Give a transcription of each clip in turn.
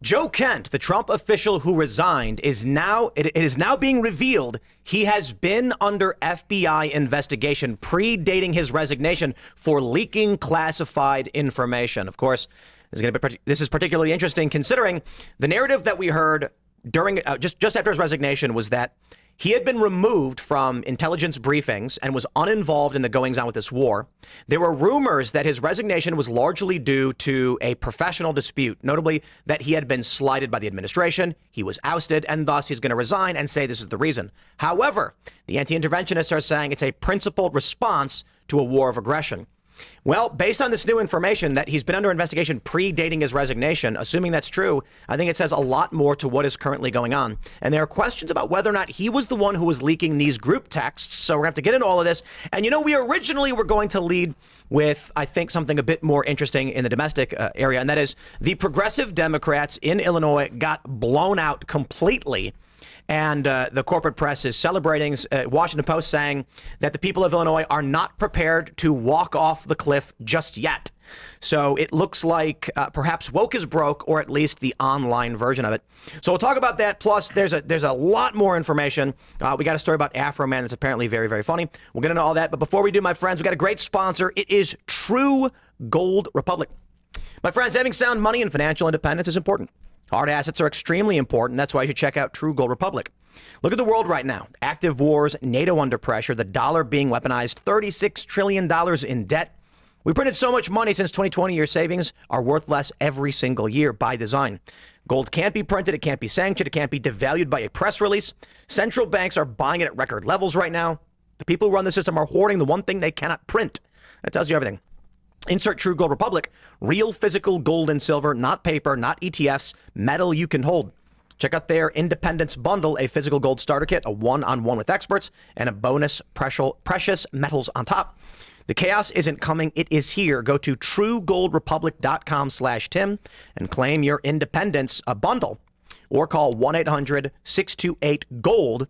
Joe Kent, the Trump official who resigned, it is now being revealed he has been under FBI investigation predating his resignation for leaking classified information. Of course, this is particularly interesting considering the narrative that we heard during just after his resignation was that he had been removed from intelligence briefings and was uninvolved in the goings-on with this war. There were rumors that his resignation was largely due to a professional dispute, notably that he had been slighted by the administration, he was ousted, and thus he's going to resign and say this is the reason. However, the anti-interventionists are saying it's a principled response to a war of aggression. Well, based on this new information that he's been under investigation predating his resignation, assuming that's true, I think it says a lot more to what is currently going on. And there are questions about whether or not he was the one who was leaking these group texts. So we're going to have to get into all of this. And, we originally were going to lead with, I think, something a bit more interesting in the domestic area. And that is the progressive Democrats in Illinois got blown out completely. And the corporate press is celebrating, Washington Post saying that the people of Illinois are not prepared to walk off the cliff just yet. So it looks like perhaps woke is broke, or at least the online version of it. So we'll talk about that. Plus, there's a lot more information. We got a story about Afro Man that's apparently very, very funny. We'll get into all that. But before we do, my friends, we got a great sponsor. It is True Gold Republic. My friends, having sound money and financial independence is important. Hard assets are extremely important. That's why you should check out True Gold Republic. Look at the world right now. Active wars, NATO under pressure, the dollar being weaponized, $36 trillion in debt. We printed so much money since 2020. Your savings are worth less every single year by design. Gold can't be printed. It can't be sanctioned. It can't be devalued by a press release. Central banks are buying it at record levels right now. The people who run the system are hoarding the one thing they cannot print. That tells you everything. Insert True Gold Republic, real physical gold and silver, not paper, not ETFs, metal you can hold. Check out their Independence Bundle, a physical gold starter kit, a one-on-one with experts, and a bonus precious metals on top. The chaos isn't coming, it is here. Go to truegoldrepublic.com/Tim and claim your independence bundle, or call 1-800-628-GOLD.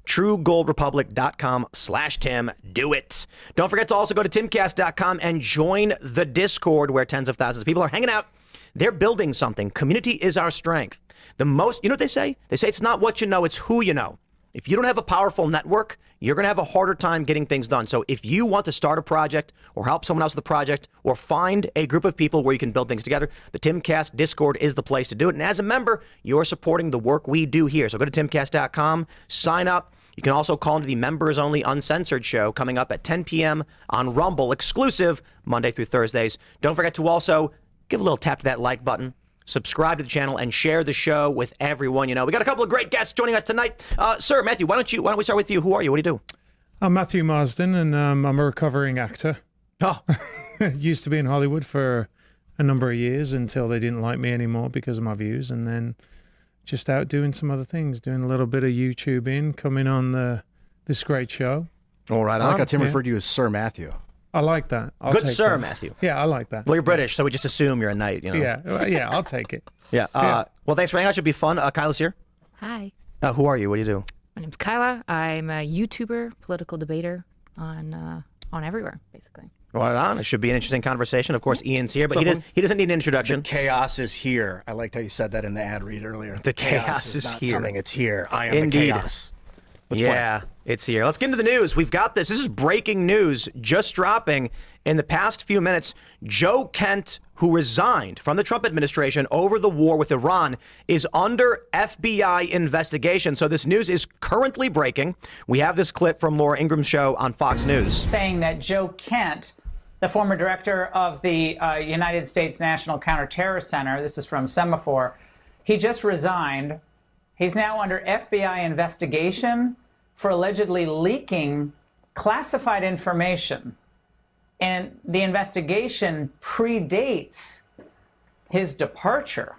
truegoldrepublic.com/Tim. Do it. Don't forget to also go to timcast.com and join the Discord where tens of thousands of people are hanging out. They're building something. Community is our strength. You know what they say? They say it's not what you know, it's who you know. If you don't have a powerful network, you're going to have a harder time getting things done. So if you want to start a project or help someone else with a project or find a group of people where you can build things together, the Timcast Discord is the place to do it. And as a member, you're supporting the work we do here. So go to timcast.com, sign up. You can also call into the members-only Uncensored show coming up at 10 p.m. on Rumble, exclusive Monday through Thursdays. Don't forget to also give a little tap to that like button, subscribe to the channel, and share the show with everyone you know. We got a couple of great guests joining us tonight. Sir, Matthew, why don't we start with you? Who are you? What do you do? I'm Matthew Marsden, and I'm a recovering actor. Oh. Used to be in Hollywood for a number of years until they didn't like me anymore because of my views, and then just out doing some other things, doing a little bit of YouTubing, coming on this great show. All right. I like how Tim referred to you as Sir Matthew. I like that. Good sir, that. Matthew. Yeah, I like that. Well, you're British, so we just assume you're a knight, you know. Yeah, I'll take it. Yeah. Well, thanks for hanging out. Should be fun. Kyla's here. Hi. Who are you? What do you do? My name's Kyla. I'm a YouTuber, political debater on everywhere, basically. Right on. It should be an interesting conversation. Of course, Ian's here, but he doesn't need an introduction. The chaos is here. I liked how you said that in the ad read earlier. The chaos is not here. Coming. It's here. I am Indeed. the chaos. It's here. Let's get into the news. We've got this. This is breaking news just dropping in the past few minutes. Joe Kent, who resigned from the Trump administration over the war with Iran, is under FBI investigation. So this news is currently breaking. We have this clip from Laura Ingram's show on Fox News. Saying that Joe Kent, the former director of the United States National Counterterrorist Center, this is from Semaphore, he just resigned. He's now under FBI investigation for allegedly leaking classified information. And the investigation predates his departure.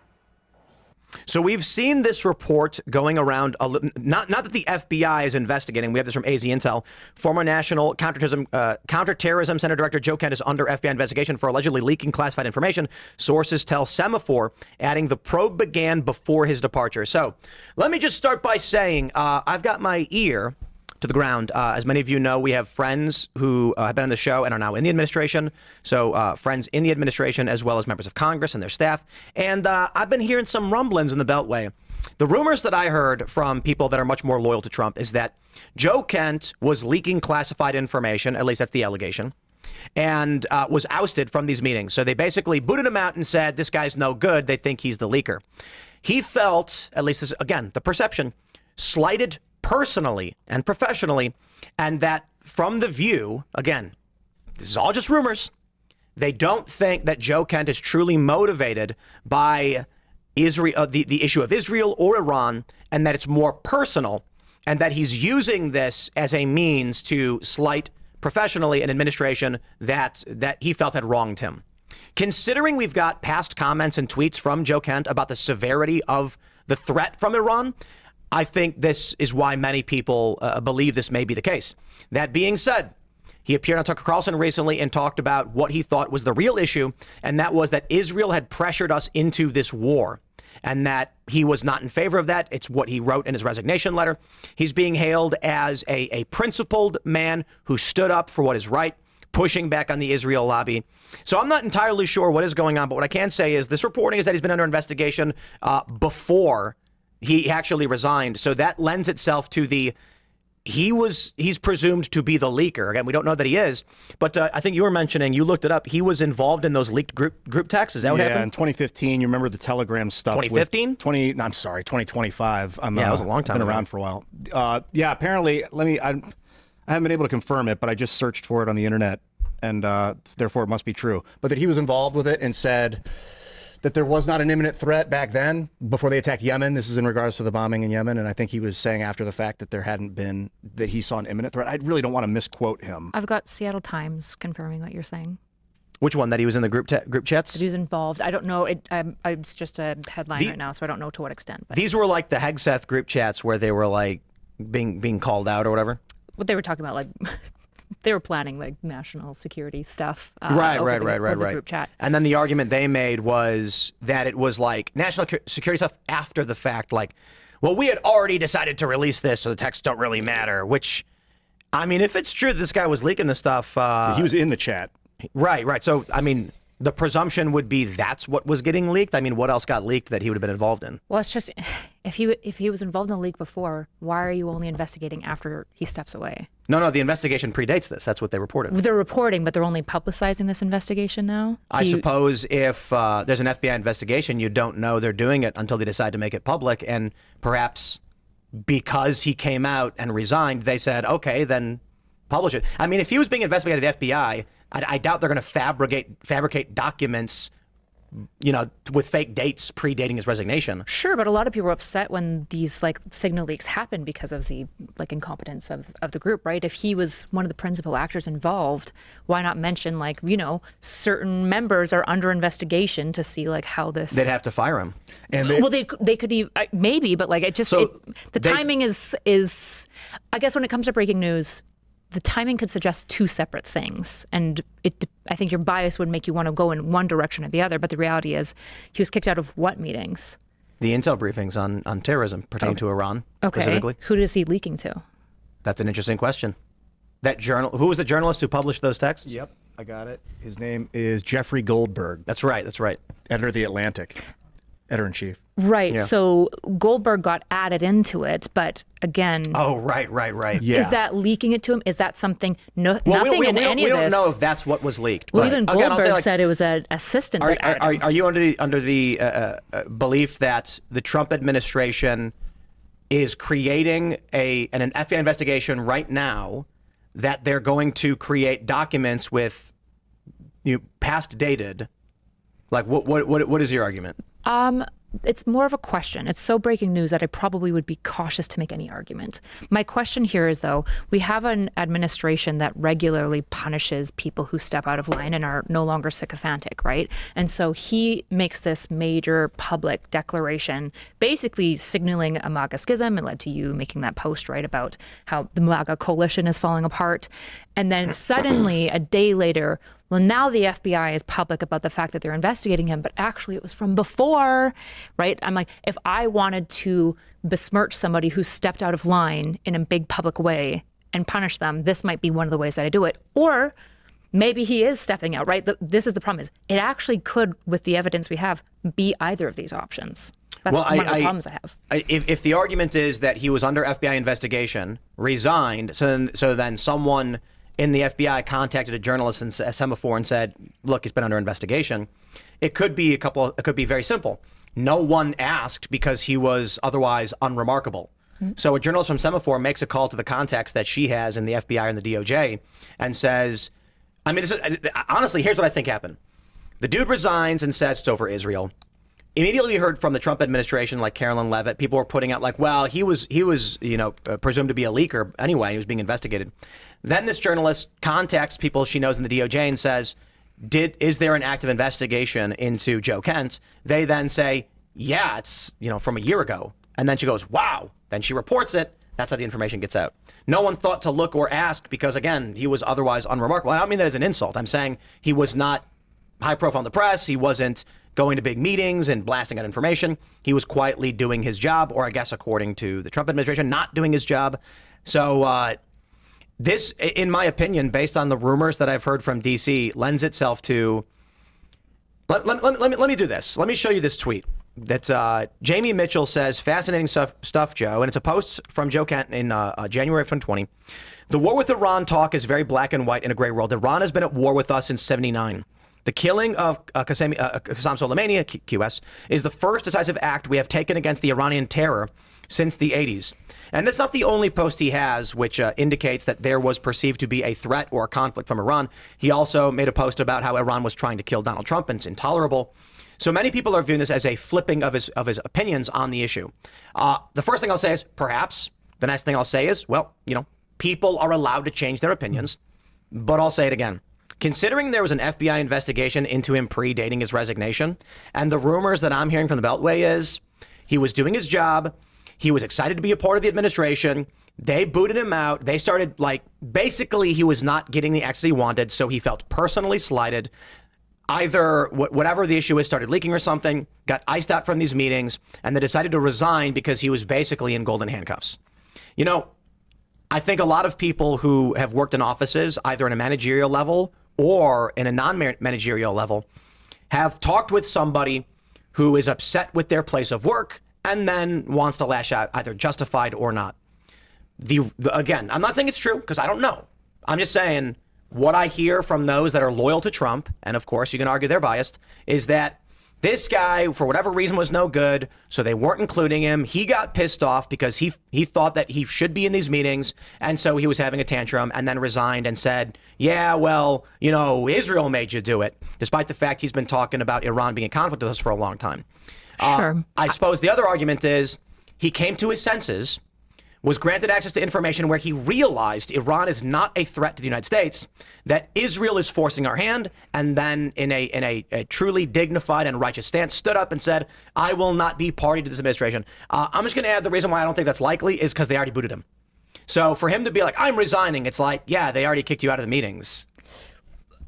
So we've seen this report going around, not that the FBI is investigating. We have this from AZ Intel. Former National Counterterrorism Center Director Joe Kent is under FBI investigation for allegedly leaking classified information. Sources tell Semaphore, adding the probe began before his departure. So let me just start by saying I've got my ear to to the ground. As many of you know, we have friends who have been on the show and are now in the administration. So friends in the administration as well as members of Congress and their staff. And I've been hearing some rumblings in the Beltway. The rumors that I heard from people that are much more loyal to Trump is that Joe Kent was leaking classified information, at least that's the allegation, and was ousted from these meetings. So they basically booted him out and said, this guy's no good. They think he's the leaker. He felt, at least this, again, the perception, slighted personally and professionally, and that from the View, again, this is all just rumors, they don't think that Joe Kent is truly motivated by Israel, the issue of Israel or Iran, and that it's more personal, and that he's using this as a means to slight professionally an administration that he felt had wronged him. Considering we've got past comments and tweets from Joe Kent about the severity of the threat from Iran, I think this is why many people believe this may be the case. That being said, he appeared on Tucker Carlson recently and talked about what he thought was the real issue, and that was that Israel had pressured us into this war, and that he was not in favor of that. It's what he wrote in his resignation letter. He's being hailed as a principled man who stood up for what is right, pushing back on the Israel lobby. So I'm not entirely sure what is going on, but what I can say is this reporting is that he's been under investigation before he actually resigned. So that lends itself to the he's presumed to be the leaker. Again, we don't know that he is, but I think you were mentioning, you looked it up, he was involved in those leaked group texts. Is that what happened? Yeah, in 2015, you remember the Telegram stuff. 2015? 2025. Yeah, that was a long time been ago. around for a while. Yeah, apparently, I haven't been able to confirm it, but I just searched for it on the internet, and therefore it must be true. But that he was involved with it and said that there was not an imminent threat back then before they attacked Yemen. This is in regards to the bombing in Yemen. And I think he was saying after the fact that there hadn't been, that he saw an imminent threat. I really don't want to misquote him. I've got Seattle Times confirming what you're saying. Which one? That he was in the group chats? That he was involved. I don't know. It's just a headline right now, so I don't know to what extent. But These were like the Hegseth group chats where they were like being called out or whatever. what they were talking about, like they were planning like national security stuff. Right. over the group chat. And then the argument they made was that it was like national security stuff after the fact. Like, well, we had already decided to release this, so the texts don't really matter. Which, I mean, if it's true that this guy was leaking the stuff, he was in the chat. Right. So, I mean, the presumption would be that's what was getting leaked. I mean, what else got leaked that he would have been involved in? Well, it's just if he was involved in the leak before, why are you only investigating after he steps away? No, the investigation predates this. That's what they reported. They're reporting, but they're only publicizing this investigation now. I suppose if there's an FBI investigation, you don't know they're doing it until they decide to make it public. And perhaps because he came out and resigned, they said, okay, then publish it. I mean, if he was being investigated by the FBI, I doubt they're going to fabricate documents, you know, with fake dates predating his resignation. Sure, but a lot of people were upset when these like signal leaks happened because of the like incompetence of the group, right? If he was one of the principal actors involved, why not mention like, you know, certain members are under investigation to see like how this. They'd have to fire him. And Well, they could maybe, but like it just the timing is I guess when it comes to breaking news, the timing could suggest two separate things, and I think your bias would make you want to go in one direction or the other. But the reality is, he was kicked out of what meetings? The intel briefings on terrorism pertaining to Iran specifically. Who is he leaking to? That's an interesting question. Who was the journalist who published those texts? Yep, I got it. His name is Jeffrey Goldberg. That's right. Editor of The Atlantic. Editor-in-chief. Right. Yeah. So Goldberg got added into it, but again, Oh, right. Yeah. is that leaking it to him? Is that something? Well, Nothing we in any of this. We don't know if that's what was leaked. Well, but even again, I'll Goldberg say, like, said it was an assistant. that added him. Are you under the belief that the Trump administration is creating an FBI investigation right now that they're going to create documents with past dated? Like what is your argument? It's more of a question. It's so breaking news that I probably would be cautious to make any argument. My question here is, though, we have an administration that regularly punishes people who step out of line and are no longer sycophantic, right? And so he makes this major public declaration, basically signaling a MAGA schism. It led to you making that post, right, about how the MAGA coalition is falling apart. And then suddenly, a day later, well, now the FBI is public about the fact that they're investigating him, but actually it was from before, right? I'm like, if I wanted to besmirch somebody who stepped out of line in a big public way and punish them, this might be one of the ways that I do it. Or maybe he is stepping out, right? This is the problem, is it actually could, with the evidence we have, be either of these options. That's one of the problems I have. If the argument is that he was under FBI investigation, resigned, so then someone in the FBI contacted a journalist in Semaphore and said, look, he's been under investigation, it could be very simple. No one asked because he was otherwise unremarkable. So a journalist from Semaphore makes a call to the contacts that she has in the FBI and the DOJ and says, I mean, honestly, here's what I think happened. The dude resigns and says it's over Israel. Immediately we heard from the Trump administration, like Carolyn Leavitt, people were putting out like, well, he was presumed to be a leaker anyway. He was being investigated. Then this journalist contacts people she knows in the DOJ and says, is there an active investigation into Joe Kent? They then say, yeah, it's, from a year ago. And then she goes, wow. Then she reports it. That's how the information gets out. No one thought to look or ask because, again, he was otherwise unremarkable. I don't mean that as an insult. I'm saying he was not high profile in the press. He wasn't going to big meetings and blasting out information. He was quietly doing his job, or I guess according to the Trump administration, not doing his job. So this, in my opinion, based on the rumors that I've heard from D.C., lends itself to... Let me do this. Let me show you this tweet. That Jamie Mitchell says, fascinating stuff, Joe. And it's a post from Joe Kent in January of 2020. The war with Iran talk is very black and white in a gray world. Iran has been at war with us since 1979. The killing of Qasem Soleimani, QS, is the first decisive act we have taken against the Iranian terror since the 80s. And that's not the only post he has, which indicates that there was perceived to be a threat or a conflict from Iran. He also made a post about how Iran was trying to kill Donald Trump, and it's intolerable. So many people are viewing this as a flipping of his opinions on the issue. The first thing I'll say is perhaps. The next thing I'll say is, well, people are allowed to change their opinions. But I'll say it again. Considering there was an FBI investigation into him predating his resignation, and the rumors that I'm hearing from the Beltway is he was doing his job. He was excited to be a part of the administration. They booted him out. They started basically he was not getting the access he wanted. So he felt personally slighted. Either whatever the issue is started leaking or something, got iced out from these meetings, and they decided to resign because he was basically in golden handcuffs. I think a lot of people who have worked in offices, either in a managerial level or in a non-managerial level, have talked with somebody who is upset with their place of work and then wants to lash out, either justified or not. Again, I'm not saying it's true because I don't know. I'm just saying what I hear from those that are loyal to Trump, and of course you can argue they're biased, is that this guy, for whatever reason, was no good, so they weren't including him. He got pissed off because he thought that he should be in these meetings, and so he was having a tantrum and then resigned and said, yeah, well, Israel made you do it, despite the fact he's been talking about Iran being in conflict with us for a long time. Sure. I suppose the other argument is he came to his senses, was granted access to information where he realized Iran is not a threat to the United States, that Israel is forcing our hand, and then in a truly dignified and righteous stance stood up and said, I will not be party to this administration. I'm just going to add the reason why I don't think that's likely is because they already booted him. So for him to be like, I'm resigning, it's like, yeah, they already kicked you out of the meetings.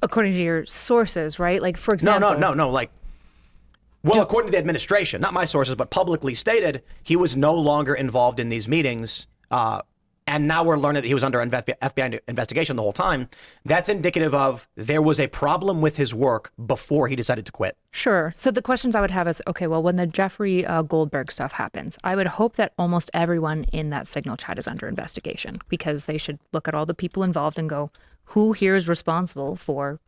According to your sources, right? Like, for example... No. Well, according to the administration, not my sources, but publicly stated, he was no longer involved in these meetings. And now we're learning that he was under FBI investigation the whole time. That's indicative of there was a problem with his work before he decided to quit. Sure. So the questions I would have is, okay, well, when the Jeffrey Goldberg stuff happens, I would hope that almost everyone in that Signal chat is under investigation, because they should look at all the people involved and go, who here is responsible for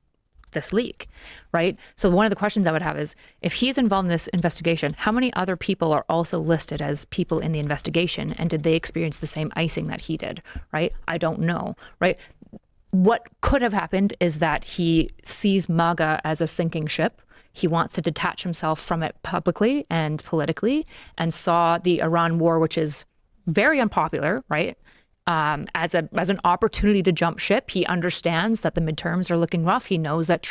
this leak, right? So one of the questions I would have is, if he's involved in this investigation, how many other people are also listed as people in the investigation, and did they experience the same icing that he did, right? I don't know, right? What could have happened is that he sees MAGA as a sinking ship. He wants to detach himself from it publicly and politically, and saw the Iran war, which is very unpopular, right? As an opportunity to jump ship. He understands that the midterms are looking rough. He knows that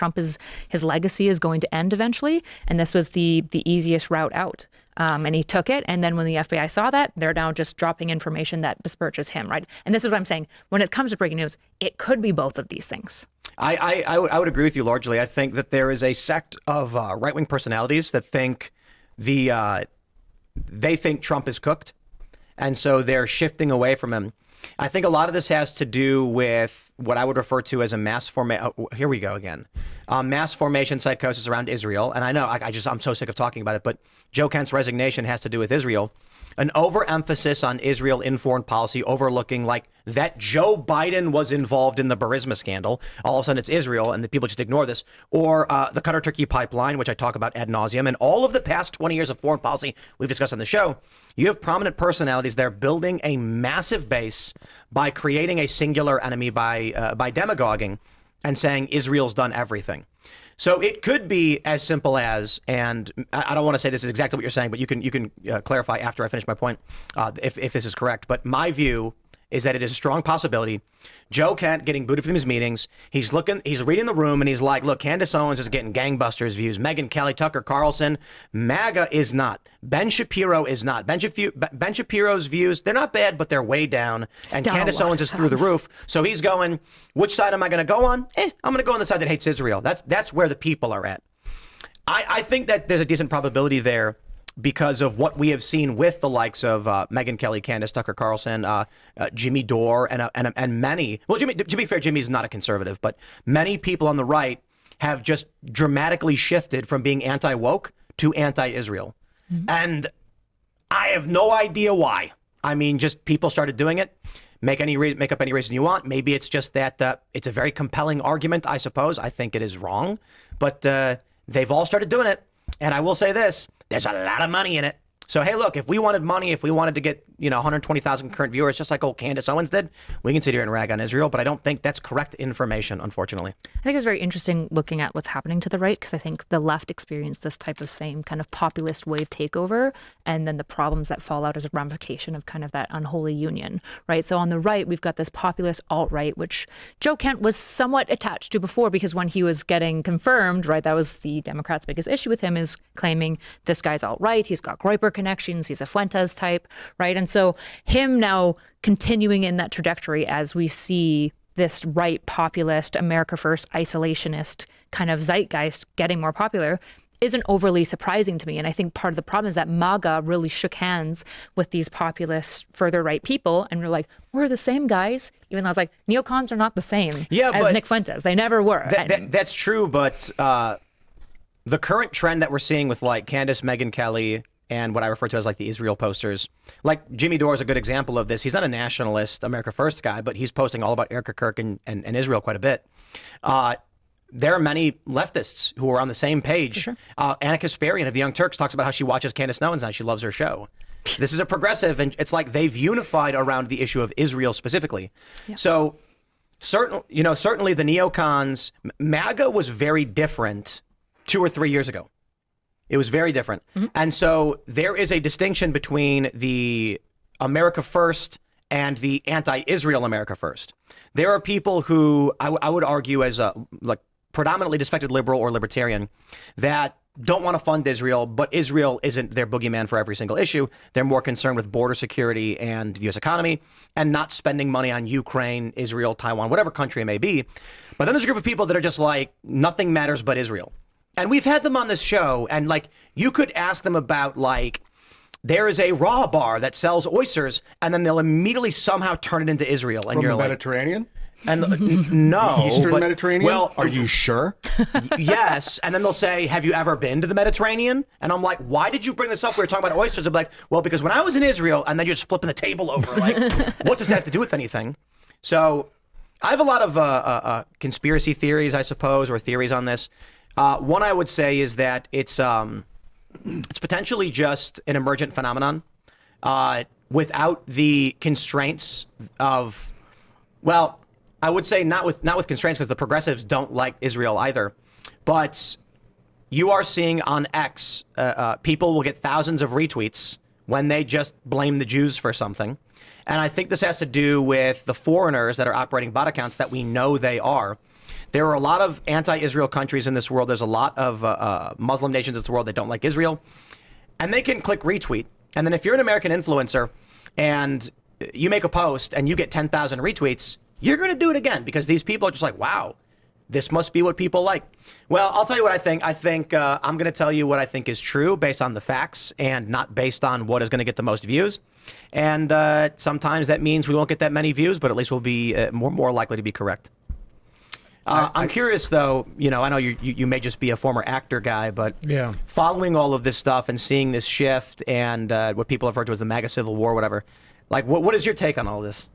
his legacy is going to end eventually, and this was the easiest route out. And he took it. And then when the FBI saw that, they're now just dropping information that besmirches him, right? And this is what I'm saying. When it comes to breaking news, it could be both of these things. I would agree with you largely. I think that there is a sect of right-wing personalities that think they think Trump is cooked, and so they're shifting away from him. I think a lot of this has to do with what I would refer to as a mass formation. Here we go again. Mass formation psychosis around Israel. And I know I'm so sick of talking about it, but Joe Kent's resignation has to do with Israel. An overemphasis on Israel in foreign policy, overlooking like that Joe Biden was involved in the Burisma scandal. All of a sudden it's Israel and the people just ignore this. Or the Qatar-Turkey pipeline, which I talk about ad nauseum. And all of the past 20 years of foreign policy we've discussed on the show. You have prominent personalities there building a massive base by creating a singular enemy by demagoguing and saying Israel's done everything. So it could be as simple as, and I don't want to say this is exactly what you're saying, but you can clarify after I finish my point if this is correct. But my view is that it is a strong possibility. Joe Kent getting booted from his meetings. He's reading the room and he's like, look, Candace Owens is getting gangbusters views. Megyn Kelly, Tucker Carlson, MAGA is not. Ben Shapiro is not. Ben Shapiro's views, they're not bad, but they're way down. And Candace Owens is through the roof. So he's going, which side am I going to go on? I'm going to go on the side that hates Israel. That's where the people are at. I think that there's a decent probability there because of what we have seen with the likes of Megyn Kelly, Candace, Tucker Carlson, Jimmy Dore, and many. Well, to be fair, Jimmy's not a conservative, but many people on the right have just dramatically shifted from being anti-woke to anti-Israel. Mm-hmm. And I have no idea why. I mean, just people started doing it. Make up any reason you want. Maybe it's just that it's a very compelling argument, I suppose. I think it is wrong, but they've all started doing it. And I will say this, there's a lot of money in it. So, hey, look, if we wanted money, if we wanted to get, 120,000 current viewers, just like old Candace Owens did, we can sit here and rag on Israel. But I don't think that's correct information, unfortunately. I think it's very interesting looking at what's happening to the right, because I think the left experienced this type of same kind of populist wave takeover, and then the problems that fall out as a ramification of kind of that unholy union, right? So on the right, we've got this populist alt-right, which Joe Kent was somewhat attached to before, because when he was getting confirmed, right, that was the Democrats' biggest issue with him, is claiming this guy's alt-right, he's got Groyper connections, he's a Fuentes type, right? And so him now continuing in that trajectory as we see this right populist, America First, isolationist kind of zeitgeist getting more popular isn't overly surprising to me. And I think part of the problem is that MAGA really shook hands with these populist, further right people, and we're like, we're the same guys. Even though I was like, neocons are not the same as Nick Fuentes. They never were. That's true, but the current trend that we're seeing with like Candace, Megyn Kelly, and what I refer to as like the Israel posters, like Jimmy Dore is a good example of this. He's not a nationalist, America First guy, but he's posting all about Erica Kirk and Israel quite a bit. There are many leftists who are on the same page. Sure. Anna Kasparian of the Young Turks talks about how she watches Candace Owens now. She loves her show. This is a progressive, and it's like they've unified around the issue of Israel specifically. Yeah. So certainly the neocons, MAGA was very different 2 or 3 years ago. It was very different. Mm-hmm. And so there is a distinction between the America First and the anti-Israel America First. There are people who I would argue as like predominantly disaffected liberal or libertarian that don't want to fund Israel, but Israel isn't their boogeyman for every single issue. They're more concerned with border security and the U.S. economy and not spending money on Ukraine, Israel, Taiwan, whatever country it may be. But then there's a group of people that are just like, nothing matters but Israel. And we've had them on this show, and like you could ask them about like there is a raw bar that sells oysters, and then they'll immediately somehow turn it into Israel. And From you're the like, Mediterranean? And no, Eastern Mediterranean? Well, are you sure? Yes. And then they'll say, have you ever been to the Mediterranean? And I'm like, why did you bring this up? We were talking about oysters. I'm like, well, because when I was in Israel, and then you're just flipping the table over, like, what does that have to do with anything? So I have a lot of conspiracy theories, I suppose, or theories on this. One I would say is that it's potentially just an emergent phenomenon without the constraints of, well, I would say not with constraints, because the progressives don't like Israel either. But you are seeing on X, people will get thousands of retweets when they just blame the Jews for something. And I think this has to do with the foreigners that are operating bot accounts that we know they are. There are a lot of anti-Israel countries in this world. There's a lot of Muslim nations in this world that don't like Israel. And they can click retweet. And then if you're an American influencer and you make a post and you get 10,000 retweets, you're going to do it again, because these people are just like, wow, this must be what people like. Well, I'll tell you what I think. I think I'm going to tell you what I think is true based on the facts and not based on what is going to get the most views. And sometimes that means we won't get that many views, but at least we'll be more likely to be correct. I'm curious, though, I know you may just be a former actor guy, but Yeah. following all of this stuff and seeing this shift and what people have referred to as the MAGA Civil War, whatever, like, what is your take on all this?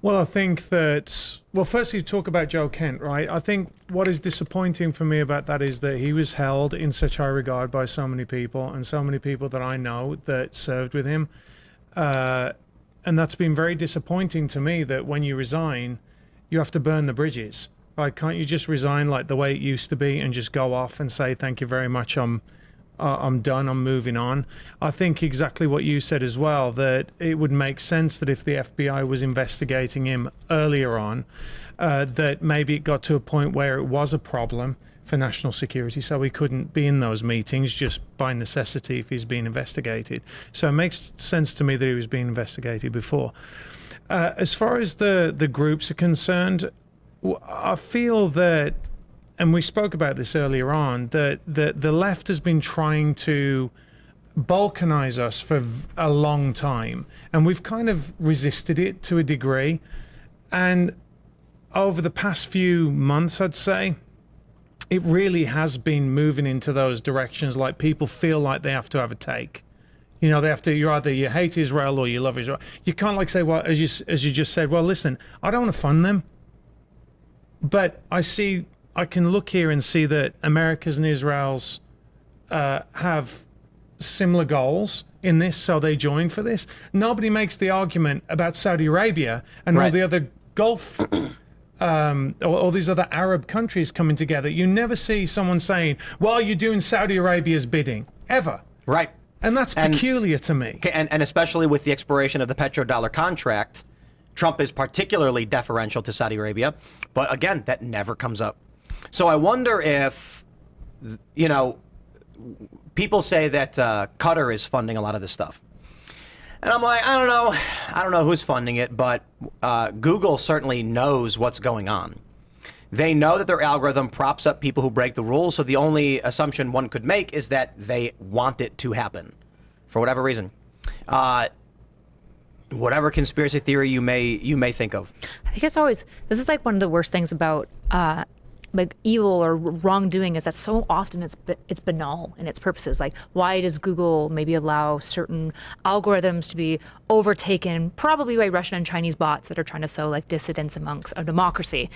Well, I think that, firstly, talk about Joe Kent, right? I think what is disappointing for me about that is that he was held in such high regard by so many people and so many people that I know that served with him. And that's been very disappointing to me, that when you resign, you have to burn the bridges. Right? Can't you just resign like the way it used to be and just go off and say, thank you very much, I'm done, I'm moving on? I think exactly what you said as well, that it would make sense that if the FBI was investigating him earlier on, that maybe it got to a point where it was a problem for national security, so he couldn't be in those meetings just by necessity if he's being investigated. So it makes sense to me that he was being investigated before. As far as the groups are concerned, I feel that, and we spoke about this earlier on, that the left has been trying to balkanize us for a long time, and we've kind of resisted it to a degree. And over the past few months, I'd say, it really has been moving into those directions. Like, people feel like they have to have a take. They have to. You hate Israel or you love Israel. You can't say, well, as you just said, well, listen, I don't want to fund them, but I can look here and see that America's and Israel's have similar goals in this, so they join for this. Nobody makes the argument about Saudi Arabia and all the other Gulf, all these other Arab countries coming together. You never see someone saying, well, you're doing Saudi Arabia's bidding, ever. Right. And that's peculiar to me. And especially with the expiration of the petrodollar contract, Trump is particularly deferential to Saudi Arabia. But again, that never comes up. So I wonder if, people say that Qatar is funding a lot of this stuff. And I'm like, I don't know who's funding it, but Google certainly knows what's going on. They know that their algorithm props up people who break the rules. So the only assumption one could make is that they want it to happen for whatever reason. Whatever conspiracy theory you may think of. I think this is like one of the worst things about like evil or wrongdoing, is that so often it's banal in its purposes. Like, why does Google maybe allow certain algorithms to be overtaken, probably by Russian and Chinese bots that are trying to sow like dissidents amongst a democracy?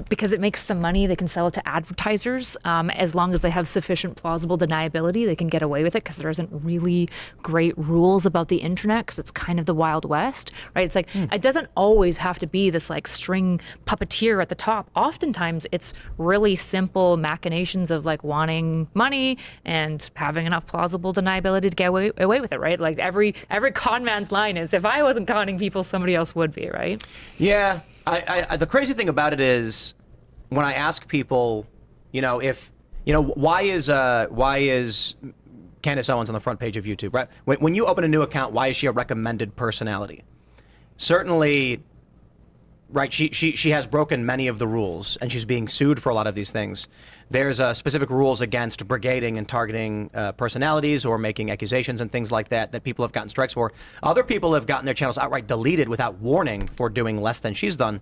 Because it makes them money. They can sell it to advertisers. As long as they have sufficient plausible deniability, they can get away with it, because there isn't really great rules about the internet, because it's kind of the Wild West, right? It's like, it doesn't always have to be this like string puppeteer at the top. Oftentimes it's really simple machinations of like wanting money and having enough plausible deniability to get away with it, right? Like every con man's line is, if I wasn't conning people, somebody else would be, right? Yeah. I the crazy thing about it is, when I ask people, why is Candace Owens on the front page of YouTube, right? When you open a new account, why is she a recommended personality? Certainly, right, she has broken many of the rules, and she's being sued for a lot of these things. There's specific rules against brigading and targeting personalities or making accusations and things like that people have gotten strikes for. Other people have gotten their channels outright deleted without warning for doing less than she's done.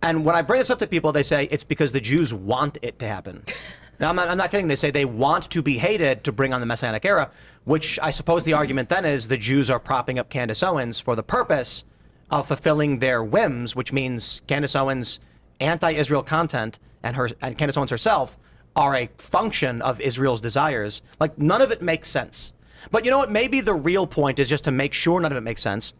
And when I bring this up to people, they say it's because the Jews want it to happen. Now, I'm not kidding. They say they want to be hated to bring on the Messianic era, which I suppose the argument then is the Jews are propping up Candace Owens for the purpose of fulfilling their whims, which means Candace Owens' anti-Israel content and Candace Owens herself are a function of Israel's desires. Like, none of it makes sense. But you know what? Maybe the real point is just to make sure none of it makes sense.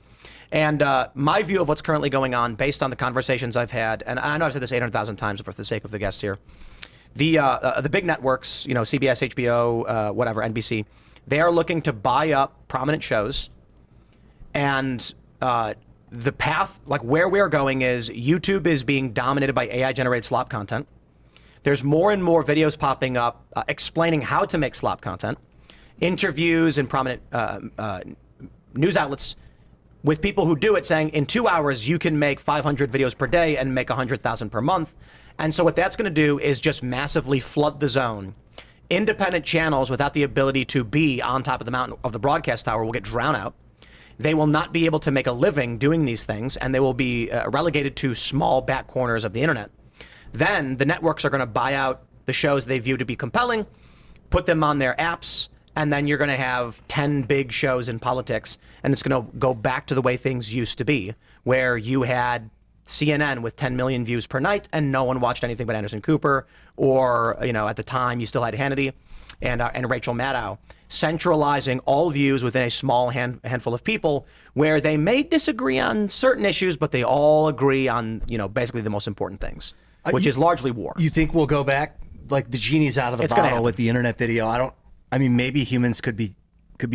And my view of what's currently going on, based on the conversations I've had, and I know I've said this 800,000 times for the sake of the guests here, the big networks, CBS, HBO, whatever, NBC, they are looking to buy up prominent shows. And the path, like where we're going, is YouTube is being dominated by AI-generated slop content. There's more and more videos popping up explaining how to make slop content, interviews in prominent news outlets with people who do it saying in 2 hours you can make 500 videos per day and make 100,000 per month. And so what that's going to do is just massively flood the zone. Independent channels without the ability to be on top of the mountain of the broadcast tower will get drowned out. They will not be able to make a living doing these things, and they will be relegated to small back corners of the internet. Then the networks are going to buy out the shows they view to be compelling, put them on their apps, and then you're going to have 10 big shows in politics, and it's going to go back to the way things used to be, where you had CNN with 10 million views per night, and no one watched anything but Anderson Cooper, or, at the time you still had Hannity and Rachel Maddow, centralizing all views within a small handful of people, where they may disagree on certain issues, but they all agree on, basically the most important things, which is largely war. You think we'll go back, like the genie's out of the bottle with the internet video? Maybe humans could be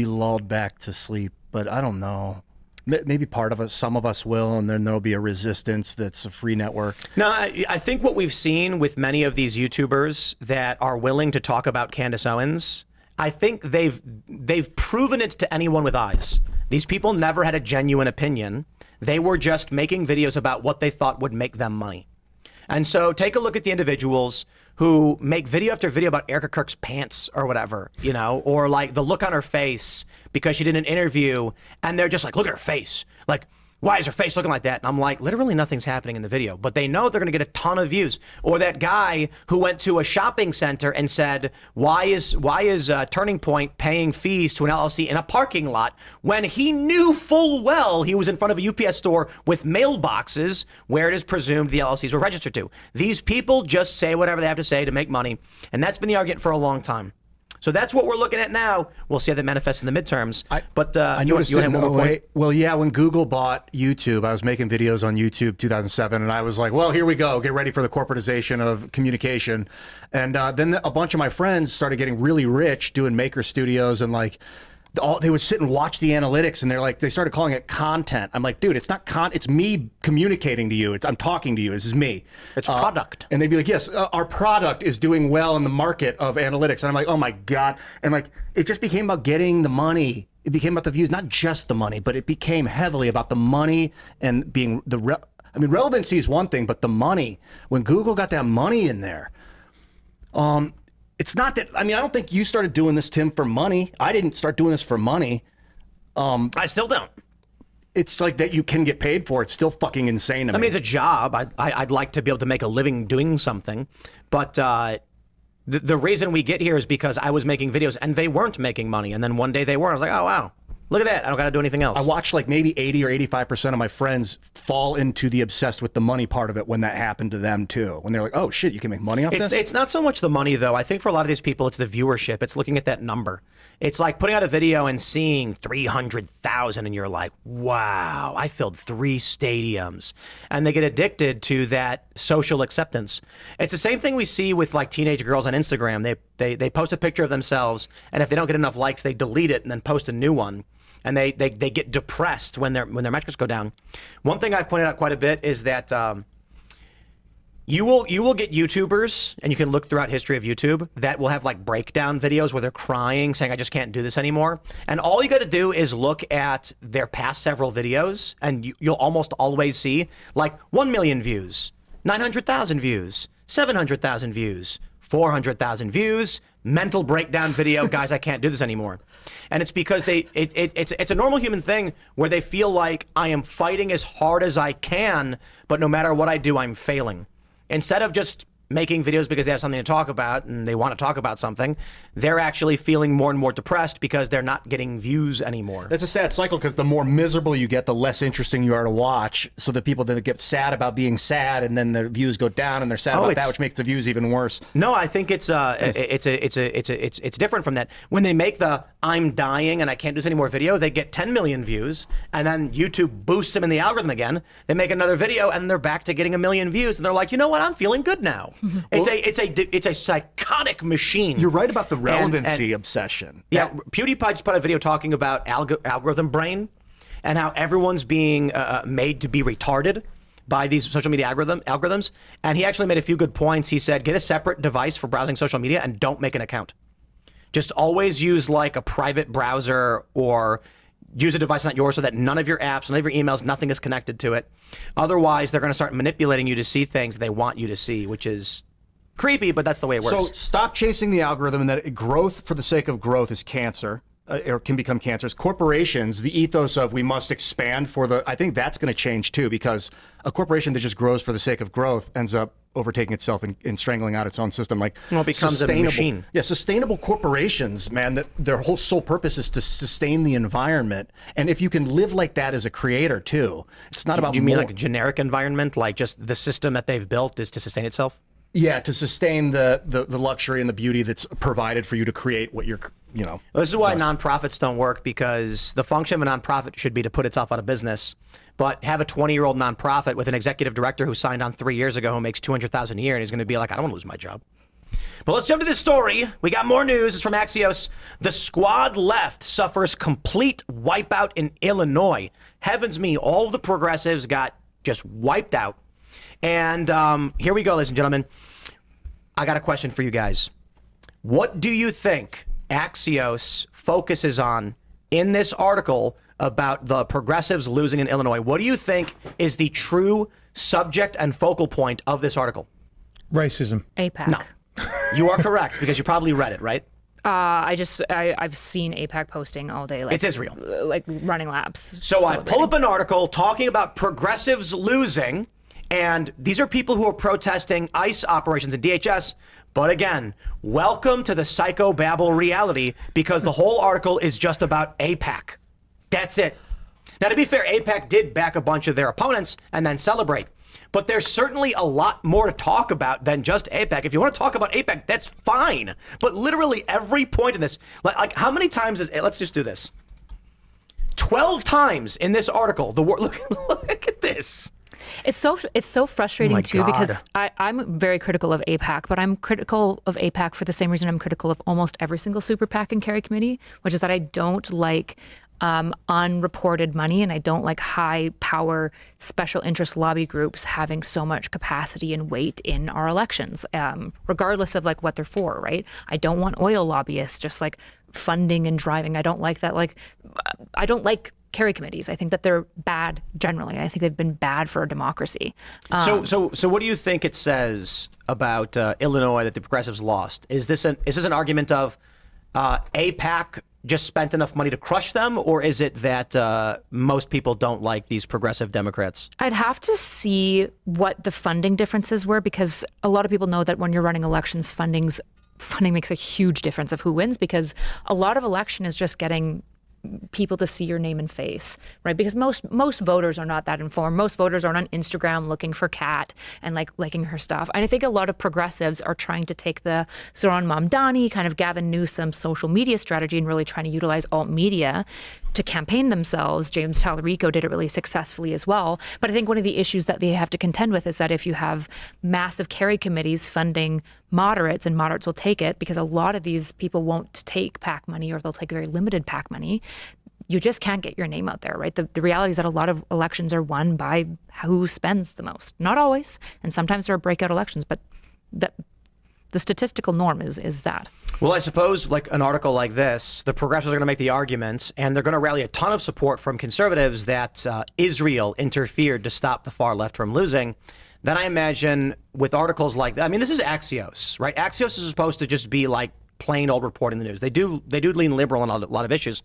lulled back to sleep, but I don't know. Maybe part of us, some of us will, and then there'll be a resistance that's a free network. No, I think what we've seen with many of these YouTubers that are willing to talk about Candace Owens, I think they've proven it to anyone with eyes. These people never had a genuine opinion. They were just making videos about what they thought would make them money. And so take a look at the individuals who make video after video about Erica Kirk's pants or whatever, or like the look on her face because she did an interview and they're just like, look at her face. Like, why is her face looking like that? And I'm like, literally nothing's happening in the video, but they know they're going to get a ton of views. Or that guy who went to a shopping center and said, why is Turning Point paying fees to an LLC in a parking lot when he knew full well he was in front of a UPS store with mailboxes where it is presumed the LLCs were registered to. These people just say whatever they have to say to make money. And that's been the argument for a long time. So that's what we're looking at now. We'll see how that manifests in the midterms. I noticed it. Well, yeah, when Google bought YouTube, I was making videos on YouTube 2007, and I was like, well, here we go. Get ready for the corporatization of communication. And then a bunch of my friends started getting really rich doing maker studios, and they would sit and watch the analytics, and they started calling it content. I'm like, dude, it's not it's me communicating to you. I'm talking to you. This is me. It's product. And they'd be like, yes, our product is doing well in the market of analytics. And I'm like, oh my God. And it just became about getting the money. It became about the views, not just the money, but it became heavily about the money and being relevancy is one thing, but the money, when Google got that money in there, it's not that, I don't think you started doing this, Tim, for money. I didn't start doing this for money. I still don't. It's like that you can get paid for. It's still fucking insane to me. It's a job. I'd like to be able to make a living doing something. But the reason we get here is because I was making videos and they weren't making money. And then one day they were. I was like, oh, wow. Look at that. I don't got to do anything else. I watched maybe 80 or 85% of my friends fall into the obsessed with the money part of it when that happened to them too. When they're like, oh shit, you can make money off this? It's not so much the money though. I think for a lot of these people, it's the viewership. It's looking at that number. It's like putting out a video and seeing 300,000 and you're like, wow, I filled 3 stadiums. And they get addicted to that social acceptance. It's the same thing we see with teenage girls on Instagram. They post a picture of themselves, and if they don't get enough likes, they delete it and then post a new one. And they get depressed when their metrics go down. One thing I've pointed out quite a bit is that you will get YouTubers, and you can look throughout history of YouTube, that will have breakdown videos where they're crying, saying, I just can't do this anymore. And all you got to do is look at their past several videos, and you'll almost always see 1 million views, 900,000 views, 700,000 views, 400,000 views, mental breakdown video, guys, I can't do this anymore. And it's because it's a normal human thing where they feel like I am fighting as hard as I can, but no matter what I do, I'm failing. Instead of just making videos because they have something to talk about and they want to talk about something, they're actually feeling more and more depressed because they're not getting views anymore. That's a sad cycle, because the more miserable you get, the less interesting you are to watch. So the people that get sad about being sad, and then their views go down, and they're sad about that, which makes the views even worse. No, I think it's different from that. When they make the I'm dying and I can't do this anymore video, they get 10 million views, and then YouTube boosts them in the algorithm again. They make another video and they're back to getting 1 million views, and they're like, you know what, I'm feeling good now. It's a psychotic machine. You're right about the relevancy obsession. Yeah, PewDiePie just put a video talking about algorithm brain and how everyone's being made to be retarded by these social media algorithms. And he actually made a few good points. He said, get a separate device for browsing social media and don't make an account. Just always use a private browser, or use a device not yours so that none of your apps, none of your emails, nothing is connected to it. Otherwise, they're going to start manipulating you to see things they want you to see, which is creepy, but that's the way it works. So stop chasing the algorithm, and that growth for the sake of growth is cancer. Or can become cancerous. Corporations, the ethos of we must expand I think that's going to change too, because a corporation that just grows for the sake of growth ends up overtaking itself and strangling out its own system. Like, it becomes a machine. Yeah, sustainable corporations, man, that their whole sole purpose is to sustain the environment. And if you can live like that as a creator too, it's not about. Do you mean like a generic environment, like just the system that they've built is to sustain itself? Yeah, to sustain the luxury and the beauty that's provided for you to create what you're, This is why nonprofits don't work, because the function of a nonprofit should be to put itself out of business. But have a 20-year-old nonprofit with an executive director who signed on 3 years ago who makes $200,000 a year, and he's going to be like, I don't want to lose my job. But let's jump to this story. We got more news. It's from Axios. The squad left suffers complete wipeout in Illinois. Heavens me, all of the progressives got just wiped out. And here we go, ladies and gentlemen. I got a question for you guys. What do you think Axios focuses on in this article about the progressives losing in Illinois? What do you think is the true subject and focal point of this article? Racism. AIPAC. No. You are correct, because you probably read it, right? I've seen AIPAC posting all day. Like, It's Israel. Like running laps. So I pull up an article talking about progressives losing, and these are people who are protesting ICE operations in DHS. But again, welcome to the psychobabble reality, because the whole article is just about AIPAC. That's it. Now, to be fair, AIPAC did back a bunch of their opponents and then celebrate. But there's certainly a lot more to talk about than just AIPAC. If you want to talk about AIPAC, that's fine. But literally every point in this, like how many times let's just do this. 12 times in this article, the word, look at this. It's so frustrating my too, God. because I'm very critical of AIPAC, but I'm critical of AIPAC for the same reason I'm critical of almost every single super PAC and carry committee, which is that I don't like unreported money, and I don't like high power special interest lobby groups having so much capacity and weight in our elections, regardless of like what they're for, right? I don't want oil lobbyists just like funding and driving. I don't like that. Like, I don't like carry committees. I think that they're bad generally. I think they've been bad for our democracy. So what do you think it says about Illinois that the progressives lost? Is this an argument of AIPAC just spent enough money to crush them, or is it that most people don't like these progressive Democrats? I'd have to see what the funding differences were, because a lot of people know that when you're running elections, funding makes a huge difference of who wins, because a lot of election is just getting people to see your name and face, right? Because most voters are not that informed. Most voters aren't on Instagram looking for Kat and like liking her stuff. And I think a lot of progressives are trying to take the Zoran Mamdani kind of Gavin Newsom social media strategy and really trying to utilize alt media to campaign themselves. James Talarico did it really successfully as well. But I think one of the issues that they have to contend with is that if you have massive carry committees funding moderates, and moderates will take it because a lot of these people won't take PAC money, or they'll take very limited PAC money, you just can't get your name out there, right? The reality is that a lot of elections are won by who spends the most. Not always, and sometimes there are breakout elections, but the statistical norm is that. Well, I suppose like an article like this, the progressives are going to make the argument, and they're going to rally a ton of support from conservatives that Israel interfered to stop the far left from losing. Then I imagine with articles like that, I mean, this is Axios, right? Axios is supposed to just be like plain old reporting the news. They do lean liberal on a lot of issues,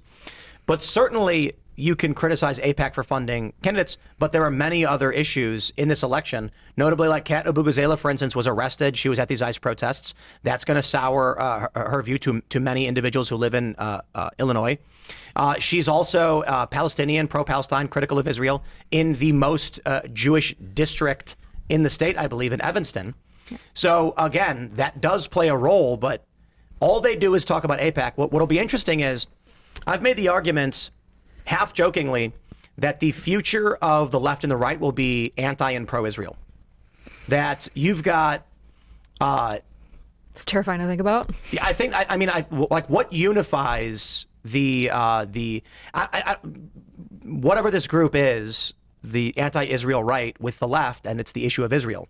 but certainly you can criticize AIPAC for funding candidates, but there are many other issues in this election, notably like Kat Abugazela, for instance, was arrested. She was at these ICE protests. That's going to sour her view to many individuals who live in Illinois. She's also Palestinian, pro-Palestine, critical of Israel in the most Jewish district in the state, I believe, in Evanston. So again, that does play a role, but all they do is talk about AIPAC. What'll be interesting is I've made the arguments half jokingly that the future of the left and the right will be anti and pro-Israel. That you've got It's terrifying to think about. Yeah, I think like what unifies the whatever this group is, the anti-Israel right with the left, and it's the issue of Israel.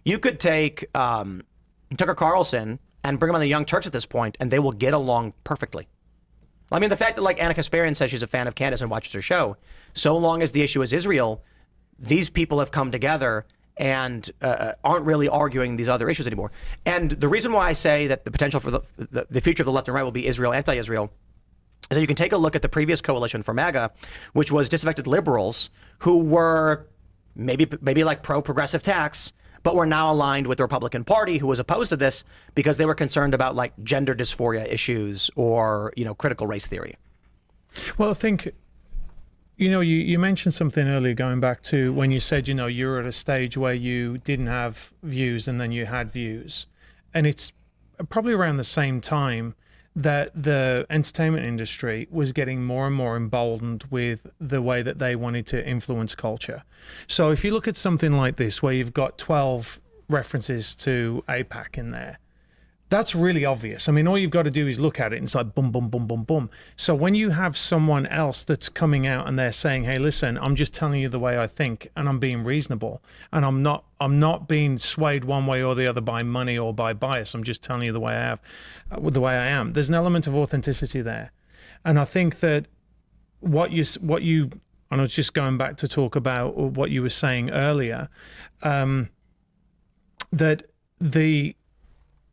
You could take Tucker Carlson and bring him on the Young Turks at this point, and they will get along perfectly. I mean, the fact that like Anna Kasparian says she's a fan of Candace and watches her show, so long as the issue is Israel, these people have come together and aren't really arguing these other issues anymore. And the reason why I say that the potential for the future of the left and right will be Israel, anti-Israel, is that you can take a look at the previous coalition for MAGA, which was disaffected liberals who were maybe like pro-progressive tax, but were now aligned with the Republican Party, who was opposed to this because they were concerned about like gender dysphoria issues or, critical race theory. Well, I think, you mentioned something earlier going back to when you said, you're at a stage where you didn't have views and then you had views. And it's probably around the same time that the entertainment industry was getting more and more emboldened with the way that they wanted to influence culture. So if you look at something like this, where you've got 12 references to AIPAC in there, that's really obvious. I mean, all you've got to do is look at it and it's like boom, boom, boom, boom, boom. So when you have someone else that's coming out and they're saying, hey, listen, I'm just telling you the way I think and I'm being reasonable and I'm not being swayed one way or the other by money or by bias. I'm just telling you the way I am. There's an element of authenticity there. And I think that what you, and I was just going back to talk about what you were saying earlier, that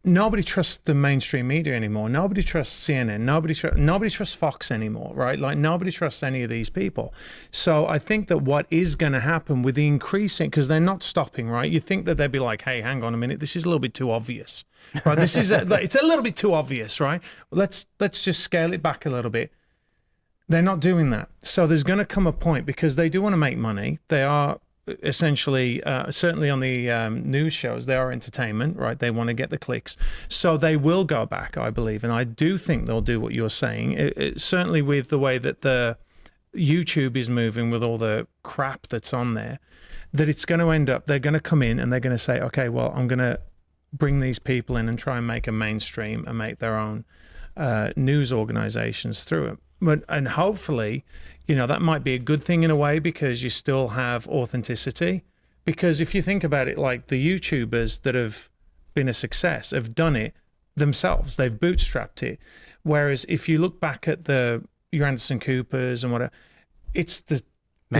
nobody trusts the mainstream media anymore. Nobody trusts CNN. Nobody trusts Fox anymore, right? Like nobody trusts any of these people. So I think that what is going to happen with the increasing, because they're not stopping, right? You think that they'd be like, hey, hang on a minute, this is a little bit too obvious, right? This is it's a little bit too obvious, right? Let's just scale it back a little bit. They're not doing that. So there's going to come a point, because they do want to make money. They are essentially, certainly on the news shows, they are entertainment, right? They want to get the clicks. So they will go back, I believe. And I do think they'll do what you're saying. Certainly with the way that the YouTube is moving with all the crap that's on there, that it's going to end up, they're going to come in and they're going to say, okay, well, I'm going to bring these people in and try and make a mainstream and make their own news organizations through it. And hopefully, that might be a good thing in a way, because you still have authenticity. Because if you think about it, like the YouTubers that have been a success have done it themselves. They've bootstrapped it. Whereas if you look back at your Anderson Coopers and whatever, it's the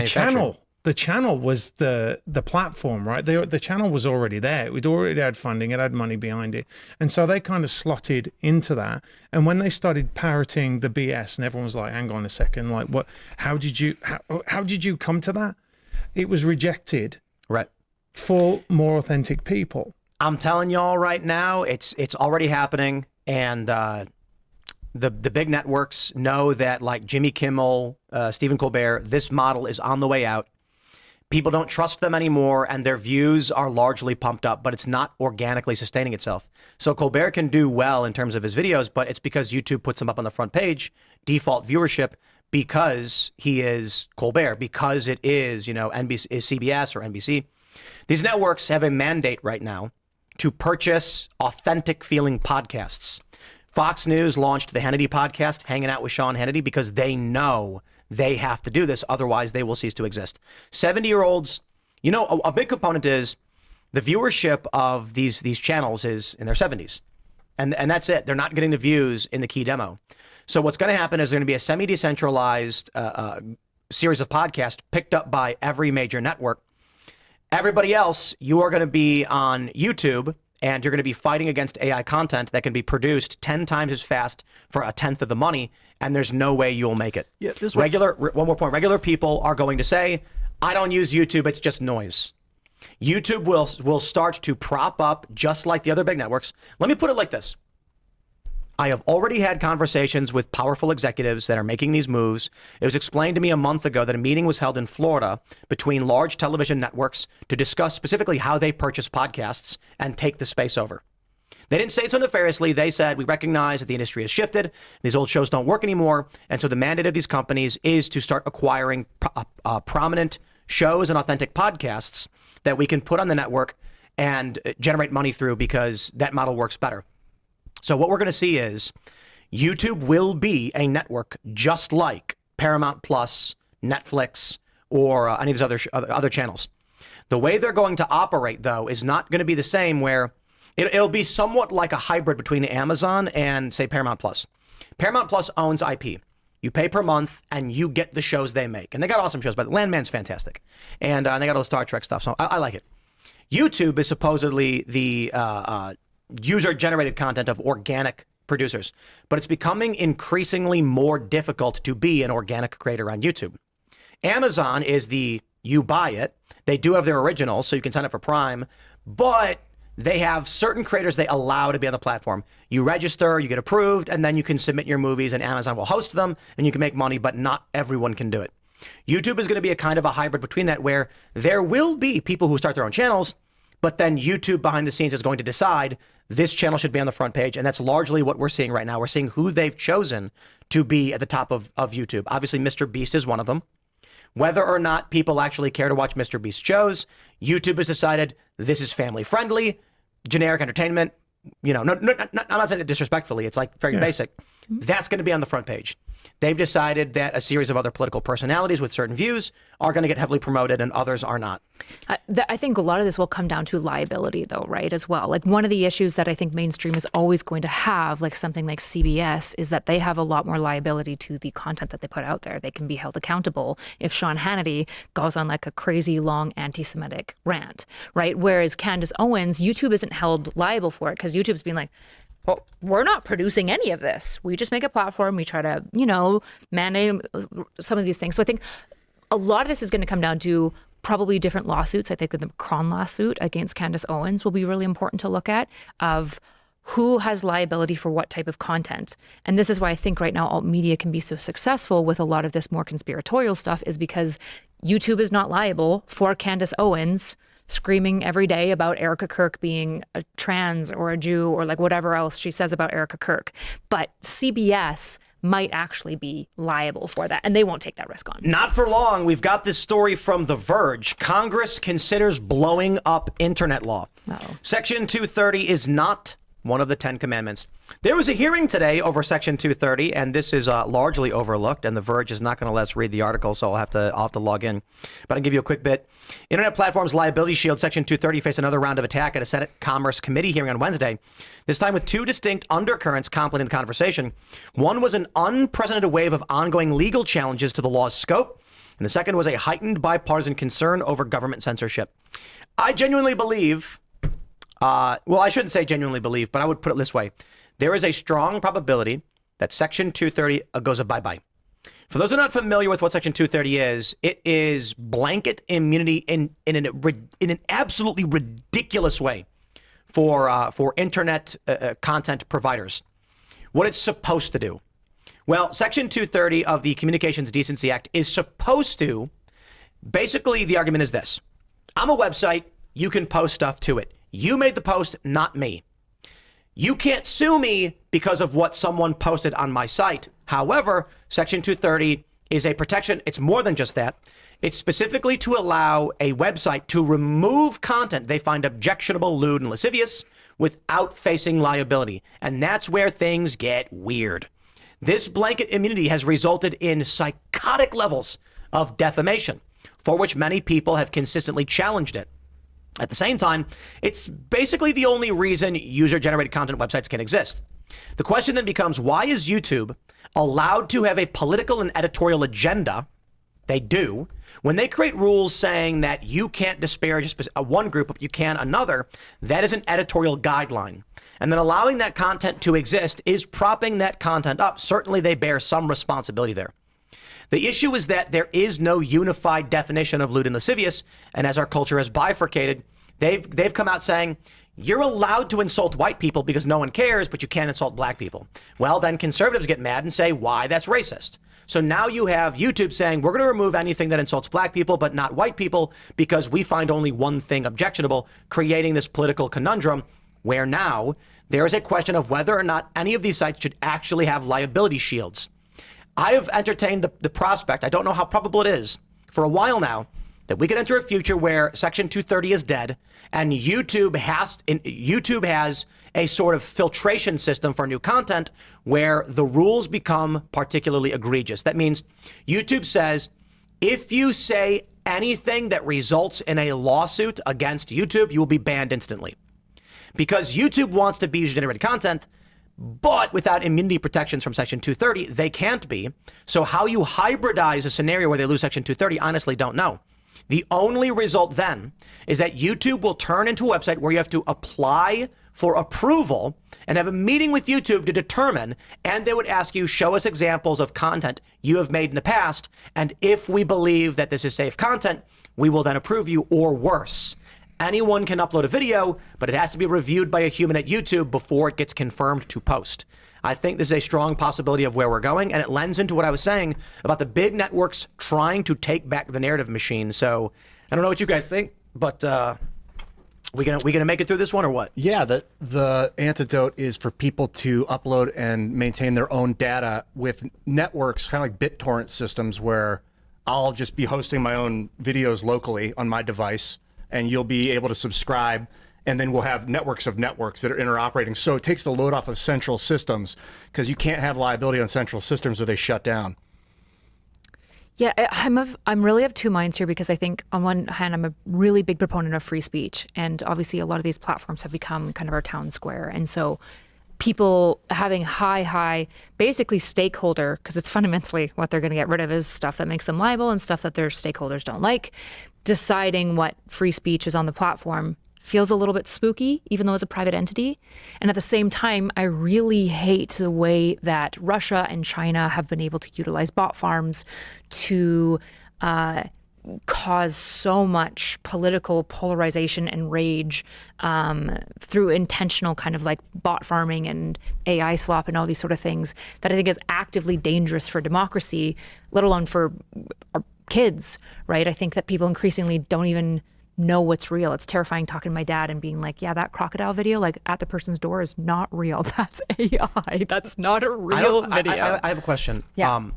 channel. The channel was the platform, right? The channel was already there. It already had funding. It had money behind it. And so they kind of slotted into that. And when they started parroting the BS and everyone was like, hang on a second, like what, how did you come to that? It was rejected. Right. For more authentic people. I'm telling y'all right now, it's already happening. And the big networks know that, like Jimmy Kimmel, Stephen Colbert, this model is on the way out. People don't trust them anymore, and their views are largely pumped up, but it's not organically sustaining itself. So Colbert can do well in terms of his videos, but it's because YouTube puts him up on the front page, default viewership, because he is Colbert, because it is, NBC, CBS or NBC. These networks have a mandate right now to purchase authentic feeling podcasts. Fox News launched the Hannity podcast, Hanging Out with Sean Hannity, because they know they have to do this, otherwise they will cease to exist. 70-year-olds, a big component is the viewership of these channels is in their 70s. And that's it. They're not getting the views in the key demo. So what's going to happen is there's going to be a semi-decentralized series of podcasts picked up by every major network. Everybody else, you are going to be on YouTube, and you're going to be fighting against AI content that can be produced 10 times as fast for a tenth of the money, and there's no way you'll make it. Yeah, one more point. Regular people are going to say, I don't use YouTube, it's just noise. YouTube will start to prop up just like the other big networks. Let me put it like this. I have already had conversations with powerful executives that are making these moves. It was explained to me a month ago that a meeting was held in Florida between large television networks to discuss specifically how they purchase podcasts and take the space over. They didn't say it so nefariously. They said, we recognize that the industry has shifted. These old shows don't work anymore. And so the mandate of these companies is to start acquiring prominent shows and authentic podcasts that we can put on the network and generate money through, because that model works better. So what we're going to see is YouTube will be a network just like Paramount Plus, Netflix, or any of these other channels. The way they're going to operate, though, is not going to be the same, where it'll be somewhat like a hybrid between Amazon and, say, Paramount Plus. Paramount Plus owns IP. You pay per month and you get the shows they make. And they got awesome shows, but Landman's fantastic. And they got all the Star Trek stuff, so I like it. YouTube is supposedly the user-generated content of organic producers, but it's becoming increasingly more difficult to be an organic creator on YouTube. Amazon is you buy it. They do have their originals, so you can sign up for Prime, but they have certain creators they allow to be on the platform. You register, you get approved, and then you can submit your movies, and Amazon will host them, and you can make money, but not everyone can do it. YouTube is going to be a kind of a hybrid between that, where there will be people who start their own channels, but then YouTube behind the scenes is going to decide this channel should be on the front page, and that's largely what we're seeing right now. We're seeing who they've chosen to be at the top of YouTube. Obviously, Mr. Beast is one of them. Whether or not people actually care to watch Mr. Beast shows, YouTube has decided this is family friendly, generic entertainment. You know, I'm not saying it disrespectfully. It's like very basic. That's going to be on the front page. They've decided that a series of other political personalities with certain views are going to get heavily promoted and others are not. I think a lot of this will come down to liability, though, right, as well. Like, one of the issues that I think mainstream is always going to have, like something like CBS, is that they have a lot more liability to the content that they put out there. They can be held accountable if Sean Hannity goes on like a crazy long anti-Semitic rant, right? Whereas Candace Owens, YouTube isn't held liable for it because YouTube's being like, well, we're not producing any of this. We just make a platform. We try to, mandate some of these things. So I think a lot of this is going to come down to probably different lawsuits. I think that the Macron lawsuit against Candace Owens will be really important to look at, of who has liability for what type of content. And this is why I think right now alt media can be so successful with a lot of this more conspiratorial stuff, is because YouTube is not liable for Candace Owens screaming every day about Erica Kirk being a trans or a Jew or like whatever else she says about Erica Kirk. But CBS might actually be liable for that, and they won't take that risk on. Not for long. We've got this story from The Verge. Congress considers blowing up internet law. Uh-oh. Section 230 is not one of the 10 commandments. There was a hearing today over Section 230, and this is largely overlooked, and The Verge is not going to let us read the article, so I'll have to log in. But I'll give you a quick bit. Internet Platforms Liability Shield Section 230 faced another round of attack at a Senate Commerce Committee hearing on Wednesday, this time with two distinct undercurrents complementing the conversation. One was an unprecedented wave of ongoing legal challenges to the law's scope, and the second was a heightened bipartisan concern over government censorship. I genuinely believe... well, I shouldn't say genuinely believe, but I would put it this way. There is a strong probability that Section 230 goes a bye-bye. For those who are not familiar with what Section 230 is, it is blanket immunity in an absolutely ridiculous way for internet content providers. What it's supposed to do. Well, Section 230 of the Communications Decency Act is supposed to, basically the argument is this. I'm a website, you can post stuff to it. You made the post, not me. You can't sue me because of what someone posted on my site. However, Section 230 is a protection. It's more than just that. It's specifically to allow a website to remove content they find objectionable, lewd, and lascivious without facing liability. And that's where things get weird. This blanket immunity has resulted in psychotic levels of defamation, for which many people have consistently challenged it. At the same time, it's basically the only reason user-generated content websites can exist. The question then becomes, why is YouTube allowed to have a political and editorial agenda? They do. When they create rules saying that you can't disparage one group, but you can another, that is an editorial guideline. And then allowing that content to exist is propping that content up. Certainly they bear some responsibility there. The issue is that there is no unified definition of lewd and lascivious, and as our culture has bifurcated, they've come out saying, you're allowed to insult white people because no one cares, but you can't insult black people. Well, then conservatives get mad and say, why? That's racist. So now you have YouTube saying, we're going to remove anything that insults black people, but not white people, because we find only one thing objectionable, creating this political conundrum where now there is a question of whether or not any of these sites should actually have liability shields. I have entertained the prospect, I don't know how probable it is, for a while now, that we could enter a future where Section 230 is dead and YouTube has a sort of filtration system for new content where the rules become particularly egregious. That means YouTube says, if you say anything that results in a lawsuit against YouTube, you will be banned instantly. Because YouTube wants to be user-generated content, But without immunity protections from Section 230, they can't be. So how you hybridize a scenario where they lose Section 230, honestly don't know. The only result then is that YouTube will turn into a website where you have to apply for approval and have a meeting with YouTube to determine, and they would ask you, show us examples of content you have made in the past, and if we believe that this is safe content, we will then approve you, or worse. Anyone can upload a video, but it has to be reviewed by a human at YouTube before it gets confirmed to post. I think this is a strong possibility of where we're going, and it lends into what I was saying about the big networks trying to take back the narrative machine. So I don't know what you guys think, but we gonna make it through this one or what? Yeah, the antidote is for people to upload and maintain their own data with networks, kind of like BitTorrent systems, where I'll just be hosting my own videos locally on my device, and you'll be able to subscribe, and then we'll have networks of networks that are interoperating. So it takes the load off of central systems, because you can't have liability on central systems or they shut down. Yeah, I'm really of two minds here, because I think on one hand, I'm a really big proponent of free speech. And obviously a lot of these platforms have become kind of our town square. And so people having high, basically stakeholder, because it's fundamentally what they're going to get rid of is stuff that makes them liable and stuff that their stakeholders don't like. Deciding what free speech is on the platform feels a little bit spooky, even though it's a private entity. And at the same time, I really hate the way that Russia and China have been able to utilize bot farms to cause so much political polarization and rage through intentional kind of like bot farming and AI slop and all these sort of things that I think is actively dangerous for democracy, let alone for our kids, right? I think that people increasingly don't even know what's real. It's terrifying talking to my dad and being like, yeah, that crocodile video like at the person's door is not real. That's AI. That's not a real video. I have a question. Yeah.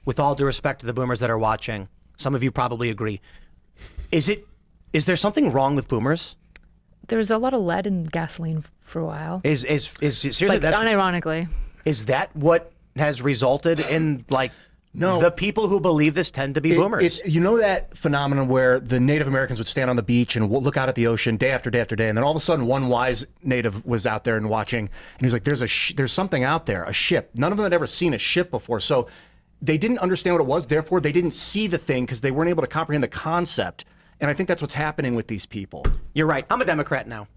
With all due respect to the boomers that are watching, some of you probably agree. Is there something wrong with boomers? There's a lot of lead in gasoline for a while. Is seriously, Like, that's unironically. is that what has resulted in like No. the people who believe this tend to be boomers? It's, you know that phenomenon where the Native Americans would stand on the beach and look out at the ocean day after day after day, and then all of a sudden one wise Native was out there and watching, and he was like, there's something out there, a ship. None of them had ever seen a ship before, so they didn't understand what it was, therefore they didn't see the thing because they weren't able to comprehend the concept. And I think that's what's happening with these people. You're right. I'm a Democrat now.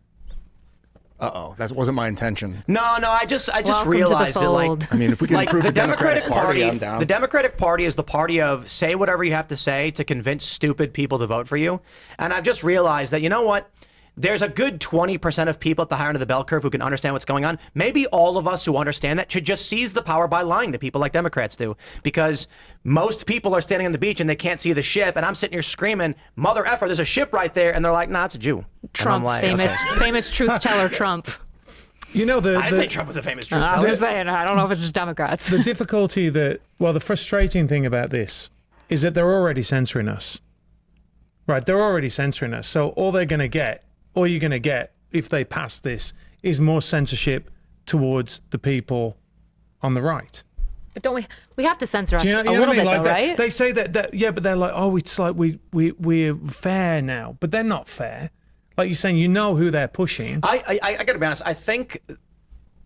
Uh-oh, that wasn't my intention. No, I just Welcome to the realized it. Like, fold. I mean, if we can like improve the the Democratic Party, I'm down. The Democratic Party is the party of say whatever you have to say to convince stupid people to vote for you. And I've just realized that, you know what? There's a good 20% of people at the higher end of the bell curve who can understand what's going on. Maybe all of us who understand that should just seize the power by lying to people like Democrats do. Because most people are standing on the beach and they can't see the ship. And I'm sitting here screaming, mother effer, there's a ship right there. And they're like, nah, it's a Jew. Trump, like, famous truth teller Trump. You know, I didn't say Trump was a famous truth I'm teller. just saying, I don't know if it's just Democrats. the difficulty the frustrating thing about this is that they're already censoring us. Right, they're already censoring us. So all you're going to get if they pass this is more censorship towards the people on the right. But don't we have to censor us Do you know, a you know little what I bit, mean? though, Like right? They say that, yeah, but they're like, oh, it's like we're fair now. But they're not fair. Like you're saying, you know who they're pushing. I got to be honest. I think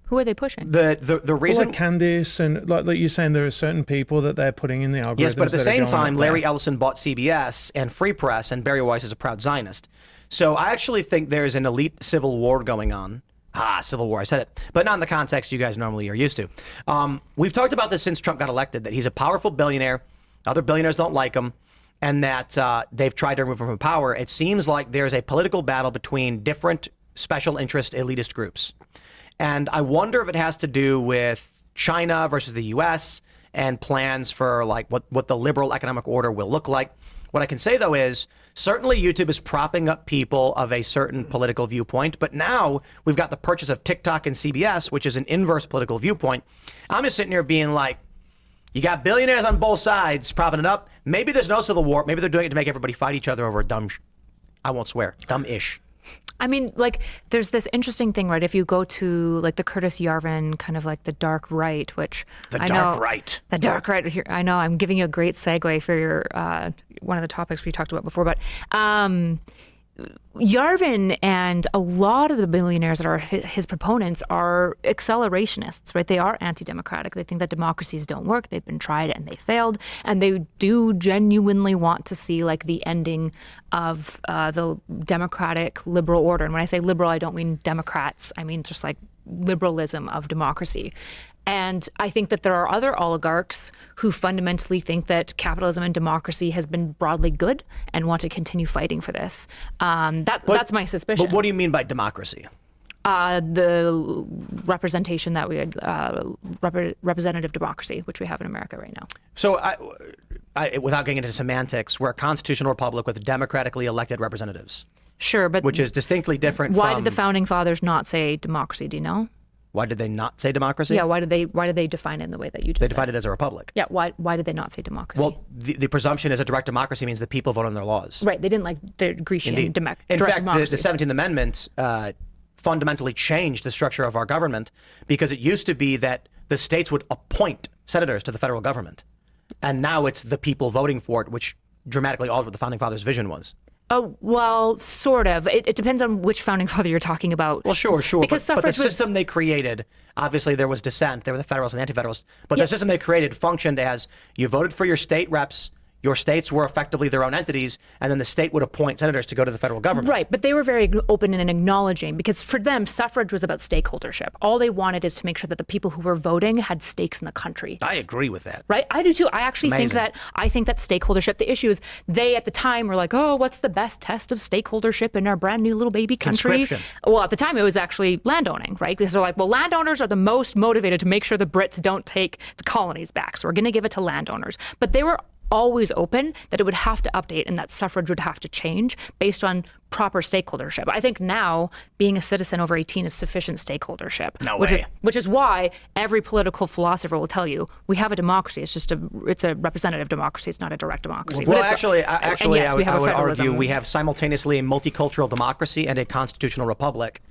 Who are they pushing? the Well, reason... like Candice and like you're saying, there are certain people that they're putting in the algorithms. Yes, but at the that are same going time, up there. Larry Ellison bought CBS and Free Press, and Barry Weiss is a proud Zionist. So I actually think there's an elite civil war going on. Civil war, I said it. But not in the context you guys normally are used to. We've talked about this since Trump got elected, that he's a powerful billionaire. Other billionaires don't like him. And that they've tried to remove him from power. It seems like there's a political battle between different special interest elitist groups. And I wonder if it has to do with China versus the U.S. and plans for like what the liberal economic order will look like. What I can say, though, is certainly YouTube is propping up people of a certain political viewpoint. But now we've got the purchase of TikTok and CBS, which is an inverse political viewpoint. I'm just sitting here being like, you got billionaires on both sides propping it up. Maybe there's no civil war. Maybe they're doing it to make everybody fight each other over I won't swear, dumb-ish. I mean, like, there's this interesting thing, right? If you go to, like, the Curtis Yarvin, kind of like the dark right, which The I dark know, right. The dark right. Here, I know I'm giving you a great segue for your one of the topics we talked about before, but Yarvin and a lot of the billionaires that are his proponents are accelerationists, right? They are anti-democratic. They think that democracies don't work. They've been tried and they failed. And they do genuinely want to see like the ending of the democratic liberal order. And when I say liberal, I don't mean Democrats. I mean just like liberalism of democracy. And I think that there are other oligarchs who fundamentally think that capitalism and democracy has been broadly good and want to continue fighting for this. That's my suspicion. But what do you mean by democracy? The representation that we had, representative democracy, which we have in America right now. So, without getting into semantics, we're a constitutional republic with democratically elected representatives. Sure, but which is distinctly different why from... did the founding fathers not say democracy? Do you know? Why did they not say democracy? Yeah, why did they define it in the way that you just They defined it as a republic. Yeah, why did they not say democracy? Well, the presumption is a direct democracy means the people vote on their laws. Right, they didn't like the Grecian In direct fact, democracy. the 17th Amendment fundamentally changed the structure of our government because it used to be that the states would appoint senators to the federal government. And now it's the people voting for it, which dramatically altered what the founding fathers' vision was. Oh, well, sort of. It depends on which founding father you're talking about. Well, sure. Because but the suffrage system they created, obviously there was dissent. There were the Federalists and Anti-Federalists. But the system they created functioned as you voted for your state reps, your states were effectively their own entities, and then the state would appoint senators to go to the federal government. Right, but they were very open and acknowledging because for them, suffrage was about stakeholdership. All they wanted is to make sure that the people who were voting had stakes in the country. I agree with that. Right, I do too. I actually think Amazing. that stakeholdership. The issue is they at the time were like, oh, what's the best test of stakeholdership in our brand new little baby country? Conscription. Well, at the time it was actually landowning, right? Because they're like, well, landowners are the most motivated to make sure the Brits don't take the colonies back, so we're going to give it to landowners. But they were always open that it would have to update and that suffrage would have to change based on proper stakeholdership. I think now being a citizen over 18 is sufficient stakeholdership. No way. Which is why every political philosopher will tell you we have a democracy. It's a representative democracy. It's not a direct democracy. Well, But actually, yes, I would federalism. argue we have simultaneously a multicultural democracy and a constitutional republic,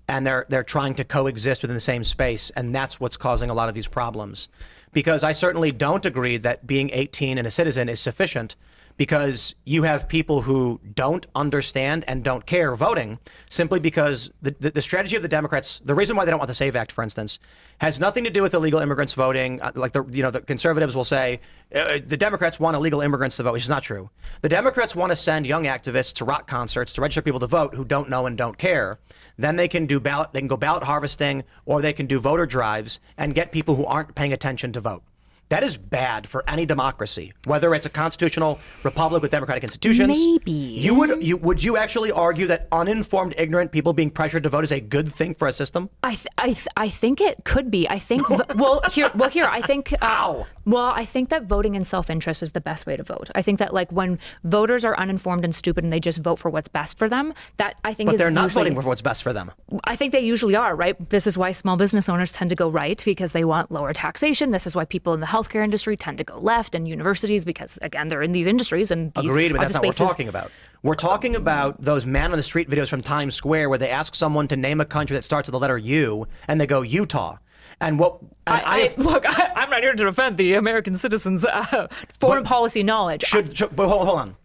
and they're trying to coexist within the same space, and that's what's causing a lot of these problems. Because I certainly don't agree that being 18 and a citizen is sufficient, because you have people who don't understand and don't care voting simply because the strategy of the Democrats, the reason why they don't want the SAVE Act, for instance, has nothing to do with illegal immigrants voting. Like the conservatives will say the Democrats want illegal immigrants to vote, which is not true. The Democrats want to send young activists to rock concerts to register people to vote who don't know and don't care. Then they can go ballot harvesting, or they can do voter drives and get people who aren't paying attention to vote. That is bad for any democracy, whether it's a constitutional republic with democratic institutions. Maybe. Would you actually argue that uninformed, ignorant people being pressured to vote is a good thing for a system? I think it could be. I think I think Ow. Well, I think that voting in self-interest is the best way to vote. I think that like when voters are uninformed and stupid and they just vote for what's best for them, that I think But is they're not usually, voting for what's best for them. I think they usually are, right? This is why small business owners tend to go right because they want lower taxation. This is why people in the healthcare industry tend to go left, and universities because again they're in these industries and these Agreed, but are that's the not what spaces. we're talking about. We're talking about those man on the street videos from Times Square where they ask someone to name a country that starts with the letter U, and they go Utah. And look, I'm not here to defend the American citizens' foreign policy knowledge. But hold on.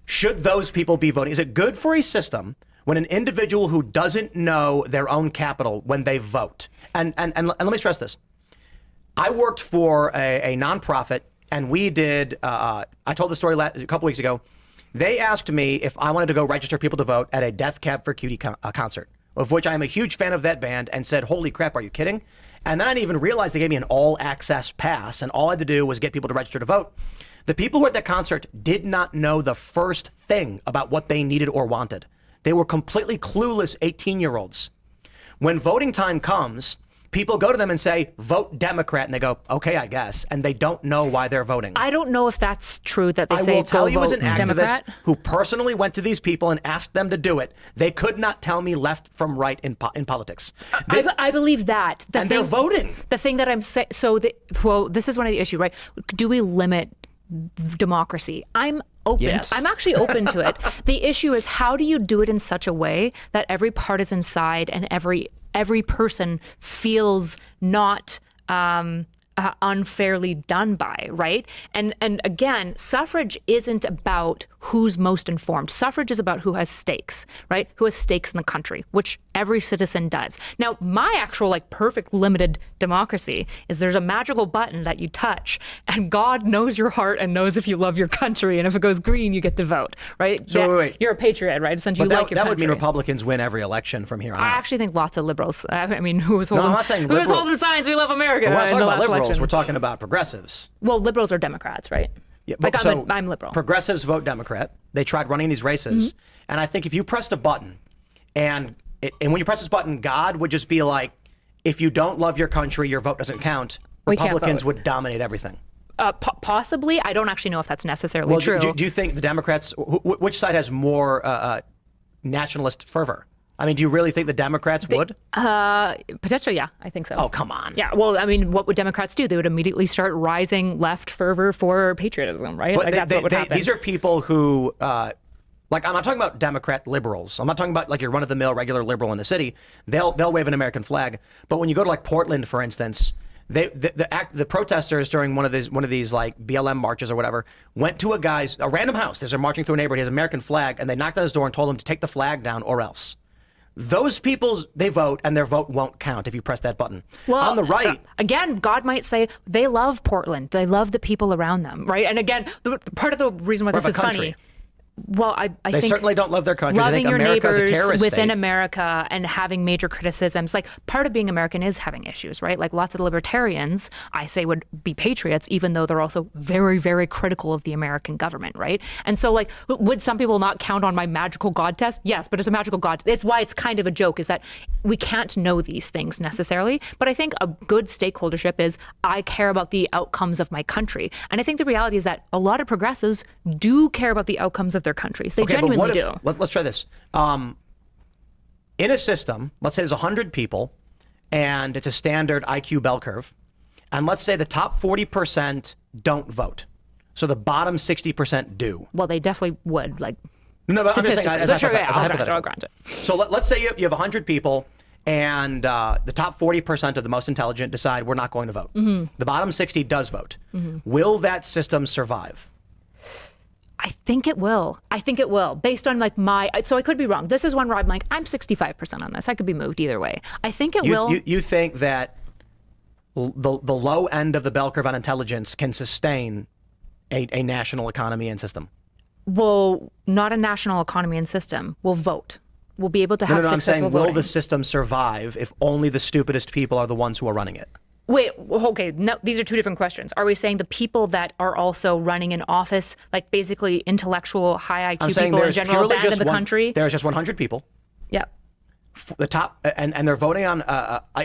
Should those people be voting? Is it good for a system when an individual who doesn't know their own capital when they vote? And let me stress this. I worked for a nonprofit, and we did. I told the story a couple weeks ago. They asked me if I wanted to go register people to vote at a Death Cab for Cutie concert, of which I am a huge fan of that band, and said, "Holy crap, are you kidding?" And then I didn't even realize they gave me an all-access pass, and all I had to do was get people to register to vote. The people who were at that concert did not know the first thing about what they needed or wanted. They were completely clueless 18-year-olds. When voting time comes, people go to them and say, vote Democrat, and they go, okay, I guess, and they don't know why they're voting. I don't know if that's true that they say I will tell you vote as an activist Democrat. who personally went to these people and asked them to do it, they could not tell me left from right in politics. I believe that. They're voting. The thing that I'm saying, this is one of the issues, right? Do we limit democracy? I'm open. Yes. I'm actually open to it. The issue is how do you do it in such a way that every partisan side and every person feels not unfairly done by, right? And again, suffrage isn't about who's most informed. Suffrage is about who has stakes, right? Who has stakes in the country, which every citizen does. Now, my actual perfect limited democracy is there's a magical button that you touch, and God knows your heart and knows if you love your country, and if it goes green, you get to vote, right? So wait. You're a patriot, right? Essentially, But you like your that country. would mean Republicans win every election from here on I out. actually think lots of liberals. I mean, who was holding? I'm not saying who was liberal. holding signs? We love America. We're not in talking the about last liberals. election. We're talking about progressives. Well, liberals are Democrats, right? Yeah, I'm liberal. Progressives vote Democrat. They tried running these races, and I think if you pressed a button, and when you press this button, God would just be like, if you don't love your country, your vote doesn't count. We can't Republicans vote. would dominate everything. Possibly. I don't actually know if that's necessarily Well, true. do you think the Democrats? Which side has more nationalist fervor? I mean, do you really think the Democrats would? Potentially, yeah, I think so. Oh, come on. Yeah, well, I mean, what would Democrats do? They would immediately start rising left fervor for patriotism, right? But That's what would happen. these are people who, I'm not talking about Democrat liberals. I'm not talking about your run-of-the-mill regular liberal in the city. They'll wave an American flag. But when you go to Portland, for instance, the protesters during one of these BLM marches or whatever went to a random house. They're marching through a neighborhood. He has an American flag, and they knocked on his door and told him to take the flag down or else. Those people, they vote, and their vote won't count if you press that button. Well, on the right, again, God might say they love Portland. They love the people around them, right? And again, part of the reason why this is funny. Well, I they think certainly don't love their country. loving They think your America's a neighbors terrorist within state. America and having major criticisms, part of being American is having issues, right? Lots of libertarians, I say, would be patriots, even though they're also very, very critical of the American government, right? And so, would some people not count on my magical God test? Yes, but it's a magical God. It's why it's kind of a joke, is that we can't know these things necessarily. But I think a good stakeholdership is I care about the outcomes of my country. And I think the reality is that a lot of progressives do care about the outcomes of their countries. They genuinely do. Let's try this. In a system, let's say there's 100 people, and it's a standard IQ bell curve, and let's say the top 40% don't vote, so the bottom 60% do. Well, they definitely would. No, but I'm just saying as a hypothetical. I'll grant it. So let's say you have 100 people, and the top 40% of the most intelligent decide we're not going to vote. The bottom 60 does vote. Will that system survive? I think it will. Based on so I could be wrong. This is one where I'm 65% on this. I could be moved either way. I think it will. You think that the low end of the bell curve on intelligence can sustain a national economy and system? Well, not a national economy and system. We'll vote. We'll be able to have I'm successful saying, voting. will the system survive if only the stupidest people are the ones who are running it? Wait, okay, no, these are two different questions. Are we saying the people that are also running in office, basically intellectual, high IQ people in general, abandon the country? There's just 100 people. Yeah. The top, and they're voting on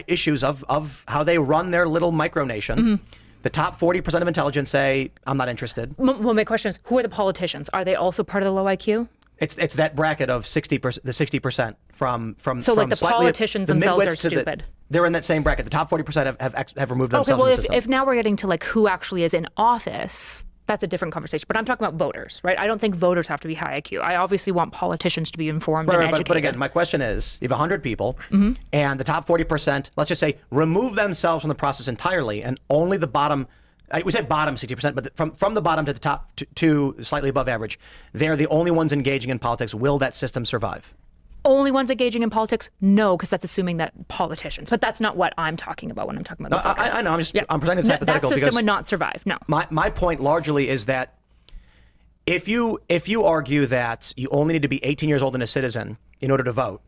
issues of how they run their little micronation. The top 40% of intelligence say, I'm not interested. Well, my question is, who are the politicians? Are they also part of the low IQ? It's that bracket of 60%, the 60% from So from the politicians themselves are to stupid. They're in that same bracket. The top 40% have removed themselves Okay, well, from the system. if now we're getting to who actually is in office, that's a different conversation. But I'm talking about voters, right? I don't think voters have to be high IQ. I obviously want politicians to be informed and educated. But again, my question is, you have 100 people, and the top 40%, let's just say, remove themselves from the process entirely, and only the bottom. We say bottom 60%, but from the bottom to the top to slightly above average, they're the only ones engaging in politics. Will that system survive? Only ones engaging in politics? No, because that's assuming that politicians. But that's not what I'm talking about when I'm talking about the voter. I know. I'm presenting this hypothetical that system because would not survive. No. My point largely is that if you argue that you only need to be 18 years old and a citizen in order to vote,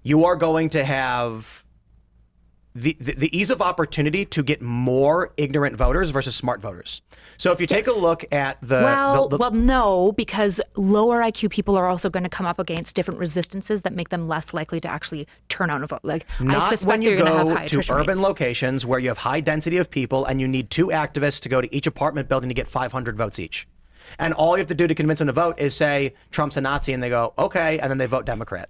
you are going to have the ease of opportunity to get more ignorant voters versus smart voters. So if you take a look at well, no, because lower IQ people are also going to come up against different resistances that make them less likely to actually turn out and vote. I not suspect when you they're going to have go high to attrition urban rates. locations where you have high density of people and you need 2 activists to go to each apartment building to get 500 votes each. And all you have to do to convince them to vote is say Trump's a Nazi, and they go, okay, and then they vote Democrat.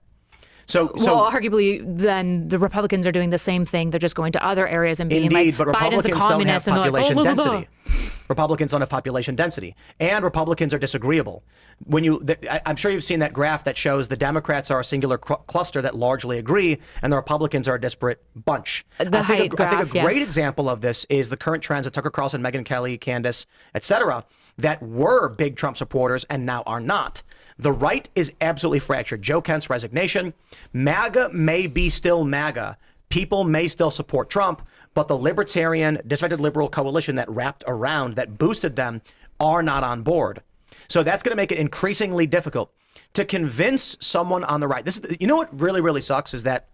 Well, arguably, then the Republicans are doing the same thing. They're just going to other areas and being indeed, like, but Biden's a Republicans don't have communist, and they're like, population blah, blah, blah, blah. density. Republicans don't have population density, and Republicans are disagreeable. I'm sure you've seen that graph that shows the Democrats are a singular cluster that largely agree, and the Republicans are a disparate bunch. I think a great example of this is the current trends that Tucker Carlson, Megyn Kelly, Candace, etc., that were big Trump supporters and now are not. The right is absolutely fractured. Joe Kent's resignation. MAGA may be still MAGA. People may still support Trump, but the libertarian, disaffected liberal coalition that wrapped around, that boosted them, are not on board. So that's going to make it increasingly difficult to convince someone on the right. You know what really, really sucks is that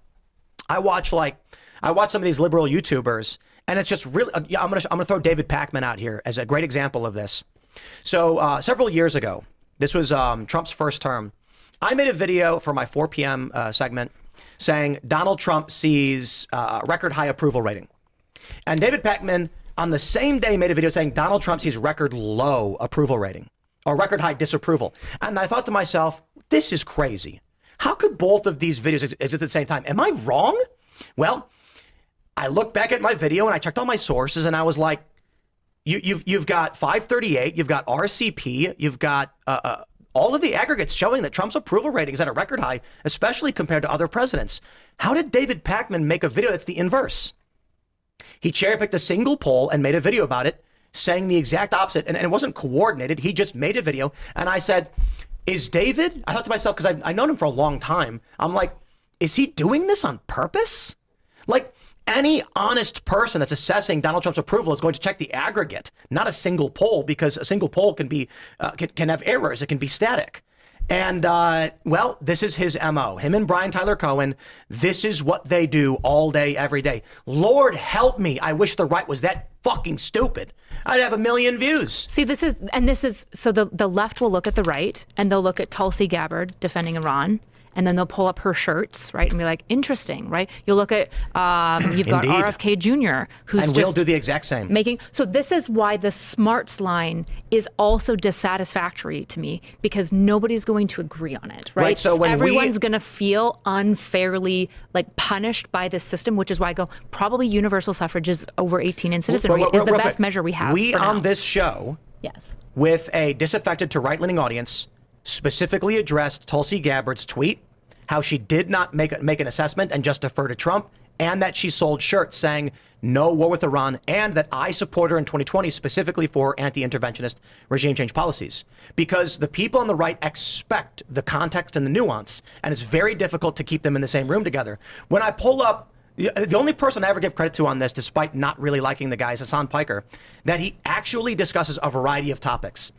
I watch some of these liberal YouTubers, and it's just really. I'm gonna throw David Pakman out here as a great example of this. So several years ago, this was Trump's first term, I made a video for my 4 p.m. Segment saying Donald Trump sees record high approval rating. And David Pakman on the same day made a video saying Donald Trump sees record low approval rating or record high disapproval. And I thought to myself, this is crazy. How could both of these videos exist at the same time? Am I wrong? Well, I looked back at my video and I checked all my sources and I was like, you've got 538, you've got RCP, you've got all of the aggregates showing that Trump's approval rating is at a record high, especially compared to other presidents. How did David Pakman make a video that's the inverse? He cherry-picked a single poll and made a video about it, saying the exact opposite, and it wasn't coordinated. He just made a video, and I said, is David, I thought to myself, because I've known him for a long time, I'm like, is he doing this on purpose? Like, any honest person that's assessing Donald Trump's approval is going to check the aggregate, not a single poll, because a single poll can be can have errors. It can be static. And well, this is his MO. Him and Brian Tyler Cohen, this is what they do all day, every day. Lord help me. I wish the right was that fucking stupid. I'd have 1 million views. See, so the left will look at the right and they'll look at Tulsi Gabbard defending Iran. And then they'll pull up her shirts, right, and be like, interesting, right? You'll look at, you've got RFK Jr., who's and we'll do the exact same. So this is why the smarts line is also dissatisfactory to me, because nobody's going to agree on it, right? So when everyone's going to feel unfairly like punished by this system, which is why I go, probably universal suffrage is over 18 in citizenry is the best measure we have. We on this show, yes, with a disaffected to right-leaning audience, specifically addressed Tulsi Gabbard's tweet, how she did not make an assessment and just defer to Trump, and that she sold shirts saying no war with Iran, and that I support her in 2020 specifically for anti-interventionist regime change policies. Because the people on the right expect the context and the nuance, and it's very difficult to keep them in the same room together. When I pull up, the only person I ever give credit to on this, despite not really liking the guy, is Hassan Piker, that he actually discusses a variety of topics.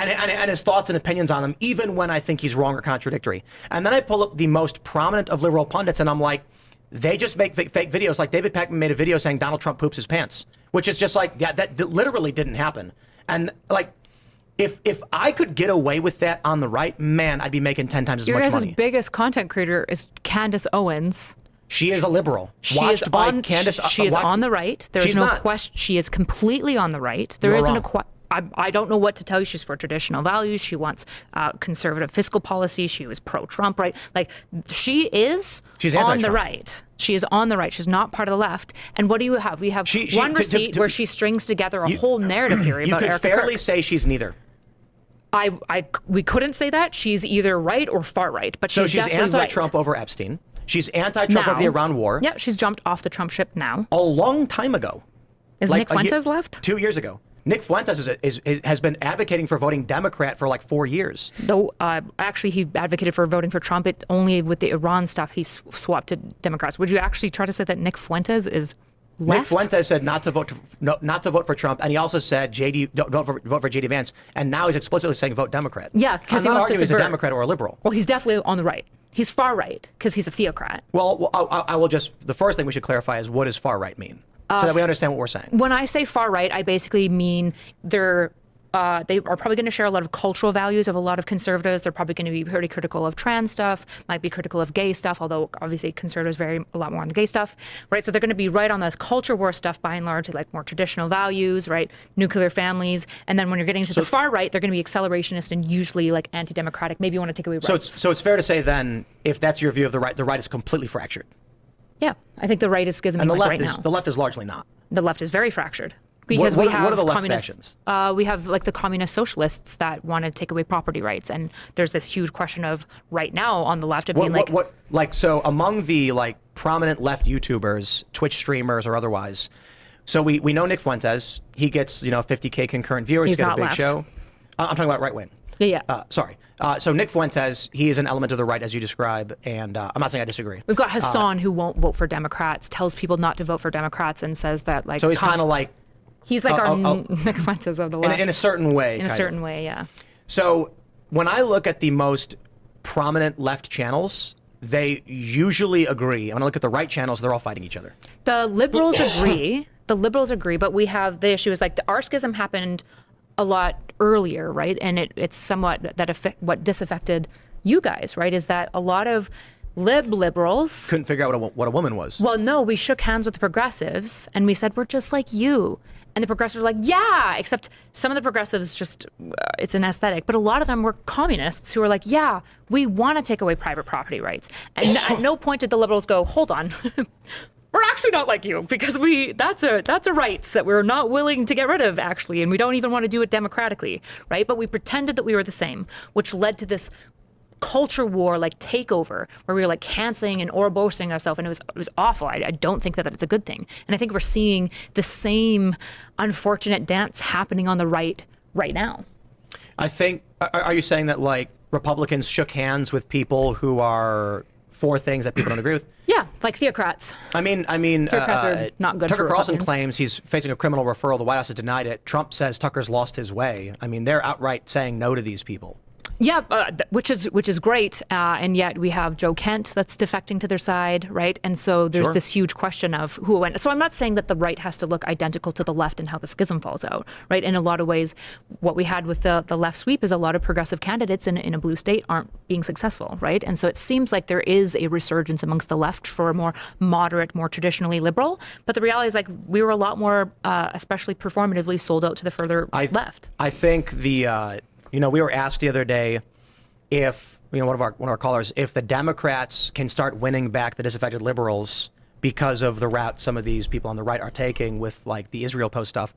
And his thoughts and opinions on them, even when I think he's wrong or contradictory. And then I pull up the most prominent of liberal pundits, and I'm like, they just make fake videos. Like David Pakman made a video saying Donald Trump poops his pants, which is just like, yeah, that literally didn't happen. And like, if I could get away with that on the right, man, I'd be making 10 times as much money. Your guys' biggest content creator is Candace Owens. She is a liberal. She is on the right. There is no question. She is completely on the right. There isn't a question. I don't know what to tell you. She's for traditional values. She wants conservative fiscal policy. She was pro-Trump, right? Like, she's on the right. She is on the right. She's not part of the left. And what do you have? We have one receipt where she strings together a whole narrative theory about Erica Kirk. You could fairly say she's neither. We couldn't say that. She's either right or far right, but she's definitely right. So she's anti-Trump over Epstein. She's anti-Trump over the Iran war. Yeah, she's jumped off the Trump ship now. A long time ago. Is Nick Fuentes left? 2 years ago. Nick Fuentes has been advocating for voting Democrat for like 4 years. No, actually, he advocated for voting for Trump. Only with the Iran stuff, he swapped to Democrats. Would you actually try to say that Nick Fuentes is left? Nick Fuentes said not to vote for Trump, and he also said don't vote for JD Vance, and now he's explicitly saying vote Democrat. Yeah, because he wants to subvert. He's a Democrat or a liberal. Well, he's definitely on the right. He's far right because he's a theocrat. Well, I will just, the first thing we should clarify is, what does far right mean? So that we understand what we're saying. When I say far right, I basically mean they're they are probably going to share a lot of cultural values of a lot of conservatives. They're probably going to be pretty critical of trans stuff, might be critical of gay stuff, although obviously conservatives vary a lot more on the gay stuff, right? So they're going to be right on this culture war stuff by and large, like more traditional values, right? Nuclear families. And then when you're getting to the far right, they're going to be accelerationist and usually like anti-democratic. Maybe you want to take away rights. So it's fair to say then, if that's your view of the right is completely fractured. Yeah, I think the right is schisming And right now. The left is largely not. The left is very fractured. Because what we have are the left communists, we have like the communist socialists that want to take away property rights, and there's this huge question of right now on the left of being so among the like prominent left YouTubers, Twitch streamers or otherwise. So we know Nick Fuentes. He gets 50K concurrent viewers. He's got not a big left. show. I'm talking about right wing. Yeah. Sorry. So Nick Fuentes, he is an element of the right as you describe, and I'm not saying I disagree. We've got Hassan who won't vote for Democrats, tells people not to vote for Democrats, and says that like. So he's kind of like. He's like our Nick Fuentes of the left. In a certain way. In a certain way, yeah. So when I look at the most prominent left channels, they usually agree. When I look at the right channels, they're all fighting each other. The liberals agree. The liberals agree, but we have the issue is like our schism happened a lot earlier, right? And it's somewhat what disaffected you guys, right? Is that a lot of liberals couldn't figure out what a woman was. Well, no, we shook hands with the progressives and we said, we're just like you. And the progressives were like, yeah, except some of the progressives just, it's an aesthetic. But a lot of them were communists who were like, yeah, we want to take away private property rights. And at no point did the liberals go, hold on, we're actually not like you because that's a right that we're not willing to get rid of, actually. And we don't even want to do it democratically, right? But we pretended that we were the same, which led to this culture war like takeover where we were like canceling and Ouroboros-ing ourselves, and it was awful. I don't think that it's a good thing, and I think we're seeing the same unfortunate dance happening on the right now. I think are you saying that like Republicans shook hands with people who are for things that people don't agree with? Yeah, like theocrats. I mean, theocrats are not good. Tucker for Carlson Republicans. claims he's facing a criminal referral. The White House has denied it. Trump says Tucker's lost his way. I mean, they're outright saying no to these people. Yeah, which is great, and yet we have Joe Kent that's defecting to their side, right? And so there's this huge question of who went. So I'm not saying that the right has to look identical to the left and how the schism falls out, right? In a lot of ways, what we had with the left sweep is a lot of progressive candidates in a blue state aren't being successful, right? And so it seems like there is a resurgence amongst the left for a more moderate, more traditionally liberal. But the reality is like we were a lot more, especially performatively, sold out to the further left. I think we were asked the other day if, one of our callers, if the Democrats can start winning back the disaffected liberals because of the route some of these people on the right are taking with like the Israel Post stuff.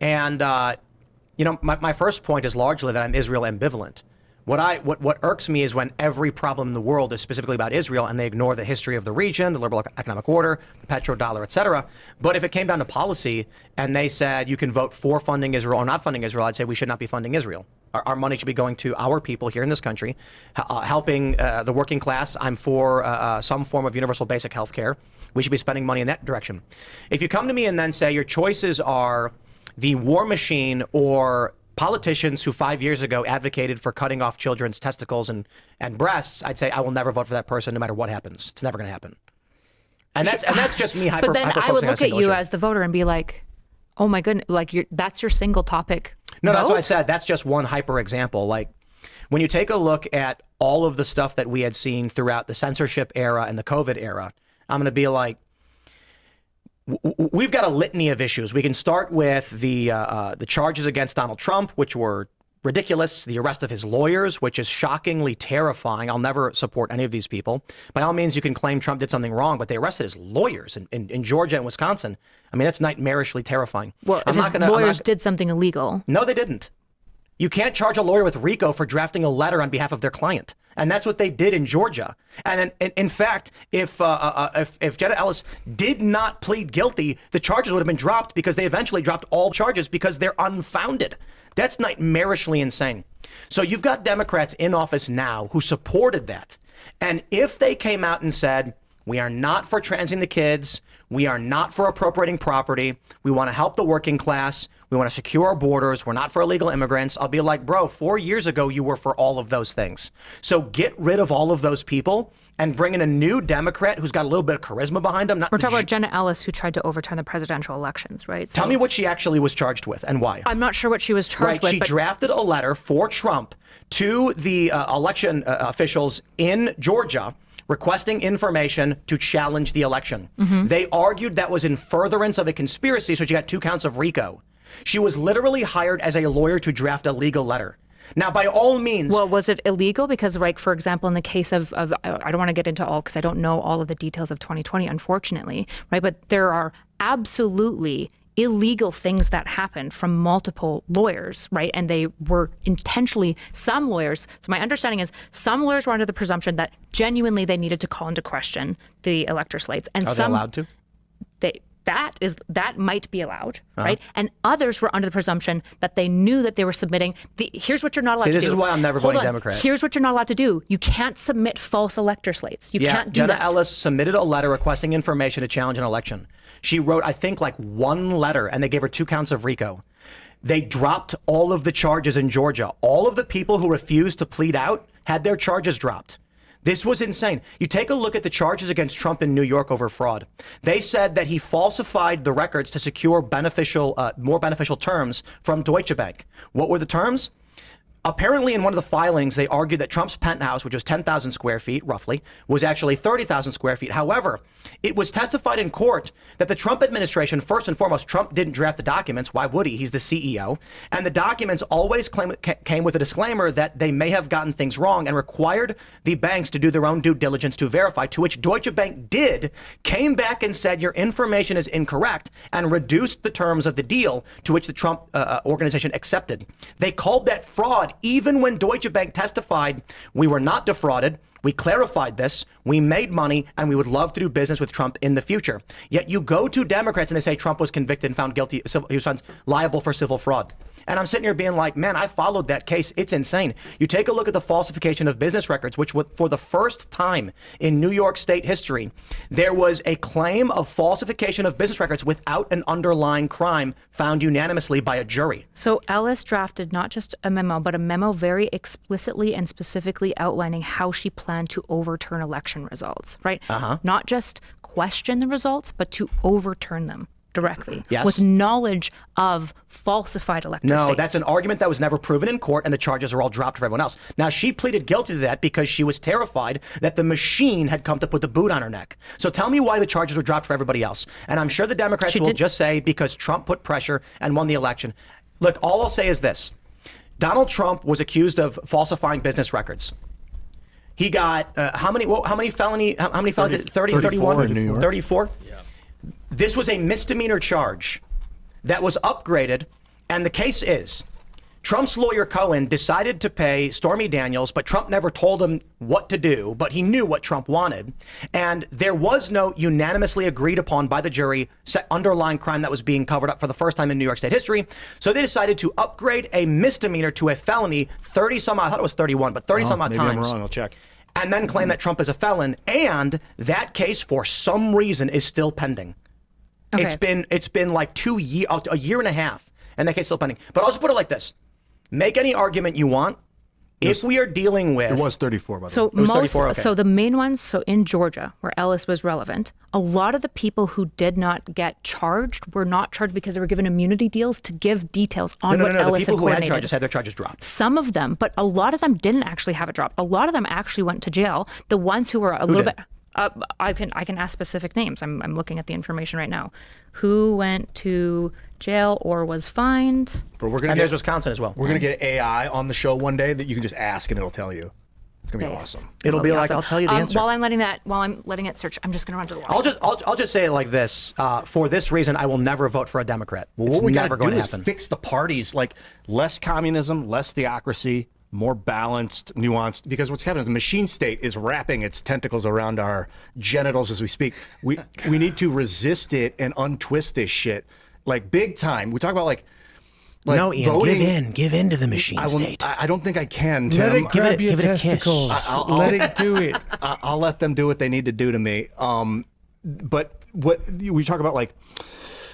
And, my first point is largely that I'm Israel ambivalent. What irks me is when every problem in the world is specifically about Israel and they ignore the history of the region, the liberal economic order, the petrodollar, et cetera. But if it came down to policy and they said you can vote for funding Israel or not funding Israel, I'd say we should not be funding Israel. Our money should be going to our people here in this country, helping the working class. I'm for some form of universal basic health care. We should be spending money in that direction. If you come to me and then say your choices are the war machine or politicians who 5 years ago advocated for cutting off children's testicles and breasts, I'd say I will never vote for that person no matter what happens. It's never going to happen. And that's just me But then I would look at you as the voter and be like, oh my goodness, like that's your single topic. No, that's what I said. That's just one hyper example. Like when you take a look at all of the stuff that we had seen throughout the censorship era and the COVID era, I'm going to be like, we've got a litany of issues. We can start with the charges against Donald Trump, which were ridiculous. The arrest of his lawyers, which is shockingly terrifying. I'll never support any of these people. By all means, you can claim Trump did something wrong, but they arrested his lawyers in Georgia and Wisconsin. I mean, that's nightmarishly terrifying. Well, if his lawyers did something illegal. No, they didn't. You can't charge a lawyer with RICO for drafting a letter on behalf of their client. And that's what they did in Georgia. And in fact, if Jenna Ellis did not plead guilty, the charges would have been dropped because they eventually dropped all charges because they're unfounded. That's nightmarishly insane. So you've got Democrats in office now who supported that. And if they came out and said, we are not for transing the kids, we are not for appropriating property, we want to help the working class, we want to secure our borders, we're not for illegal immigrants, I'll be like, bro, 4 years ago you were for all of those things. So get rid of all of those people and bring in a new Democrat who's got a little bit of charisma behind him. We're talking about Jenna Ellis, who tried to overturn the presidential elections, right? So Tell me what she actually was charged with and why. I'm not sure what she was charged with. She drafted a letter for Trump to the election officials in Georgia requesting information to challenge the election. They argued that was in furtherance of a conspiracy, so she got 2 counts of RICO. She was literally hired as a lawyer to draft a legal letter. Now, by all means... Well, was it illegal? Because, like, for example, in the case of I don't want to get into all, because I don't know all of the details of 2020, unfortunately, right? But there are absolutely illegal things that happened from multiple lawyers, right? And they were intentionally, some lawyers, so my understanding is some lawyers were under the presumption that genuinely they needed to call into question the elector slates. And Are they allowed to? That might be allowed, right? And others were under the presumption that they knew that they were submitting here's what you're not allowed to do. This is why I'm never voting Democrat. Here's what you're not allowed to do. You can't submit false elector slates. You can't do Jenna that. Ellis submitted a letter requesting information to challenge an election. She wrote, I think, like 1 letter, and they gave her 2 counts of RICO. They dropped all of the charges in Georgia. All of the people who refused to plead out had their charges dropped. This was insane. You take a look at the charges against Trump in New York over fraud. They said that he falsified the records to secure more beneficial terms from Deutsche Bank. What were the terms? Apparently, in one of the filings, they argued that Trump's penthouse, which was 10,000 square feet, roughly, was actually 30,000 square feet. However, it was testified in court that the Trump administration, first and foremost, Trump didn't draft the documents. Why would he? He's the CEO. And the documents always came with a disclaimer that they may have gotten things wrong and required the banks to do their own due diligence to verify, to which Deutsche Bank did, came back and said your information is incorrect and reduced the terms of the deal, to which the Trump organization accepted. They called that fraud. Even when Deutsche Bank testified, we were not defrauded, we clarified this, we made money, and we would love to do business with Trump in the future. Yet you go to Democrats and they say Trump was convicted and found guilty, he was found liable for civil fraud. And I'm sitting here being like, man, I followed that case. It's insane. You take a look at the falsification of business records, which for the first time in New York State history, there was a claim of falsification of business records without an underlying crime found unanimously by a jury. So Ellis drafted not just a memo, but a memo very explicitly and specifically outlining how she planned to overturn election results, right? Not just question the results, but to overturn them directly, with knowledge of falsified elector states. That's an argument that was never proven in court, and the charges are all dropped for everyone else. Now, she pleaded guilty to that because she was terrified that the machine had come to put the boot on her neck. So tell me why the charges were dropped for everybody else. And I'm sure the Democrats will just say because Trump put pressure and won the election. Look, all I'll say is this. Donald Trump was accused of falsifying business records. He got how many felonies? 30, 31? In New York. 34? Yeah. This was a misdemeanor charge that was upgraded, and the case is Trump's lawyer Cohen decided to pay Stormy Daniels, but Trump never told him what to do, but he knew what Trump wanted. And there was no unanimously agreed upon by the jury underlying crime that was being covered up for the first time in New York State history. So they decided to upgrade a misdemeanor to a felony 30 some odd, I thought it was 31, but 30 some odd times. Maybe I'm wrong, I'll check. And then claim that Trump is a felon. And that case, for some reason, is still pending. Okay. It's been like a year and a half, and that case is still pending. But I'll just put it like this. Make any argument you want. If we are dealing with... It was 34, by the way. So It was 34, okay. So the main ones, so in Georgia, where Ellis was relevant, a lot of the people who did not get charged were not charged because they were given immunity deals to give details on what Ellis had coordinated. The people who had charges had their charges dropped. Some of them, but a lot of them didn't actually have it dropped. A lot of them actually went to jail. The ones who were a little bit... I can ask specific names. I'm looking at the information right now. Who went to jail or was fined? But there's Wisconsin as well. We're gonna get AI on the show one day that you can just ask and it'll tell you. It's gonna be awesome. It'll be like awesome. I'll tell you the answer. While I'm letting it search, I'm just gonna run to the wall. I'll just say it like this. For this reason, I will never vote for a Democrat. Well, it's what we never gotta going do to is happen. fix the parties, like less communism, less theocracy, more balanced, nuanced, because what's happening is the machine state is wrapping its tentacles around our genitals as we speak. We need to resist it and untwist this shit, like big time. We talk about like no, Ian, voting. give in to the machine state. I don't think I can, Tim. Let it grab your give it a kiss. testicles. Let it do it. I'll let them do what they need to do to me. But what we talk about, like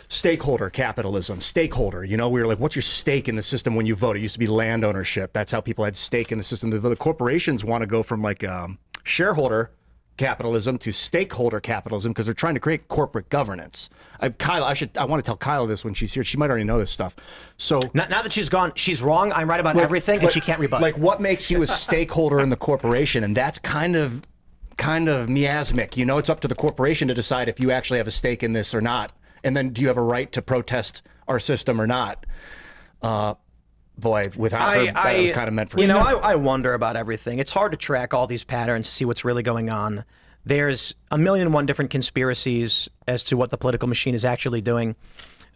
stakeholder capitalism, stakeholder, we were like, what's your stake in the system when you vote? It used to be land ownership. That's how people had stake in the system. The corporations want to go from like shareholder capitalism to stakeholder capitalism because they're trying to create corporate governance. Kyla, I want to tell Kyla this when she's here. She might already know this stuff. So now that she's gone, she's wrong. I'm right about everything, and she can't rebut. Like, what makes you a stakeholder in the corporation? And that's kind of miasmic. You know, it's up to the corporation to decide if you actually have a stake in this or not. And then, do you have a right to protest our system or not? Boy, without her, that was kind of meant for you. I wonder about everything. It's hard to track all these patterns, see what's really going on. There's a million and one different conspiracies as to what the political machine is actually doing.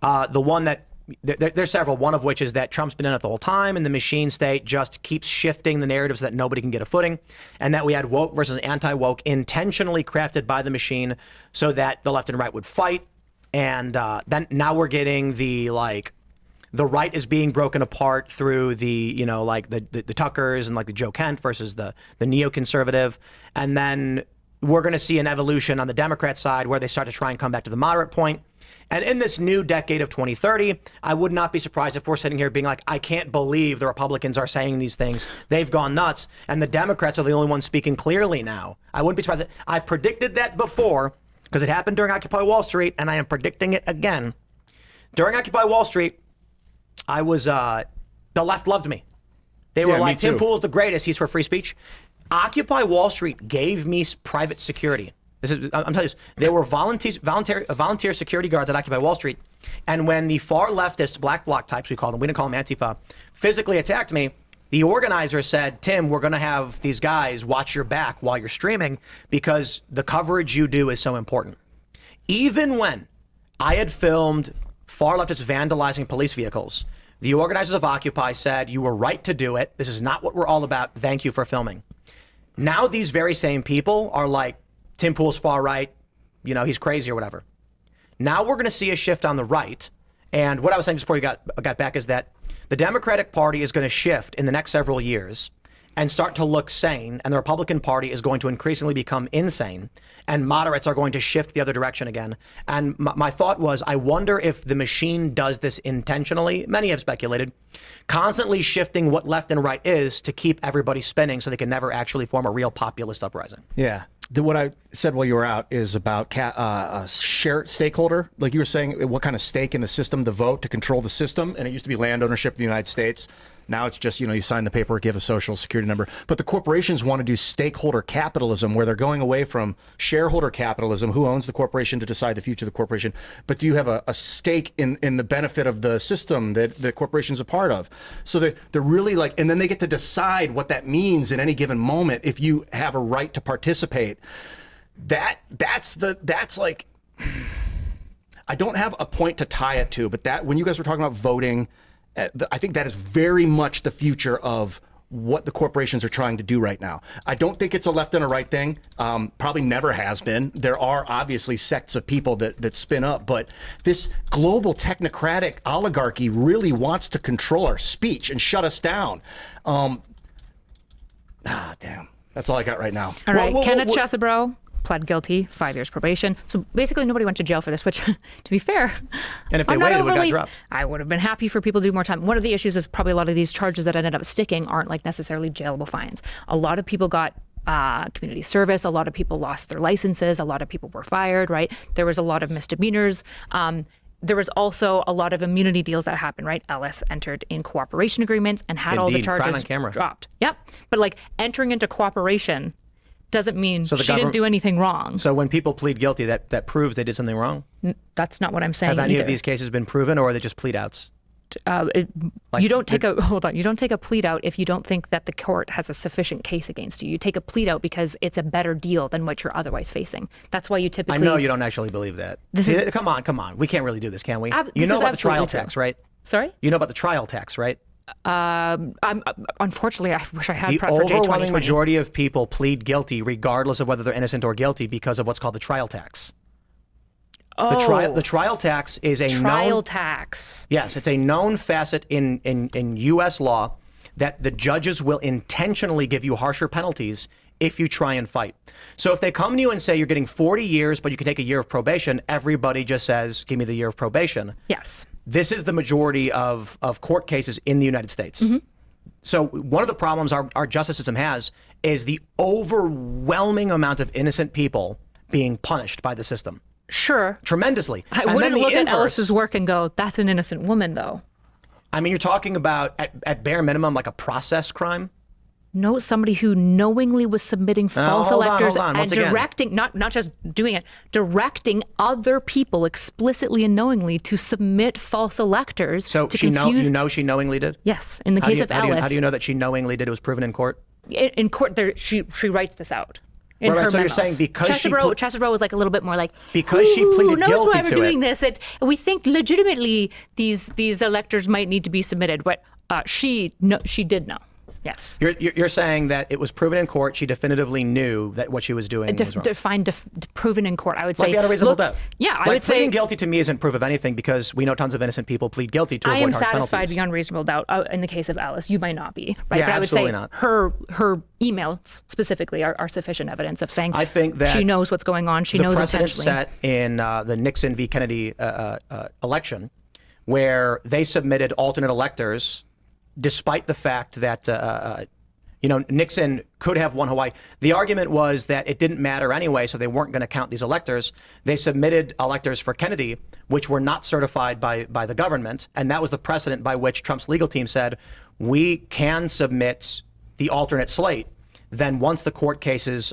The one that there's several. One of which is that Trump's been in it the whole time, and the machine state just keeps shifting the narrative so that nobody can get a footing, and that we had woke versus anti-woke intentionally crafted by the machine so that the left and right would fight. And then now we're getting the right is being broken apart through the the Tuckers and like the Joe Kent versus the neoconservative, and then we're going to see an evolution on the Democrat side where they start to try and come back to the moderate point. And in this new decade of 2030, I would not be surprised if we're sitting here being like, I can't believe the Republicans are saying these things. They've gone nuts, and the Democrats are the only ones speaking clearly now. I wouldn't be surprised. I predicted that before because it happened during Occupy Wall Street, and I am predicting it again. During Occupy Wall Street, I was, the left loved me. They were like, Tim Pool's the greatest. He's for free speech. Occupy Wall Street gave me private security. I'm telling you this. There were volunteer security guards at Occupy Wall Street. And when the far leftist black bloc types, we didn't call them Antifa, physically attacked me, the organizer said, Tim, we're going to have these guys watch your back while you're streaming because the coverage you do is so important. Even when I had filmed far leftists vandalizing police vehicles, the organizers of Occupy said, you were right to do it. This is not what we're all about. Thank you for filming. Now these very same people are like, Tim Pool's far right, he's crazy or whatever. Now we're going to see a shift on the right. And what I was saying just before you got back is that the Democratic Party is going to shift in the next several years and start to look sane, and the Republican Party is going to increasingly become insane, and moderates are going to shift the other direction again. And my thought was, I wonder if the machine does this intentionally. Many have speculated, constantly shifting what left and right is to keep everybody spinning so they can never actually form a real populist uprising. Yeah. What I said while you were out is about shared stakeholder. Like you were saying, what kind of stake in the system, the vote to control the system. And it used to be land ownership in the United States. Now it's just, you sign the paper, give a social security number. But the corporations want to do stakeholder capitalism, where they're going away from shareholder capitalism, who owns the corporation to decide the future of the corporation. But do you have a stake in the benefit of the system that the corporation's a part of? So they're really like, and then they get to decide what that means in any given moment if you have a right to participate. That's like, I don't have a point to tie it to, but that when you guys were talking about voting, I think that is very much the future of what the corporations are trying to do right now. I don't think it's a left and a right thing. Probably never has been. There are obviously sects of people that spin up, but this global technocratic oligarchy really wants to control our speech and shut us down. Damn. That's all I got right now. All right, Kenneth Chesebro pled guilty, 5 years probation. So basically nobody went to jail for this, which, to be fair, and if they waited, it would have got dropped. I would have been happy for people to do more time. One of the issues is probably a lot of these charges that ended up sticking aren't like necessarily jailable fines. A lot of people got community service. A lot of people lost their licenses. A lot of people were fired, right? There was a lot of misdemeanors. There was also a lot of immunity deals that happened, right? Ellis entered in cooperation agreements and had all the charges dropped. Yep. But like entering into cooperation doesn't mean she didn't do anything wrong. So when people plead guilty, that proves they did something wrong? That's not what I'm saying. Have any of these cases been proven, or are they just plead outs? You don't take a plead out if you don't think that the court has a sufficient case against you. You take a plead out because it's a better deal than what you're otherwise facing. That's why you typically. I know you don't actually believe that. Come on. We can't really do this, can we? You know about the trial tax, right? Sorry? You know about the trial tax, right? Unfortunately, I wish I had. The overwhelming majority of people plead guilty, regardless of whether they're innocent or guilty, because of what's called the trial tax. The trial tax is a trial tax. Yes, it's a known facet in U.S. law that the judges will intentionally give you harsher penalties if you try and fight. So if they come to you and say you're getting 40 years, but you can take a year of probation, everybody just says, give me the year of probation. Yes. This is the majority of court cases in the United States. Mm-hmm. So one of the problems our justice system has is the overwhelming amount of innocent people being punished by the system. Sure. Tremendously. I And wouldn't then the look at inverse- Ellis's work and go, that's an innocent woman, though. I mean, you're talking about, at bare minimum, like a process crime? No, somebody who knowingly was submitting false hold on, electors hold on. and Once again. directing, not just doing it, directing other people explicitly and knowingly to submit false electors So to she confuse. she knowingly did? Yes, in the case of Ellis. How do you know that she knowingly did? It was proven in court? In court, she writes this out. In Right, her so you're memos. saying because she Chesebro was like a little bit more like, Because she pleaded who knows guilty why we're to doing it. this? We think legitimately these electors might need to be submitted, but she did know. Yes. You're saying that it was proven in court. She definitively knew that what she was doing was wrong. Proven in court. I would say. Like beyond a reasonable doubt. Yeah, I like would say. pleading guilty to me isn't proof of anything because we know tons of innocent people plead guilty to I avoid am harsh satisfied penalties. beyond reasonable doubt in the case of Ellis. You might not be, right? Yeah, but I would absolutely say not. her emails specifically are sufficient evidence of saying I think that she knows what's going on. She the knows precedent intentionally. set in the Nixon v. Kennedy election, where they submitted alternate electors, despite the fact that Nixon could have won Hawaii. The argument was that it didn't matter anyway, so they weren't going to count these electors. They submitted electors for Kennedy, which were not certified by the government, and that was the precedent by which Trump's legal team said, we can submit the alternate slate. Then once the court cases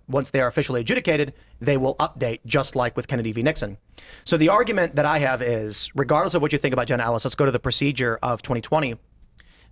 once they are officially adjudicated, they will update, just like with Kennedy v. Nixon. So the argument that I have is, regardless of what you think about Jenna Ellis, let's go to the procedure of 2020.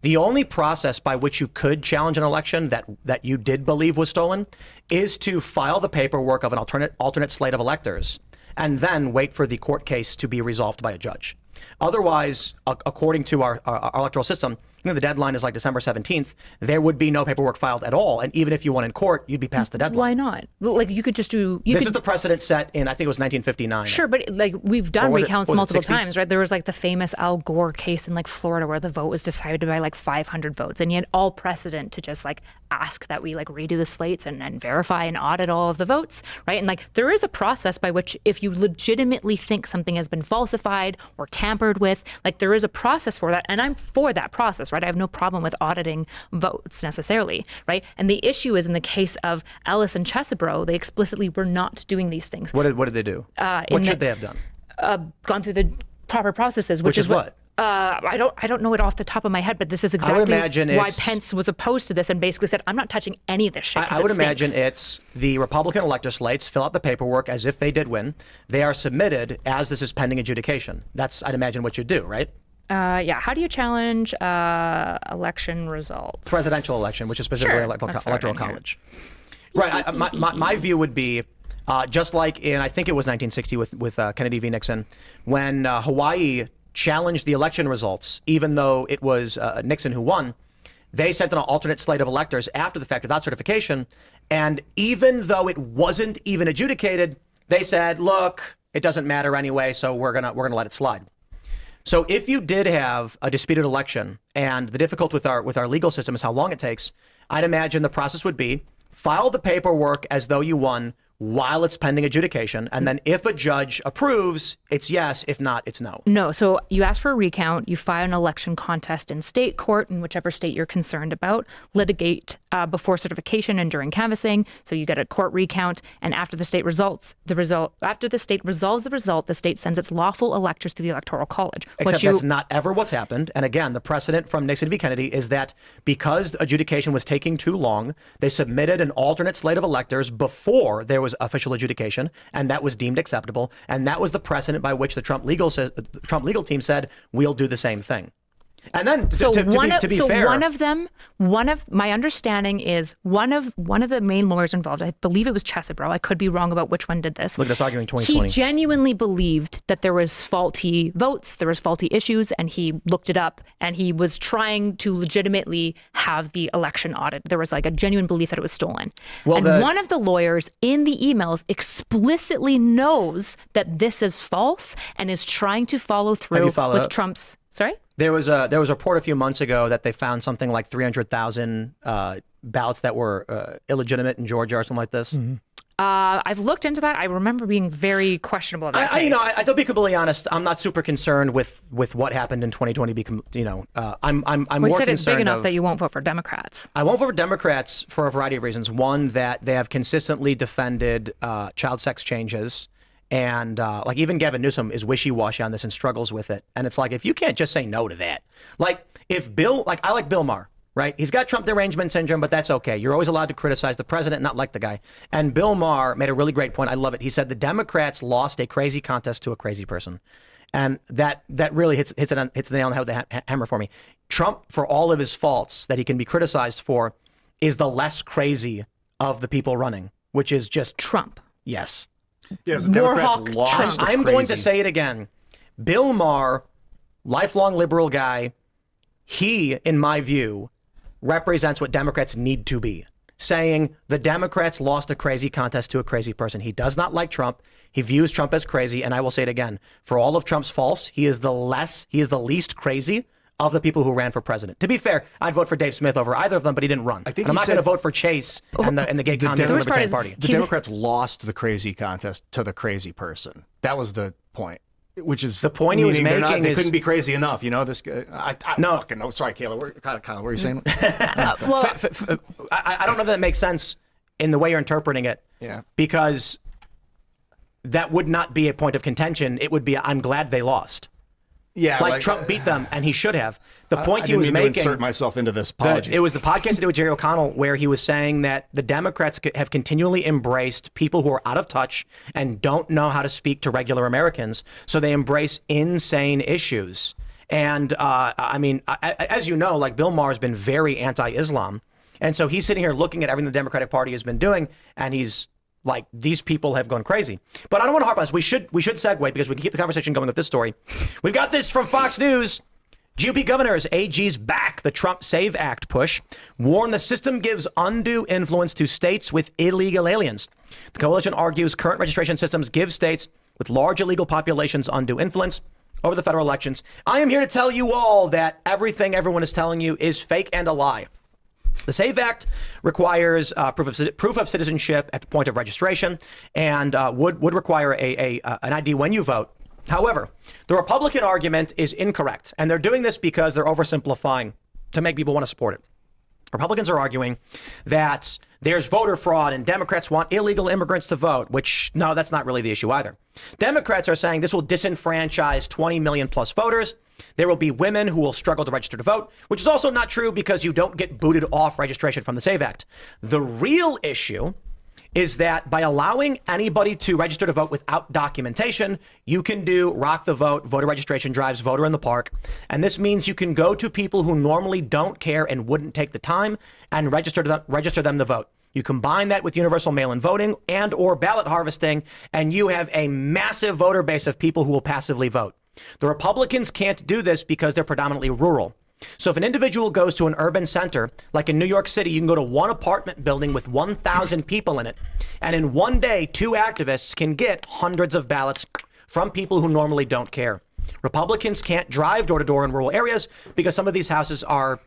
The only process by which you could challenge an election that you did believe was stolen is to file the paperwork of an alternate slate of electors and then wait for the court case to be resolved by a judge. Otherwise, according to our electoral system, the deadline is like December 17th. There would be no paperwork filed at all. And even if you won in court, you'd be past the deadline. Why not? Like you could just do. This is the precedent set in, I think it was 1959. Sure, but like we've done was it- recounts was it multiple 60? times, right? There was like the famous Al Gore case in like Florida where the vote was decided by like 500 votes, and you had all precedent to just like ask that we like redo the slates and verify and audit all of the votes, right? And like there is a process by which if you legitimately think something has been falsified or tampered with, like there is a process for that, and I'm for that process, right? I have no problem with auditing votes necessarily, right? And the issue is in the case of Ellis and Chesebro, they explicitly were not doing these things. What did they do? What should they have done? Gone through the proper processes, which is what? I don't know it off the top of my head, but this is exactly imagine why it's- Pence was opposed to this and basically said, I'm not touching any of this shit. 'Cause I would it stinks." imagine it's the Republican elector slates fill out the paperwork as if they did win. They are submitted as this is pending adjudication. That's, I'd imagine, what you do, right? Yeah. How do you challenge election results? Presidential election, which is specifically Sure. electoral Let's start in here. college. Right. My view would be just like in, I think it was 1960 with Kennedy v. Nixon, when Hawaii challenged the election results, even though it was Nixon who won. They sent an alternate slate of electors after the fact without certification. And even though it wasn't even adjudicated, they said, look, it doesn't matter anyway, so we're gonna let it slide. So if you did have a disputed election, and the difficulty with our legal system is how long it takes, I'd imagine the process would be file the paperwork as though you won while it's pending adjudication, and then if a judge approves, it's yes. If not, it's no. No. So you ask for a recount, you file an election contest in state court in whichever state you're concerned about, litigate before certification and during canvassing. So you get a court recount, and after the state resolves the result, the state sends its lawful electors to the Electoral College. Except that's not ever what's happened. And again, the precedent from Nixon v. Kennedy is that because adjudication was taking too long, they submitted an alternate slate of electors before there was official adjudication, and that was deemed acceptable. And that was the precedent by which the Trump legal team said, we'll do the same thing. And then to be fair, one of my understanding is one of the main lawyers involved, I believe it was Chesebro, I could be wrong about which one did this. Look at us arguing 2020. He genuinely believed that there was faulty votes, there was faulty issues, and he looked it up, and he was trying to legitimately have the election audit. There was like a genuine belief that it was stolen. Well, one of the lawyers in the emails explicitly knows that this is false and is trying to follow through with up? Trump's. Sorry? There was a report a few months ago that they found something like 300,000 ballots that were illegitimate in Georgia or something like this. Mm-hmm. I've looked into that. I remember being very questionable about that case. I don't be completely honest. I'm not super concerned with what happened in 2020. I'm we more said it's big concerned enough that you won't vote for Democrats. I won't vote for Democrats for a variety of reasons. One, that they have consistently defended child sex changes. And like even Gavin Newsom is wishy-washy on this and struggles with it. And it's like, if you can't just say no to that, like if I like Bill Maher, right? He's got Trump derangement syndrome, but that's okay. You're always allowed to criticize the president, not like the guy. And Bill Maher made a really great point. I love it. He said the Democrats lost a crazy contest to a crazy person. And that really hits the nail on the head with the hammer for me. Trump, for all of his faults that he can be criticized for, is the less crazy of the people running, which is just Trump. Yes. Yes, the Democrats Hawk lost. Trump. I'm going to say it again. Bill Maher, lifelong liberal guy, he, in my view, represents what Democrats need to be. Saying the Democrats lost a crazy contest to a crazy person. He does not like Trump. He views Trump as crazy. And I will say it again. For all of Trump's faults, he is the least crazy of the people who ran for president. To be fair, I'd vote for Dave Smith over either of them, but he didn't run. I'm not going to vote for Chase and the gay communist and Libertarian Party. The Democrats lost the crazy contest to the crazy person. That was the point. Which is the point he was making. They couldn't be crazy enough, you know. This guy. No, fucking no. Sorry, Kyla. Kyla, what were you saying? I don't know if that makes sense in the way you're interpreting it. Yeah. Because that would not be a point of contention. It would be, I'm glad they lost. Yeah, like Trump beat them, and he should have. The point he was making. making. Insert myself into this. Apologies. It was the podcast he did with Jerry O'Connell, where he was saying that the Democrats have continually embraced people who are out of touch and don't know how to speak to regular Americans, so they embrace insane issues. And as you know, like Bill Maher has been very anti-Islam, and so he's sitting here looking at everything the Democratic Party has been doing, and he's like, these people have gone crazy. But I don't want to harp on this. We should segue because we can keep the conversation going with this story. We've got this from Fox News. GOP governors, AG's back the Trump SAVE Act push, warn the system gives undue influence to states with illegal aliens. The coalition argues current registration systems give states with large illegal populations undue influence over the federal elections. I am here to tell you all that everything everyone is telling you is fake and a lie. The SAVE Act requires proof of citizenship at the point of registration and would require an ID when you vote. However, the Republican argument is incorrect, and they're doing this because they're oversimplifying to make people want to support it. Republicans are arguing that there's voter fraud and Democrats want illegal immigrants to vote, which, no, that's not really the issue either. Democrats are saying this will disenfranchise 20 million plus voters. There will be women who will struggle to register to vote, which is also not true because you don't get booted off registration from the SAVE Act. The real issue is that by allowing anybody to register to vote without documentation, you can do rock the vote, voter registration drives, voter in the park. And this means you can go to people who normally don't care and wouldn't take the time and register them to vote. You combine that with universal mail-in voting and or ballot harvesting, and you have a massive voter base of people who will passively vote. The Republicans can't do this because they're predominantly rural. So if an individual goes to an urban center, like in New York City, you can go to one apartment building with 1,000 people in it. And in one day, 2 activists can get hundreds of ballots from people who normally don't care. Republicans can't drive door to door in rural areas because some of these houses are,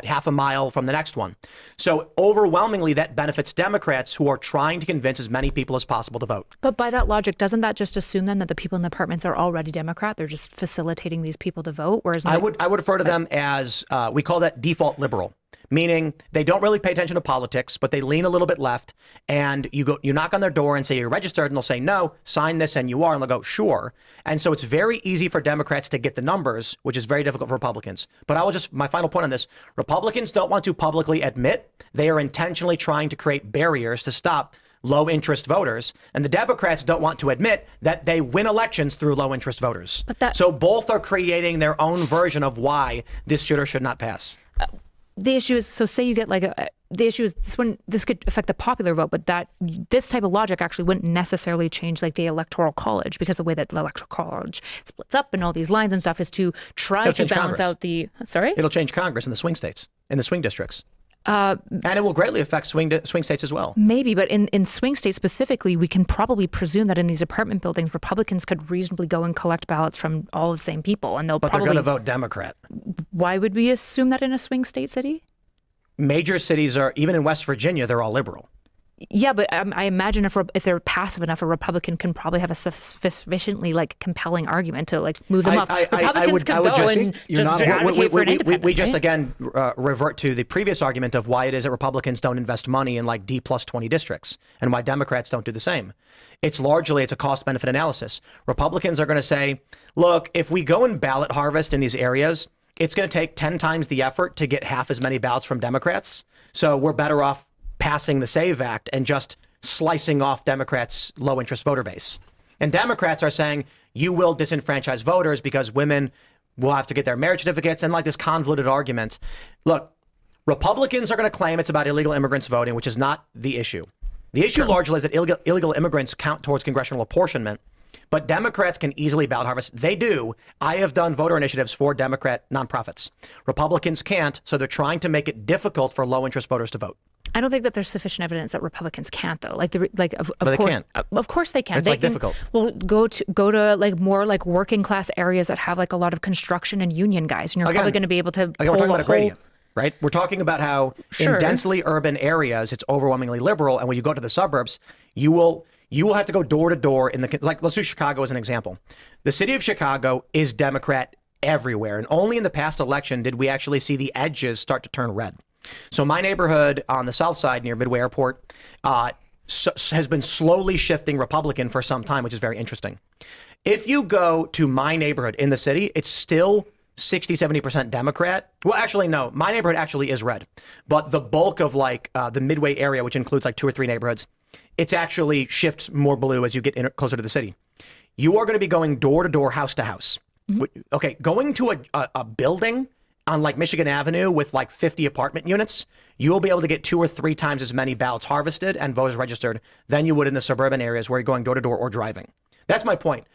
half a mile from the next one. So overwhelmingly, that benefits Democrats who are trying to convince as many people as possible to vote. But by that logic, doesn't that just assume then that the people in the apartments are already Democrat? They're just facilitating these people to vote? Whereas I would refer to them as, we call that default liberal, meaning they don't really pay attention to politics, but they lean a little bit left. And you knock on their door and say you're registered, and they'll say, no, sign this and you are. And they'll go, sure. And so it's very easy for Democrats to get the numbers, which is very difficult for Republicans. But my final point on this, Republicans don't want to publicly admit they are intentionally trying to create barriers to stop low interest voters. And the Democrats don't want to admit that they win elections through low interest voters. So both are creating their own version of why this should or should not pass. The issue is, so say you get the issue is this could affect the popular vote, but this type of logic actually wouldn't necessarily change like the Electoral College, because the way that the Electoral College splits up and all these lines and stuff is to try to balance out the, It'll change Congress in the swing states, in the swing districts. And it will greatly affect swing states as well. Maybe, but in swing states specifically, we can probably presume that in these apartment buildings, Republicans could reasonably go and collect ballots from all the same people, and they're going to vote Democrat. Why would we assume that in a swing state city? Major cities are, even in West Virginia, they're all liberal. Yeah, but I imagine if they're passive enough, a Republican can probably have a sufficiently like compelling argument to like move them up. Republicans can go and just advocate for an independent. We just again revert to the previous argument of why it is that Republicans don't invest money in like D+20 districts and why Democrats don't do the same. It's a cost benefit analysis. Republicans are going to say, look, if we go and ballot harvest in these areas, it's going to take 10 times the effort to get half as many ballots from Democrats. So we're better off passing the SAVE Act and just slicing off Democrats' low interest voter base. And Democrats are saying you will disenfranchise voters because women will have to get their marriage certificates and like this convoluted argument. Look, Republicans are going to claim it's about illegal immigrants voting, which is not the issue. The issue largely is that illegal immigrants count towards congressional apportionment, but Democrats can easily ballot harvest. They do. I have done voter initiatives for Democrat nonprofits. Republicans can't, so they're trying to make it difficult for low interest voters to vote. I don't think that there's sufficient evidence that Republicans can't, though. Of course they can. It's difficult. Well, go to like more like working class areas that have like a lot of construction and union guys, and you're probably going to be able to. We're talking about a gradient, right? We're talking about how in densely urban areas it's overwhelmingly liberal, and when you go to the suburbs, you will have to go door to door in the like. Let's use Chicago as an example. The city of Chicago is Democrat everywhere, and only in the past election did we actually see the edges start to turn red. So my neighborhood on the south side near Midway Airport has been slowly shifting Republican for some time, which is very interesting. If you go to my neighborhood in the city, it's still 60-70% Democrat. Well, actually, no, my neighborhood actually is red. But the bulk of like the Midway area, which includes like 2 or 3 neighborhoods, it's actually shifts more blue as you get closer to the city. You are going to be going door to door, house to house. Mm-hmm. Okay, going to a building on like Michigan Avenue with like 50 apartment units, you will be able to get 2 or 3 times as many ballots harvested and voters registered than you would in the suburban areas where you're going door to door or driving. That's my point.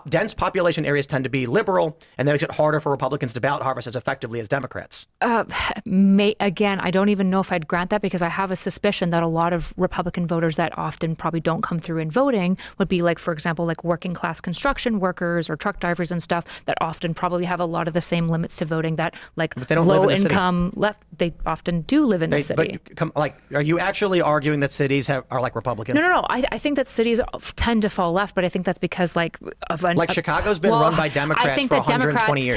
Dense population areas tend to be liberal, and that makes it harder for Republicans to ballot harvest as effectively as Democrats. Again, I don't even know if I'd grant that, because I have a suspicion that a lot of Republican voters that often probably don't come through in voting would be like, for example, like working class construction workers or truck drivers and stuff that often probably have a lot of the same limits to voting that like low income left. They often do live in the city. But are you actually arguing that cities are like Republican? No. I think that cities tend to fall left, but I think that's because Chicago's been run by Democrats for 120 years.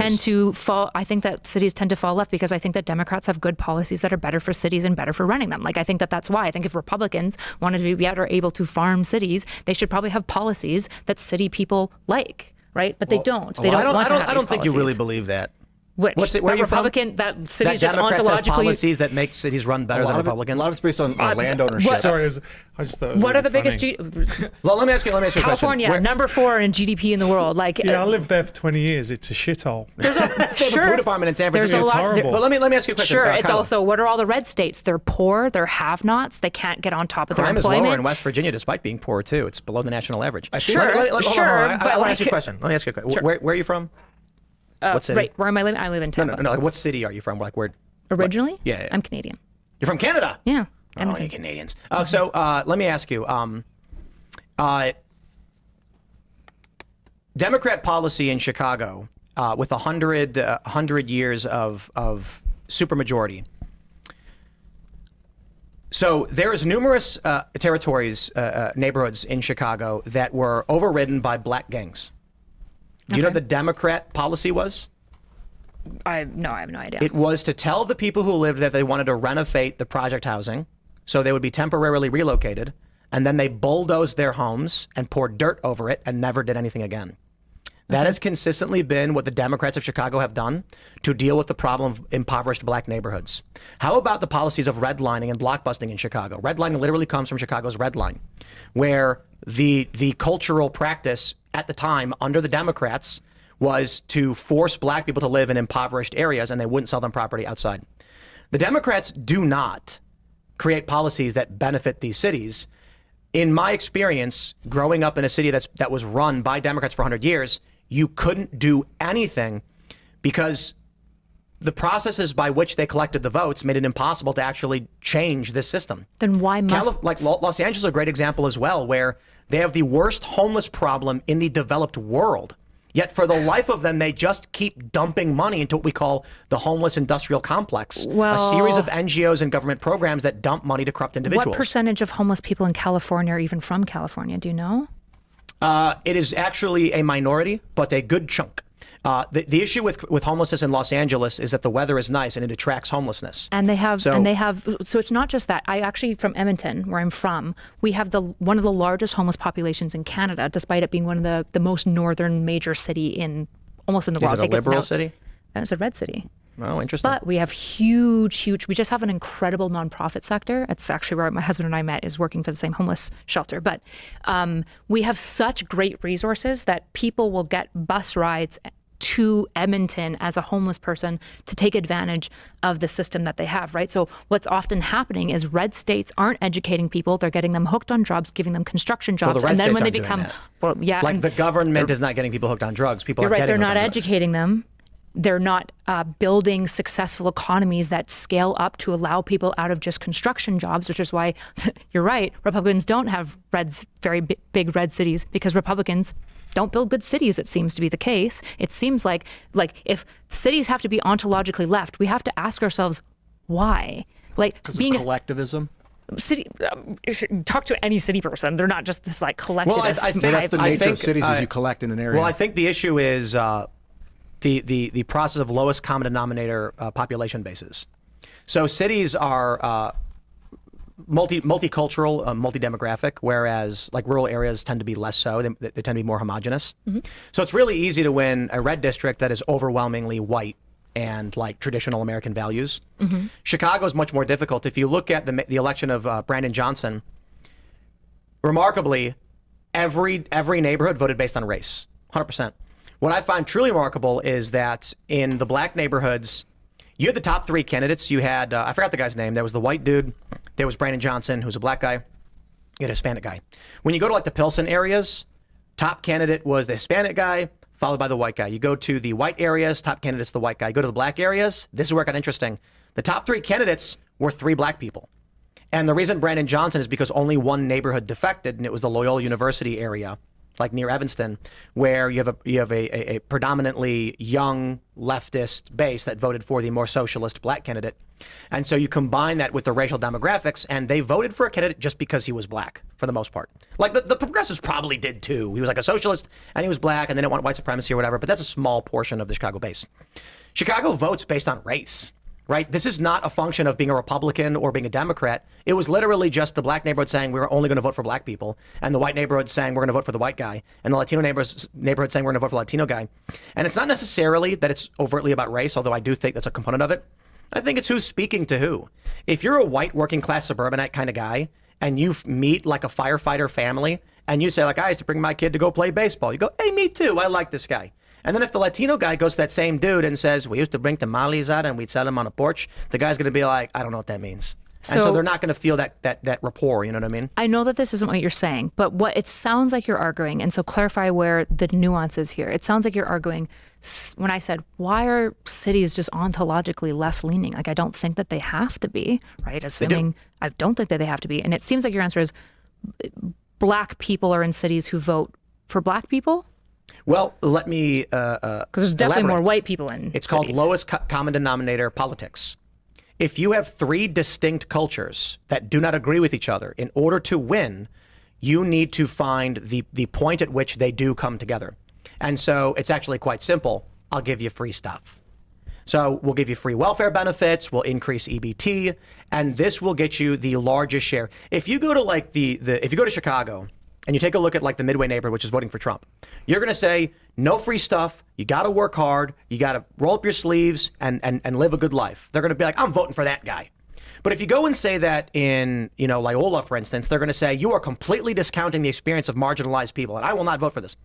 I think that cities tend to fall left because I think that Democrats have good policies that are better for cities and better for running them. Like, I think that that's why. I think if Republicans wanted to be able to farm cities, they should probably have policies that city people like, right? But they don't. They don't want to have these I don't think policies. you really believe that. Where are you Republican? That cities just Democrats have ontologically policies that make cities run better than Republicans. A lot of it's based on land ownership. Sorry, I just thought it was what really are the biggest? Well, let me ask you a question. California, number 4 in GDP in the world. Like, I lived there for 20 years. It's a shithole. They have a food department in San Francisco. It's horrible. But let me ask you a question. Sure, it's Kyla. also, what are all the red states? They're poor, they're have-nots, they can't get on top of their employment. Crime is lower in West Virginia despite being poor, too. It's below the national average. Sure. I want to ask you a question. Let me ask you a question. Sure. Where are you from? What city? Right, where am I living? I live in Tampa. No. Like, what city are you from? Like, where? Originally? Yeah. I'm Canadian. You're from Canada? Yeah. Oh, you Canadians. So let me ask you. Democrat policy in Chicago with 100 years of supermajority. So there's numerous territories, neighborhoods in Chicago that were overridden by black gangs. Do you know what the Democrat policy was? I have no idea. It was to tell the people who lived there they wanted to renovate the project housing so they would be temporarily relocated, and then they bulldozed their homes and poured dirt over it and never did anything again. That has consistently been what the Democrats of Chicago have done to deal with the problem of impoverished black neighborhoods. How about the policies of redlining and blockbusting in Chicago? Redlining literally comes from Chicago's Red Line, where the cultural practice at the time under the Democrats was to force black people to live in impoverished areas and they wouldn't sell them property outside. The Democrats do not create policies that benefit these cities. In my experience, growing up in a city that was run by Democrats for 100 years, you couldn't do anything because the processes by which they collected the votes made it impossible to actually change this system. Then why must... Los Angeles is a great example as well, where they have the worst homeless problem in the developed world. Yet for the life of them, they just keep dumping money into what we call the homeless industrial complex, a series of NGOs and government programs that dump money to corrupt individuals. What percentage of homeless people in California are even from California? Do you know? It is actually a minority, but a good chunk. The issue with homelessness in Los Angeles is that the weather is nice and it attracts homelessness. So it's not just that. I actually, from Edmonton, where I'm from, we have one of the largest homeless populations in Canada, despite it being one of the most northern major city almost in the world. Is it a liberal city? It's a red city. Oh, interesting. But we have huge, we just have an incredible nonprofit sector. It's actually where my husband and I met, is working for the same homeless shelter. But we have such great resources that people will get bus rides to Edmonton as a homeless person to take advantage of the system that they have, right? So what's often happening is red states aren't educating people. They're getting them hooked on jobs, giving them construction jobs. Well, the red and then states when they aren't become, doing that. Like the government is not getting people hooked on drugs. People are right, getting they're not hooked on drugs. educating them. They're not building successful economies that scale up to allow people out of just construction jobs, which is why, you're right, Republicans don't have very big red cities, because Republicans don't build good cities. It seems to be the case. It seems like if cities have to be ontologically left, we have to ask ourselves why. Like being collectivism. Talk to any city person. They're not just this like collectivist. I think that's the nature of cities is you collect in an area. Well, I think the issue is the process of lowest common denominator population bases. So cities are multicultural, multi-demographic, whereas like rural areas tend to be less so. They tend to be more homogenous. Mm-hmm. So it's really easy to win a red district that is overwhelmingly white and like traditional American values. Mm-hmm. Chicago is much more difficult. If you look at the election of Brandon Johnson, remarkably, every neighborhood voted based on race, 100%. What I find truly remarkable is that in the black neighborhoods, you had the top three candidates. You had, I forgot the guy's name. There was the white dude. There was Brandon Johnson, who's a black guy. You had a Hispanic guy. When you go to like the Pilsen areas, top candidate was the Hispanic guy, followed by the white guy. You go to the white areas, top candidate's the white guy. You go to the black areas, this is where it got interesting. The top three candidates were three black people. And the reason Brandon Johnson is because only one neighborhood defected, and it was the Loyola University area, like near Evanston, where you have a predominantly young leftist base that voted for the more socialist black candidate. And so you combine that with the racial demographics, and they voted for a candidate just because he was black, for the most part. Like the progressives probably did too. He was like a socialist, and he was black, and they didn't want white supremacy or whatever, but that's a small portion of the Chicago base. Chicago votes based on race. Right? This is not a function of being a Republican or being a Democrat. It was literally just the black neighborhood saying we were only going to vote for black people, and the white neighborhood saying we're going to vote for the white guy, and the Latino neighborhood saying we're going to vote for the Latino guy. And it's not necessarily that it's overtly about race, although I do think that's a component of it. I think it's who's speaking to who. If you're a white working class suburbanite kind of guy, and you meet like a firefighter family, and you say like, I used to bring my kid to go play baseball. You go, hey, me too. I like this guy. And then if the Latino guy goes to that same dude and says, we used to bring tamales out and we'd sell them on a porch, the guy's going to be like, I don't know what that means. And so they're not going to feel that rapport, you know what I mean? I know that this isn't what you're saying, but what it sounds like you're arguing, and so clarify where the nuance is here. It sounds like you're arguing, when I said, why are cities just ontologically left-leaning? Like, I don't think that they have to be, right? Assuming I don't think that they have to be. And it seems like your answer is black people are in cities who vote for black people? Well, let me because there's definitely more white people in It's called lowest common denominator politics. If you have three distinct cultures that do not agree with each other, in order to win, you need to find the point at which they do come together. And so it's actually quite simple. I'll give you free stuff. So we'll give you free welfare benefits, we'll increase EBT, and this will get you the largest share. If you go to like if you go to Chicago, and you take a look at like the Midway neighborhood, which is voting for Trump, you're going to say, no free stuff. You got to work hard. You got to roll up your sleeves and live a good life. They're going to be like, I'm voting for that guy. But if you go and say that in, Loyola, for instance, they're going to say, you are completely discounting the experience of marginalized people, and I will not vote for this.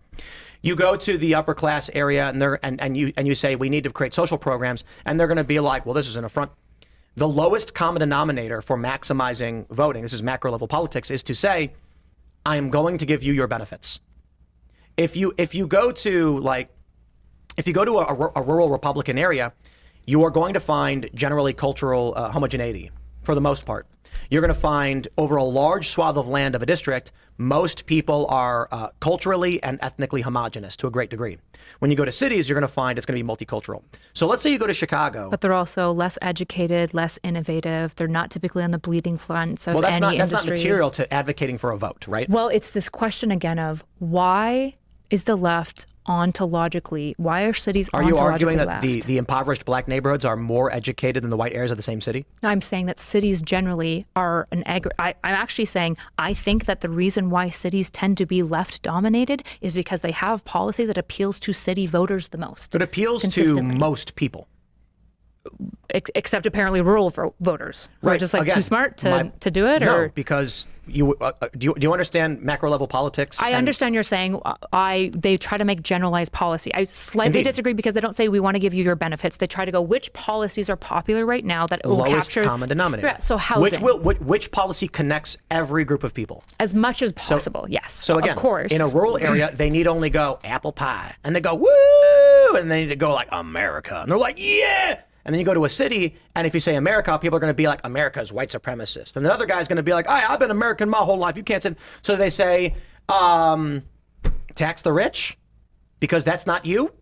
You go to the upper class area and you say, we need to create social programs, and they're going to be like, well, this is an affront. The lowest common denominator for maximizing voting, this is macro level politics, is to say, I am going to give you your benefits. If you go to a rural Republican area, you are going to find generally cultural homogeneity. for the most part. You're going to find over a large swath of land of a district, most people are culturally and ethnically homogenous to a great degree. When you go to cities, you're going to find it's going to be multicultural. So let's say you go to Chicago. But they're also less educated, less innovative. They're not typically on the bleeding front of Well, that's any not industry. material to advocating for a vote, right? Well, it's this question again of why is the left ontologically, why are cities Are you arguing that left? the impoverished black neighborhoods are more educated than the white areas of the same city? I'm saying that cities generally are I'm actually saying I think that the reason why cities tend to be left dominated is because they have policy that appeals to city voters the most. It appeals to consistently. most people. Except apparently rural voters who are Right. just like Again, too smart to do it. No, Or because do you understand macro level politics? I understand you're saying they try to make generalized policy. I slightly Indeed. disagree because they don't say we want to give you your benefits. They try to go which policies are popular right now that will Lowest capture common denominator. Yeah, so housing, Which policy connects every group of people? as much as possible. Yes. So again, of course, in a rural area, they need only go apple pie, and they go woo, and they need to go like America, and they're like yeah. And then you go to a city, and if you say America, people are going to be like, America's white supremacist. And the other guy's going to be like, I've been American my whole life. You can't say. So they say, tax the rich, because that's not you.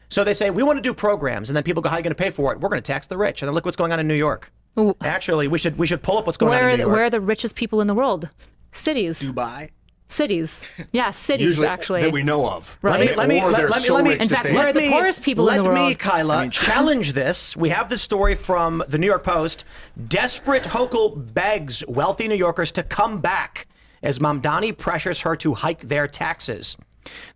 So they say, we want to do programs. And then people go, how are you going to pay for it? We're going to tax the rich. And then look what's going on in New York. Ooh. Actually, we should pull up what's going on in New York. where are the richest people in the world? Cities. Dubai. Cities. Yeah, cities Usually actually. that we know of. Right. Let me, Or they're so let me, rich In that fact, they- where are the poorest people in the Let me, world? Kyla, challenge this. We have this story from the New York Post. Desperate Hochul begs wealthy New Yorkers to come back as Mamdani pressures her to hike their taxes.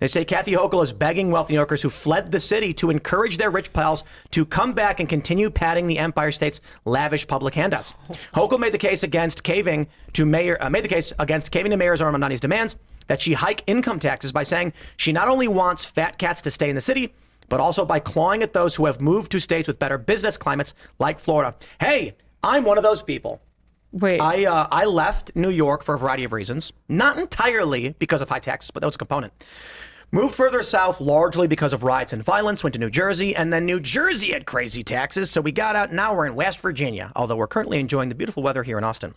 They say Kathy Hochul is begging wealthy New Yorkers who fled the city to encourage their rich pals to come back and continue padding the Empire State's lavish public handouts. Hochul made the case against caving to Mayor Zohran Mamdani's demands that she hike income taxes by saying she not only wants fat cats to stay in the city, but also by clawing at those who have moved to states with better business climates like Florida. Hey, I'm one of those people. Wait. I left New York for a variety of reasons, not entirely because of high taxes, but that was a component. Moved further south largely because of riots and violence, went to New Jersey, and then New Jersey had crazy taxes, so we got out, and now we're in West Virginia, although we're currently enjoying the beautiful weather here in Austin.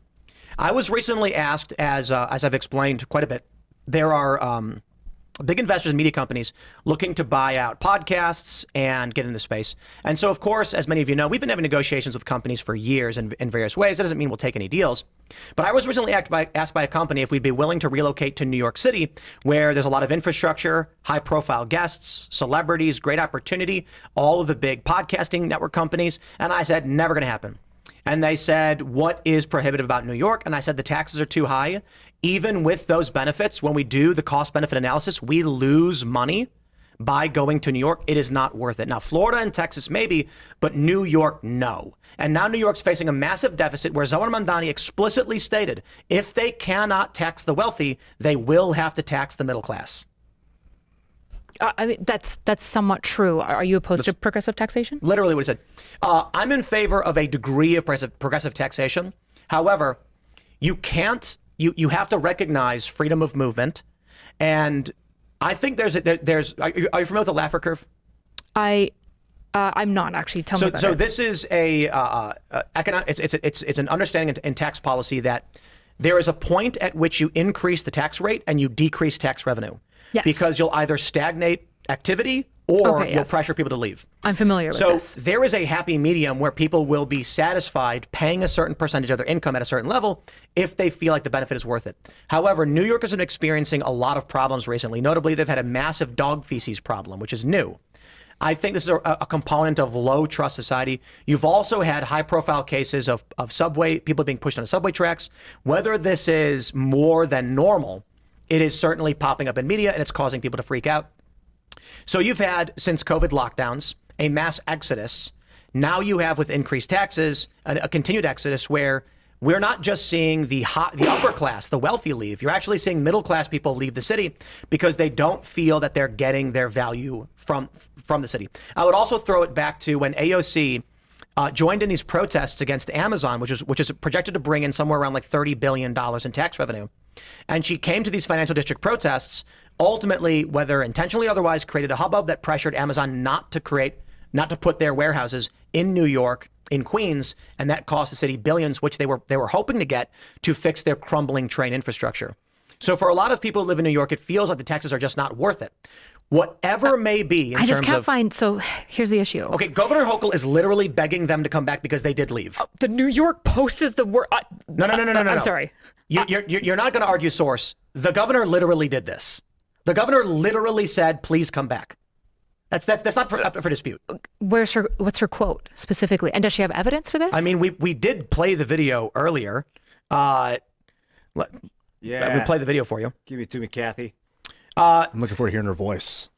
I was recently asked, as I've explained quite a bit, there are big investors and media companies looking to buy out podcasts and get into space. And so, of course, as many of you know, we've been having negotiations with companies for years in various ways. That doesn't mean we'll take any deals. But I was recently asked by a company if we'd be willing to relocate to New York City, where there's a lot of infrastructure, high-profile guests, celebrities, great opportunity, all of the big podcasting network companies. And I said, never going to happen. And they said, what is prohibitive about New York? And I said, the taxes are too high. Even with those benefits, when we do the cost-benefit analysis, we lose money by going to New York. It is not worth it. Now, Florida and Texas maybe, but New York, no. And now New York's facing a massive deficit where Zohran Mamdani explicitly stated, if they cannot tax the wealthy, they will have to tax the middle class. I mean, that's somewhat true. Are you opposed to progressive taxation? Literally what he said. I'm in favor of a degree of progressive taxation. However, you can't, you have to recognize freedom of movement. And I think are you familiar with the Laffer curve? I'm not actually. Tell me about So it. this is it's an understanding in tax policy that there is a point at which you increase the tax rate and you decrease tax revenue. Yes. Because you'll either stagnate activity or Okay, you'll yes. pressure people to leave. I'm familiar with So this. there is a happy medium where people will be satisfied paying a certain percentage of their income at a certain level if they feel like the benefit is worth it. However, New York has been experiencing a lot of problems recently. Notably, they've had a massive dog feces problem, which is new. I think this is a component of low trust society. You've also had high profile cases of subway, people being pushed on the subway tracks. Whether this is more than normal, it is certainly popping up in media and it's causing people to freak out. So you've had, since COVID lockdowns, a mass exodus. Now you have, with increased taxes, a continued exodus where we're not just seeing the upper class, the wealthy leave. You're actually seeing middle class people leave the city because they don't feel that they're getting their value from the city. I would also throw it back to when AOC joined in these protests against Amazon, which is projected to bring in somewhere around like $30 billion in tax revenue. And she came to these financial district protests, ultimately, whether intentionally or otherwise, created a hubbub that pressured Amazon not to put their warehouses in New York in Queens, and that cost the city billions, which they were hoping to get to fix their crumbling train infrastructure. So for a lot of people who live in New York, it feels like the taxes are just not worth it. Whatever may be in I just terms can't of, find. So here's the issue. Okay, Governor Hochul is literally begging them to come back because they did leave. The New York Post is the word. No. I'm sorry. You're not going to argue source. The governor literally did this. The governor literally said, "Please come back." That's not up for dispute. What's her quote specifically? And does she have evidence for this? I mean, we did play the video earlier. Yeah. We play the video for you. Give it to me, Kathy. I'm looking forward to hearing her voice.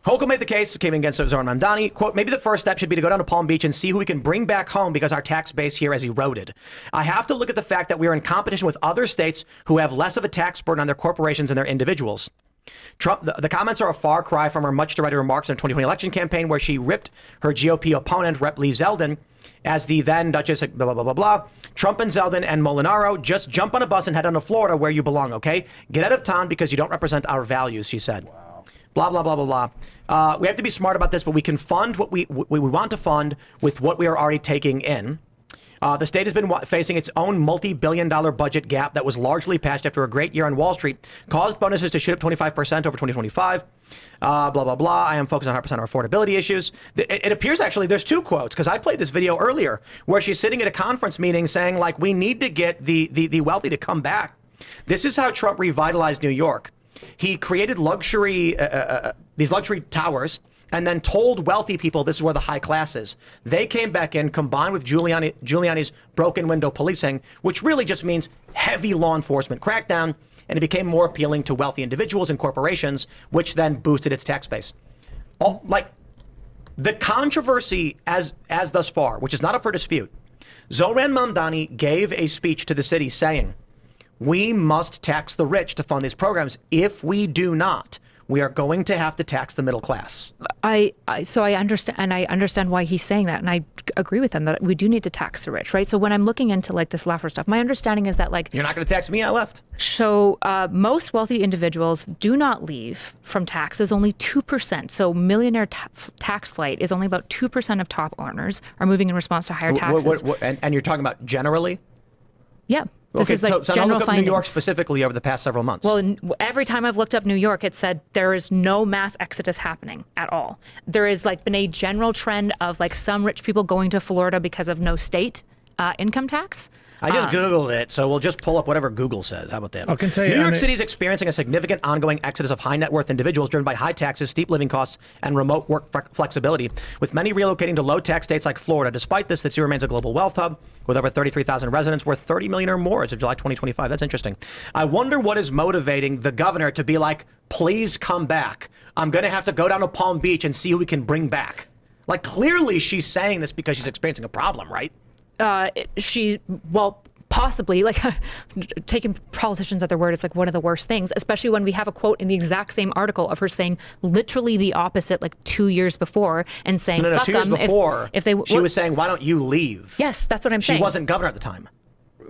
Hochul made the case, came against Zohran Mamdani. Quote, maybe the first step should be to go down to Palm Beach and see who we can bring back home because our tax base here has eroded. I have to look at the fact that we are in competition with other states who have less of a tax burden on their corporations and their individuals. Trump, the comments are a far cry from her much derided remarks in the 2020 election campaign where she ripped her GOP opponent, Rep. Lee Zeldin, as the then Duchess, blah, blah, blah, blah, blah. Trump and Zeldin and Molinaro, just jump on a bus and head on to Florida where you belong, okay? Get out of town because you don't represent our values, she said. Wow. Blah, blah, blah, blah, blah. We have to be smart about this, but we can fund what we want to fund with what we are already taking in. The state has been facing its own multi-billion-dollar budget gap that was largely patched after a great year on Wall Street, caused bonuses to shoot up 25% over 2025. Blah, blah, blah. I am focused on 100% on affordability issues. It appears actually there's two quotes, because I played this video earlier where she's sitting at a conference meeting saying, like, we need to get the wealthy to come back. This is how Trump revitalized New York. He created these luxury towers and then told wealthy people this is where the high class is. They came back in, combined with Giuliani's broken window policing, which really just means heavy law enforcement crackdown, and it became more appealing to wealthy individuals and corporations, which then boosted its tax base. The controversy as thus far, which is not up for dispute, Zohran Mamdani gave a speech to the city saying, we must tax the rich to fund these programs. If we do not, we are going to have to tax the middle class. So I understand, and I understand why he's saying that, and I agree with him that we do need to tax the rich, right? So when I'm looking into like this Laffer stuff, my understanding is that like you're not going to tax me. I left. So most wealthy individuals do not leave from taxes, only 2%. So millionaire tax flight is only about 2% of top earners are moving in response to higher taxes. And you're talking about generally? Yeah. This is like so now general look up findings. New York specifically over the past several months. Well, every time I've looked up New York, it said there is no mass exodus happening at all. There is like been a general trend of like some rich people going to Florida because of no state income tax. I just Googled it, so we'll just pull up whatever Google says. How about that? I can tell you, New York City is experiencing a significant ongoing exodus of high net worth individuals driven by high taxes, steep living costs, and remote work flexibility, with many relocating to low tax states like Florida. Despite this, the city remains a global wealth hub with over 33,000 residents worth $30 million or more as of July 2025. That's interesting. I wonder what is motivating the governor to be like, please come back. I'm going to have to go down to Palm Beach and see who we can bring back. Like, clearly she's saying this because she's experiencing a problem, right? Possibly, like taking politicians at their word is like one of the worst things, especially when we have a quote in the exact same article of her saying literally the opposite like 2 years before and saying, no, fuck 2 years before, if they she was saying, why don't you leave? Yes, that's what I'm saying. She wasn't governor at the time.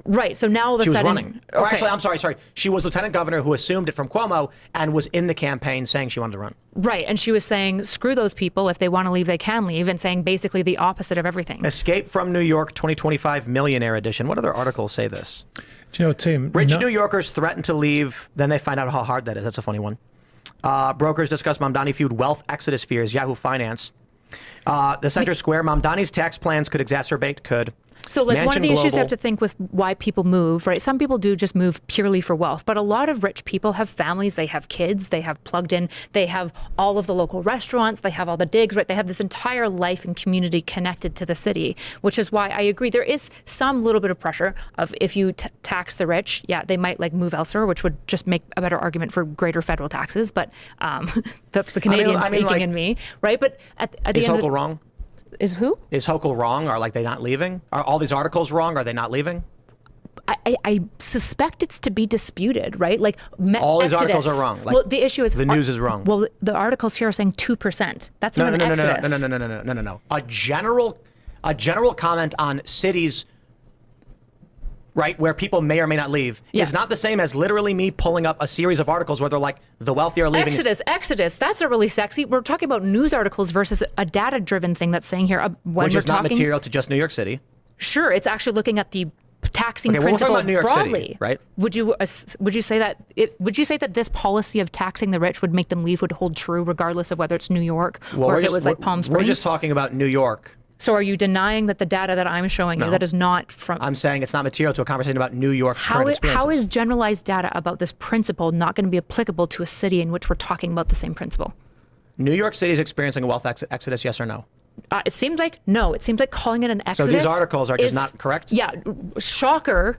Right. So now all of a she was sudden, running. Okay. Or actually, I'm sorry. She was lieutenant governor who assumed it from Cuomo and was in the campaign saying she wanted to run. Right. And she was saying, screw those people. If they want to leave, they can leave, and saying basically the opposite of everything. Escape from New York 2025 Millionaire Edition. What other articles say this? Do you know, Tim? Rich New Yorkers threaten to leave, then they find out how hard that is. That's a funny one. Brokers discuss Mamdani feud wealth exodus fears. Yahoo Finance. The Center Square. Mamdani's tax plans could exacerbate. So like Mansion one of the issues you Global. have to think with why people move, right? Some people do just move purely for wealth, but a lot of rich people have families, they have kids, they have plugged in, they have all of the local restaurants, they have all the digs, right? They have this entire life and community connected to the city, which is why I agree there is some little bit of pressure of if you tax the rich, yeah, they might like move elsewhere, which would just make a better argument for greater federal taxes, but that's the Canadian speaking in me, right? But at the end Is of Hochul wrong? Is who? Is Hochul wrong? Are like they not leaving? Are all these articles wrong? Are they not leaving? I suspect it's to be disputed, right? Like all these Exodus. articles are wrong. Like, well, the issue is the news is wrong. Well, the articles here are saying 2%. That's not an exodus. No. A general comment on cities right, where people may or may not leave, is not the same as literally me pulling up a series of articles where they're like, the wealthy are leaving. Exodus. That's a really sexy. We're talking about news articles versus a data-driven thing that's saying here. Which is not material to just New York City. Sure, it's actually looking at the taxing we're talking principle about New York broadly. City, right? Would you say that this policy of taxing the rich would make them leave would hold true regardless of whether it's New York or if it was like Palm Springs? We're just talking about New York. So are you denying that the data that I'm showing you that is not from... I'm saying it's not material to a conversation about New York current experiences. How is generalized data about this principle not going to be applicable to a city in which we're talking about the same principle? New York City is experiencing a wealth exodus, yes or no? It seems like no. It seems like calling it an exodus. So these articles are just not correct? Yeah. Shocker.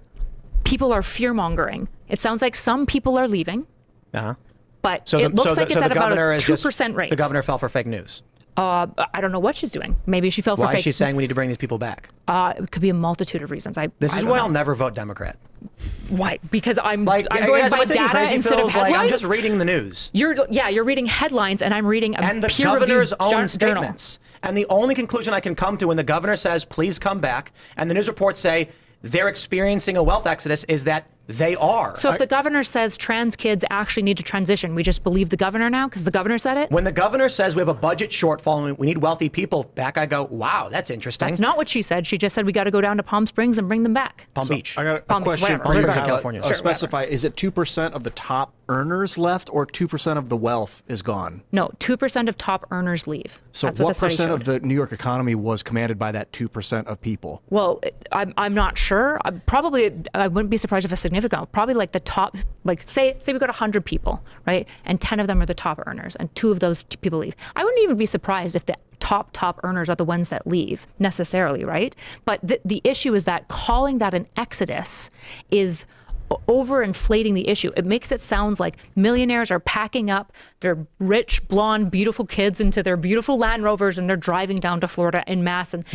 People are fear-mongering. It sounds like some people are leaving. But it looks like it's at about a 2% rate. The governor fell for fake news. I don't know what she's doing. Maybe she fell for fake. Why is she saying we need to bring these people back? It could be a multitude of reasons. This is why I'll never vote Democrat. Why? Because I'm going by what's data instead of headlines. I'm just reading the news. You're reading headlines, and I'm reading and the governor's own statements. And the only conclusion I can come to when the governor says, please come back, and the news reports say they're experiencing a wealth exodus is that they are. So if the governor says trans kids actually need to transition, we just believe the governor now because the governor said it? When the governor says we have a budget shortfall and we need wealthy people back, I go, wow, that's interesting. That's not what she said. She just said we got to go down to Palm Springs and bring them back. Palm Beach. I got a question. Palm Springs in California. Specify, is it 2% of the top earners left or 2% of the wealth is gone? No, 2% of top earners leave. So what percent of the New York economy was commanded by that 2% of people? Well, I'm not sure. I wouldn't be surprised if a significant, probably like the top, like say we got 100 people, right? And 10 of them are the top earners and 2 of those people leave. I wouldn't even be surprised if the top earners are the ones that leave necessarily, right? But the issue is that calling that an exodus is overinflating the issue. It makes it sound like millionaires are packing up their rich, blonde, beautiful kids into their beautiful Land Rovers and they're driving down to Florida en masse. And,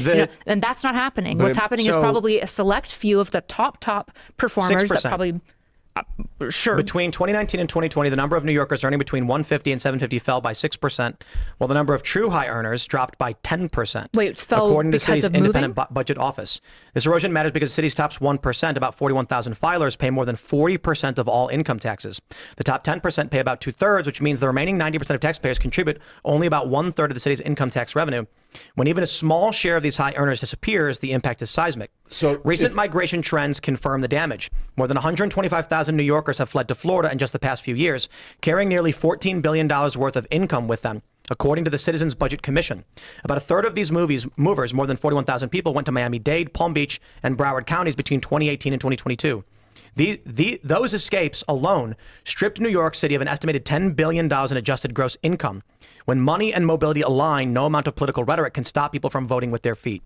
and that's not happening. What's happening is probably a select few of the top performers 6%. That probably... Sure. Between 2019 and 2020, the number of New Yorkers earning between $150 and $750 fell by 6%, while the number of true high earners dropped by 10%. Wait, it fell according to the city's of independent budget office. This erosion matters because the city's top 1%, about 41,000 filers, pay more than 40% of all income taxes. The top 10% pay about 2/3, which means the remaining 90% of taxpayers contribute only about 1/3 of the city's income tax revenue. When even a small share of these high earners disappears, the impact is seismic. So recent migration trends confirm the damage. More than 125,000 New Yorkers have fled to Florida in just the past few years, carrying nearly $14 billion worth of income with them, according to the Citizens Budget Commission. About 1/3 of these movers, more than 41,000 people, went to Miami-Dade, Palm Beach, and Broward counties between 2018 and 2022. Those escapes alone stripped New York City of an estimated $10 billion in adjusted gross income. When money and mobility align, no amount of political rhetoric can stop people from voting with their feet.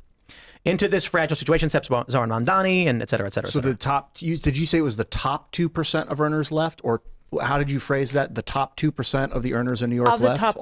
Into this fragile situation steps Zohran Mamdani and et cetera, et cetera. So the top, did you say it was the top 2% of earners left, or how did you phrase that? The top 2% of the earners in New York left? Of the top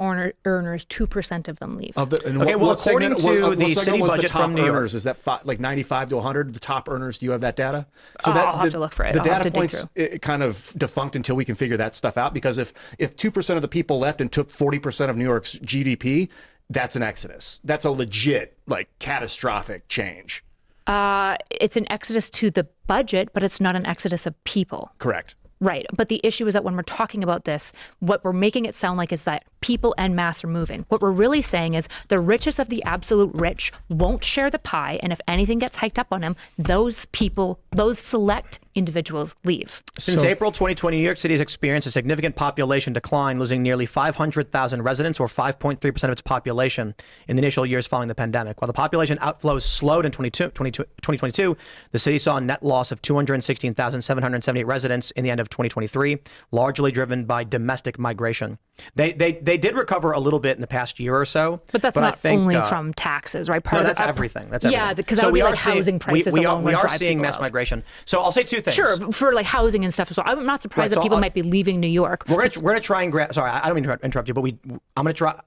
earners, 2% of them leave. According to the city budget from New York, is that like 95 to 100? The top earners, do you have that data? So I'll have to look for it. The data points kind of defunct until we can figure that stuff out, because if 2% of the people left and took 40% of New York's GDP, that's an exodus. That's a legit, like, catastrophic change. It's an exodus to the budget, but it's not an exodus of people. Correct. Right. But the issue is that when we're talking about this, what we're making it sound like is that people en masse are moving. What we're really saying is the richest of the absolute rich won't share the pie. And if anything gets hiked up on them, those people, those select individuals leave. Since April 2020, New York City has experienced a significant population decline, losing nearly 500,000 residents, or 5.3% of its population, in the initial years following the pandemic. While the population outflows slowed in 2022, the city saw a net loss of 216,778 residents in the end of 2023, largely driven by domestic migration. They did recover a little bit in the past year or so. But that's not only from taxes, right? That's everything. That's everything. Yeah, because that would be like housing prices alone. We are seeing mass migration. So I'll say two things. Sure, for like housing and stuff as well. I'm not surprised that people might be leaving New York. We're gonna try and grab. Sorry, I don't mean to interrupt you, but I'm gonna try.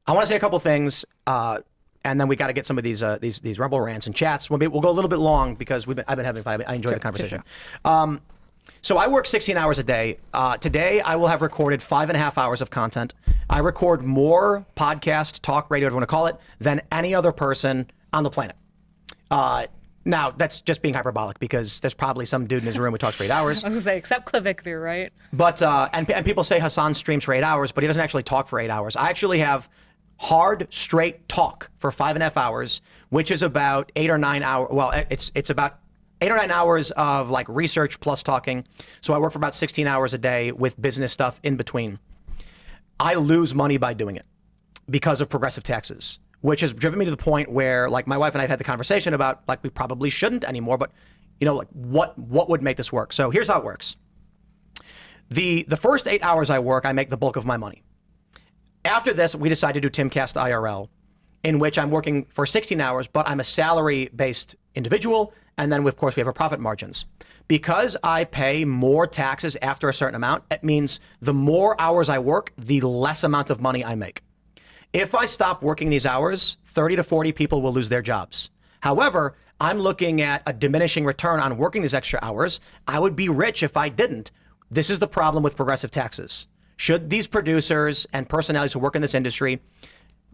I want to say a couple things, and then we got to get some of these Rumble rants and chats. We'll go a little bit long because I've been having fun. I enjoy the conversation. So I work 16 hours a day. Today, I will have recorded 5.5 hours of content. I record more podcast, talk radio, whatever you want to call it, than any other person on the planet. Now, that's just being hyperbolic because there's probably some dude in his room who talks for 8 hours. I was gonna say, except Clavicular, right? But, and people say Hassan streams for 8 hours, but he doesn't actually talk for 8 hours. I actually have hard, straight talk for 5.5 hours, which is about 8 or 9 hours. Well, it's about 8 or 9 hours of like research plus talking. So I work for about 16 hours a day with business stuff in between. I lose money by doing it because of progressive taxes, which has driven me to the point where, like, my wife and I had the conversation about, like, we probably shouldn't anymore, but, you know, like, what would make this work? So here's how it works. The first 8 hours I work, I make the bulk of my money. After this, we decide to do Timcast IRL, in which I'm working for 16 hours, but I'm a salary-based individual, and then, of course, we have our profit margins. Because I pay more taxes after a certain amount, it means the more hours I work, the less amount of money I make. If I stop working these hours, 30 to 40 people will lose their jobs. However, I'm looking at a diminishing return on working these extra hours. I would be rich if I didn't. This is the problem with progressive taxes. Should these producers and personalities who work in this industry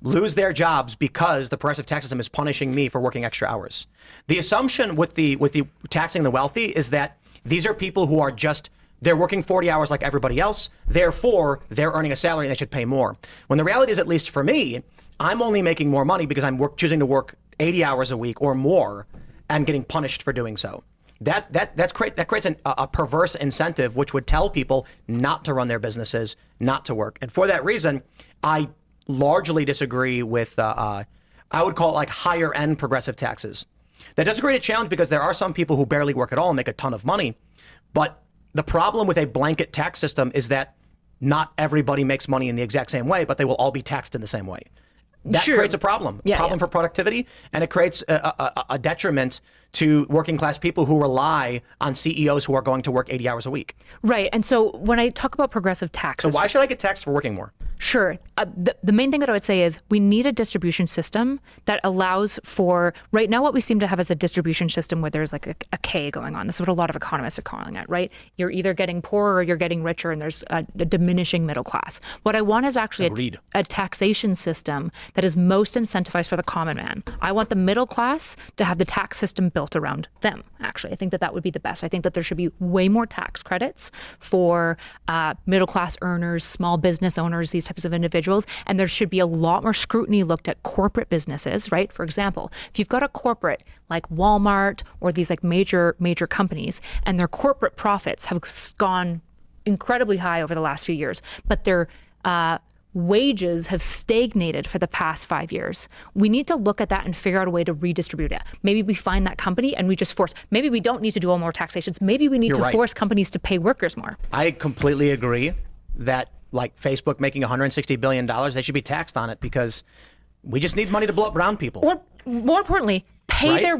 lose their jobs because the progressive tax system is punishing me for working extra hours? The assumption with the taxing the wealthy is that these are people who are just, they're working 40 hours like everybody else, therefore they're earning a salary and they should pay more. When the reality is, at least for me, I'm only making more money because I'm choosing to work 80 hours a week or more and getting punished for doing so. That creates a perverse incentive which would tell people not to run their businesses, not to work. And for that reason, I largely disagree with, I would call it like higher end progressive taxes. That does create a challenge because there are some people who barely work at all and make a ton of money, but the problem with a blanket tax system is that not everybody makes money in the exact same way, but they will all be taxed in the same way. That creates a problem for productivity, and it creates a detriment to working class people who rely on CEOs who are going to work 80 hours a week. Right. And so when I talk about progressive taxes, so why should I get taxed for working more? Sure. The main thing that I would say is we need a distribution system that allows for, right now what we seem to have is a distribution system where there's like a K going on. This is what a lot of economists are calling it, right? You're either getting poorer or you're getting richer, and there's a diminishing middle class. What I want is actually a taxation system that is most incentivized for the common man. I want the middle class to have the tax system built around them, actually. I think that would be the best. I think that there should be way more tax credits for middle class earners, small business owners, these types of individuals, and there should be a lot more scrutiny looked at corporate businesses, right? For example, if you've got a corporate like Walmart or these like major companies, and their corporate profits have gone incredibly high over the last few years, but their wages have stagnated for the past 5 years. We need to look at that and figure out a way to redistribute it. Maybe we find that company and we just force, maybe we don't need to do all more taxations. Maybe we need to force companies to pay workers more. I completely agree that, like, Facebook making $160 billion, they should be taxed on it because we just need money to blow up brown people. Or more importantly, pay their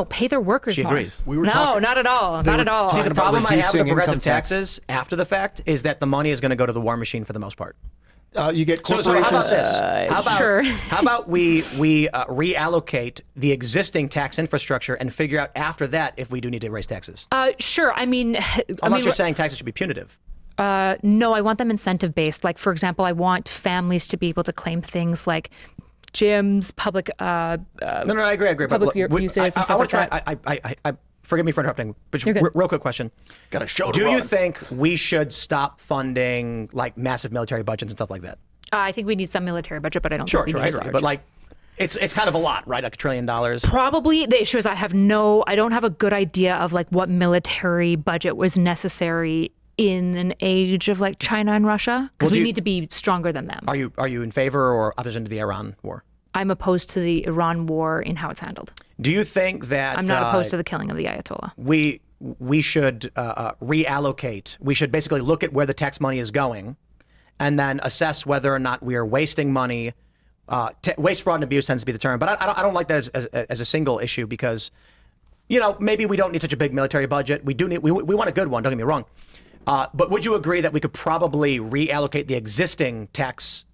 pay their workers She more. agrees. Not at all. Not at all. See, the problem I have with progressive tax. taxes after the fact is that the money is going to go to the war machine for the most part. You get corporations. So how about this? Sure. How about we reallocate the existing tax infrastructure and figure out after that if we do need to raise taxes? Sure. Unless you're saying taxes should be punitive. No, I want them incentive based. Like, for example, I want families to be able to claim things like gyms, public. No, I agree. Public usage and stuff like that. Forgive me for interrupting, but real quick question. Got a show to Do run. you think we should stop funding like massive military budgets and stuff like that? I think we need some military budget, but I don't Sure, think we I need agree. large. But like, it's kind of a lot, right? Like $1 trillion. Probably the issue is I don't have a good idea of like what military budget was necessary in an age of like China and Russia, because we need to be stronger than them. Are you in favor or opposition to the Iran war? I'm opposed to the Iran war in how it's handled. Do you think that I'm not opposed to the killing of the Ayatollah? We should reallocate. We should basically look at where the tax money is going, and then assess whether or not we are wasting money. Waste, fraud, and abuse tends to be the term, but I don't like that as a single issue because, you know, maybe we don't need such a big military budget. We do need we want a good one. Don't get me wrong. But would you agree that we could probably reallocate the existing tax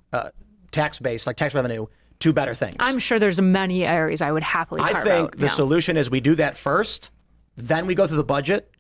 base, like tax revenue, to better things? I'm sure there's many areas I would happily carve out. I think the solution is we do that first, then we go through the budget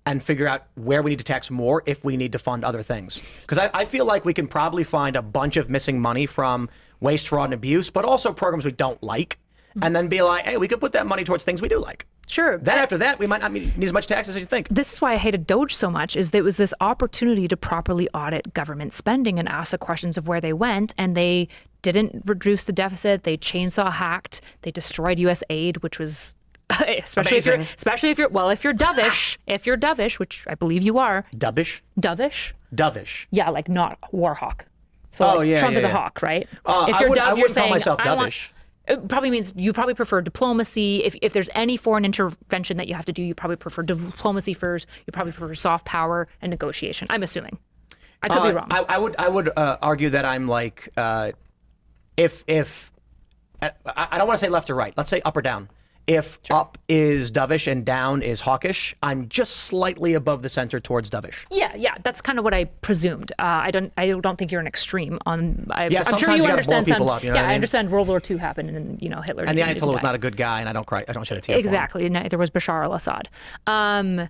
and figure out where we need to tax more if we need to fund other things. Because I feel like we can probably find a bunch of missing money from waste, fraud, and abuse, but also programs we don't like, and then be like, hey, we could put that money towards things we do like. Sure. Then after that, we might not need as much taxes as you think. This is why I hated Doge so much, is that it was this opportunity to properly audit government spending and ask the questions of where they went, and they didn't reduce the deficit. They chainsaw hacked. They destroyed U.S. aid, which was especially Amazing. if you're dovish, which I believe you are. Dovish. Yeah, like not war hawk. So Oh, like yeah, Trump yeah, is a yeah. hawk, right? If I you're wouldn't dove, you're call saying myself I want. dovish. It probably means you probably prefer diplomacy. If there's any foreign intervention that you have to do, you probably prefer diplomacy first. You probably prefer soft power and negotiation. I'm assuming. I could be wrong. I would argue that I'm like, if I don't want to say left or right. Let's say up or down. If up is dovish and down is hawkish, I'm just slightly above the center towards dovish. Yeah, that's kind of what I presumed. I don't think you're an extreme on. I'm sure sometimes you you gotta understand. blow people up, you know what I I mean? understand World War II happened, and Hitler. And the needed to Ayatollah was die. not a good guy, and I don't shed a tear for him. Exactly. Neither was Bashar al-Assad. I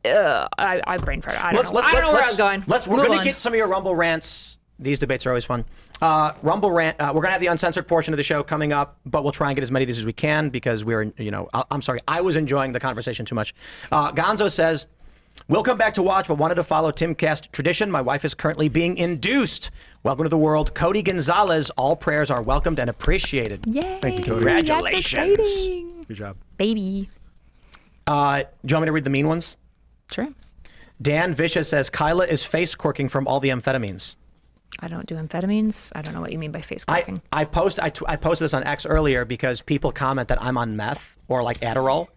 brain farted. I don't know where I was going. We're Move going to on. get some of your Rumble rants. These debates are always fun. Rumble rant. We're going to have the uncensored portion of the show coming up, but we'll try and get as many of these as we can because I'm sorry. I was enjoying the conversation too much. Gonzo says, we'll come back to watch, but wanted to follow Timcast tradition. My wife is currently being induced. Welcome to the world. Cody Gonzalez. All prayers are welcomed and appreciated. Yay! Thank you, Cody. Congratulations. That's exciting. Good job. Baby. Do you want me to read the mean ones? Sure. Dan Vicious says, Kyla is face corking from all the amphetamines. I don't do amphetamines. I don't know what you mean by face corking. I posted this on X earlier because people comment that I'm on meth or like Adderall.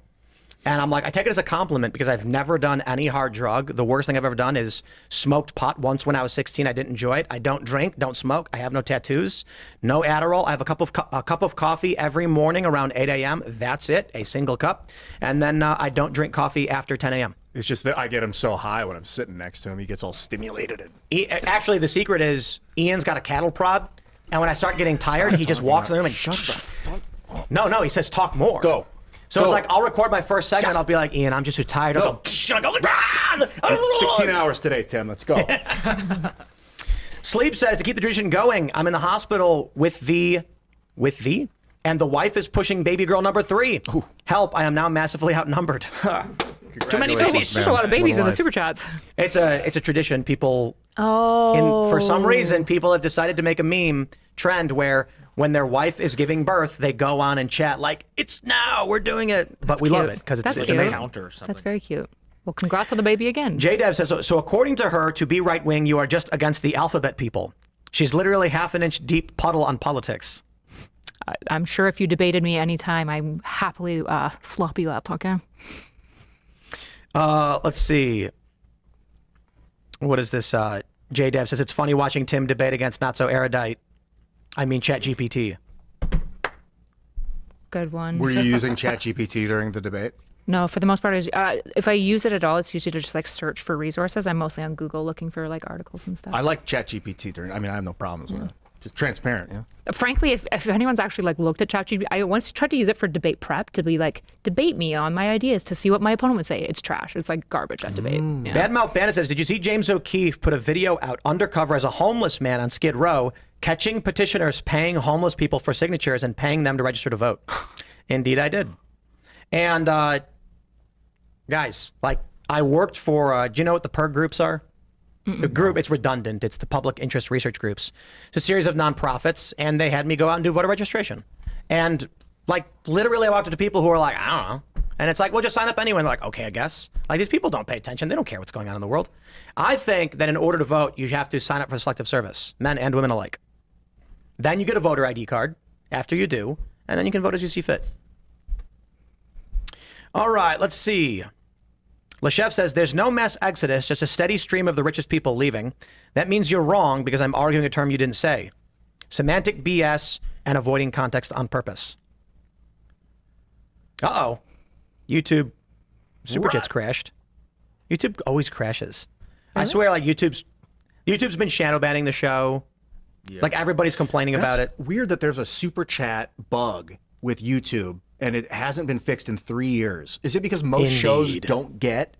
And I'm like, I take it as a compliment because I've never done any hard drug. The worst thing I've ever done is smoked pot once when I was 16. I didn't enjoy it. I don't drink, don't smoke. I have no tattoos, no Adderall. I have a cup of coffee every morning around 8 a.m. That's it, a single cup. And then I don't drink coffee after 10 a.m. It's just that I get him so high when I'm sitting next to him, he gets all stimulated. Actually, the secret is Ian's got a cattle prod. And when I start getting tired, he just walks in the room and shut the fuck up. No, he says talk more. Go. So it's like I'll record my first segment. I'll be like, Ian, I'm just too tired. I'll go. 16 hours today, Tim. Let's go. Sleep says to keep the tradition going. I'm in the hospital with the, and the wife is pushing baby girl number 3. Ooh. Help! I am now massively outnumbered. Too many babies. There's a lot of babies in the super chats. It's a tradition. People. For some reason, people have decided to make a meme trend where when their wife is giving birth, they go on and chat like, it's now, we're doing it. But we love it because it's cute. amazing. Counter or something. That's very cute. Well, congrats on the baby again. J-Dev says, so according to her, to be right-wing, you are just against the alphabet people. She's literally half an inch deep puddle on politics. I'm sure if you debated me anytime, I'm happily slop you up, okay? Let's see. What is this? J-Dev says, it's funny watching Tim debate against not so erudite. I mean, ChatGPT. Good one. Were you using ChatGPT during the debate? No, for the most part, if I use it at all, it's usually to just like search for resources. I'm mostly on Google looking for like articles and stuff. I like ChatGPT during. I mean, I have no problems with it. Just transparent, yeah. Frankly, if anyone's actually like looked at ChatGPT, I once tried to use it for debate prep to be like debate me on my ideas to see what my opponent would say. It's trash. It's like garbage at debate. Yeah. Badmouth Bandit says, did you see James O'Keefe put a video out undercover as a homeless man on Skid Row, catching petitioners paying homeless people for signatures and paying them to register to vote? Indeed, I did. And guys, like I worked for, do you know what the PERG groups are? The group, it's redundant. It's the public interest research groups. It's a series of nonprofits, and they had me go out and do voter registration. And like literally I walked up to people who were like, I don't know. And it's like, well, just sign up anyway. And they're like, okay, I guess. Like these people don't pay attention. They don't care what's going on in the world. I think that in order to vote, you have to sign up for selective service, men and women alike. Then you get a voter ID card after you do, and then you can vote as you see fit. All right, let's see. LeChef says, there's no mass exodus, just a steady stream of the richest people leaving. That means you're wrong because I'm arguing a term you didn't say. Semantic BS and avoiding context on purpose. Uh-oh. YouTube Super Chats crashed. YouTube always crashes. Really? I swear, like YouTube's been shadow banning the show. Yeah. Like everybody's complaining about it. Weird that there's a super chat bug with YouTube and it hasn't been fixed in 3 years. Is it because most shows don't get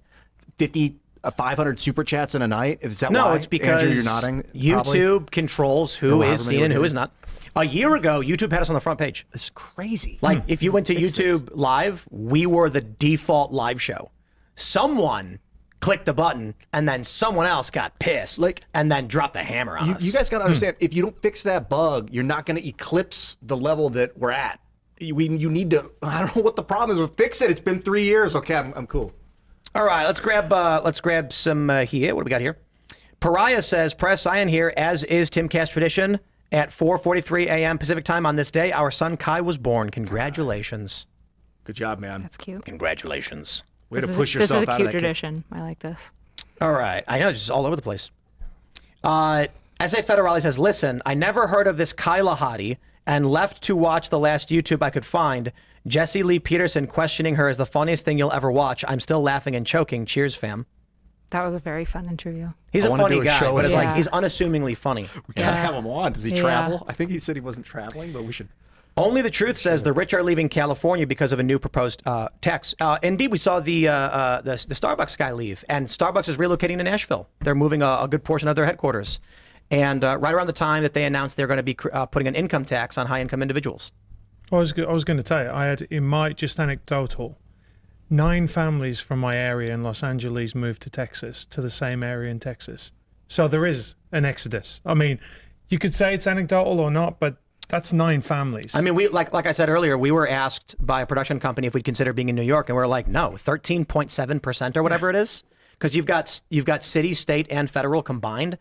500 super chats in a night? Is that why? No, it's because Andrew, you're nodding, YouTube controls who is seen and who is not. A year ago, YouTube had us on the front page. It's crazy. Like, if you went to Fix YouTube Live, we were the default live show. Someone clicked the button, and then someone else got pissed, and then dropped the hammer on us. You guys got to understand, if you don't fix that bug, you're not going to eclipse the level that we're at. You need to, I don't know what the problem is, but fix it. It's been 3 years. Okay, I'm cool. All right, let's grab some here. What do we got here? Pariah says, Press Cyan here, as is Timcast tradition. At 4:43 a.m. Pacific time on this day, our son Kai was born. Congratulations. Good job, man. That's cute. Congratulations. Way to push yourself out of that. This is a cute tradition. I like this. All right. I know, it's just all over the place. S.A. Federale says, listen, I never heard of this Kyla hottie and left to watch the last YouTube I could find. Jesse Lee Peterson questioning her is the funniest thing you'll ever watch. I'm still laughing and choking. Cheers, fam. That was a very fun interview. He's a funny guy, but it's Yeah. like he's unassumingly funny. We gotta have him on. Does he Yeah. travel? I think he said he wasn't traveling, but we should. Only the truth says the rich are leaving California because of a new proposed tax. Indeed, we saw the Starbucks guy leave, and Starbucks is relocating to Nashville. They're moving a good portion of their headquarters. And right around the time that they announced they're going to be putting an income tax on high-income individuals. I was going to tell you, I had in my, just anecdotal, 9 families from my area in Los Angeles moved to Texas, to the same area in Texas. So there is an exodus. I mean, you could say it's anecdotal or not, but that's 9 families. I mean, we like I said earlier, we were asked by a production company if we'd consider being in New York, and we're like, no, 13.7% or whatever it is, because you've got city, state, and federal combined.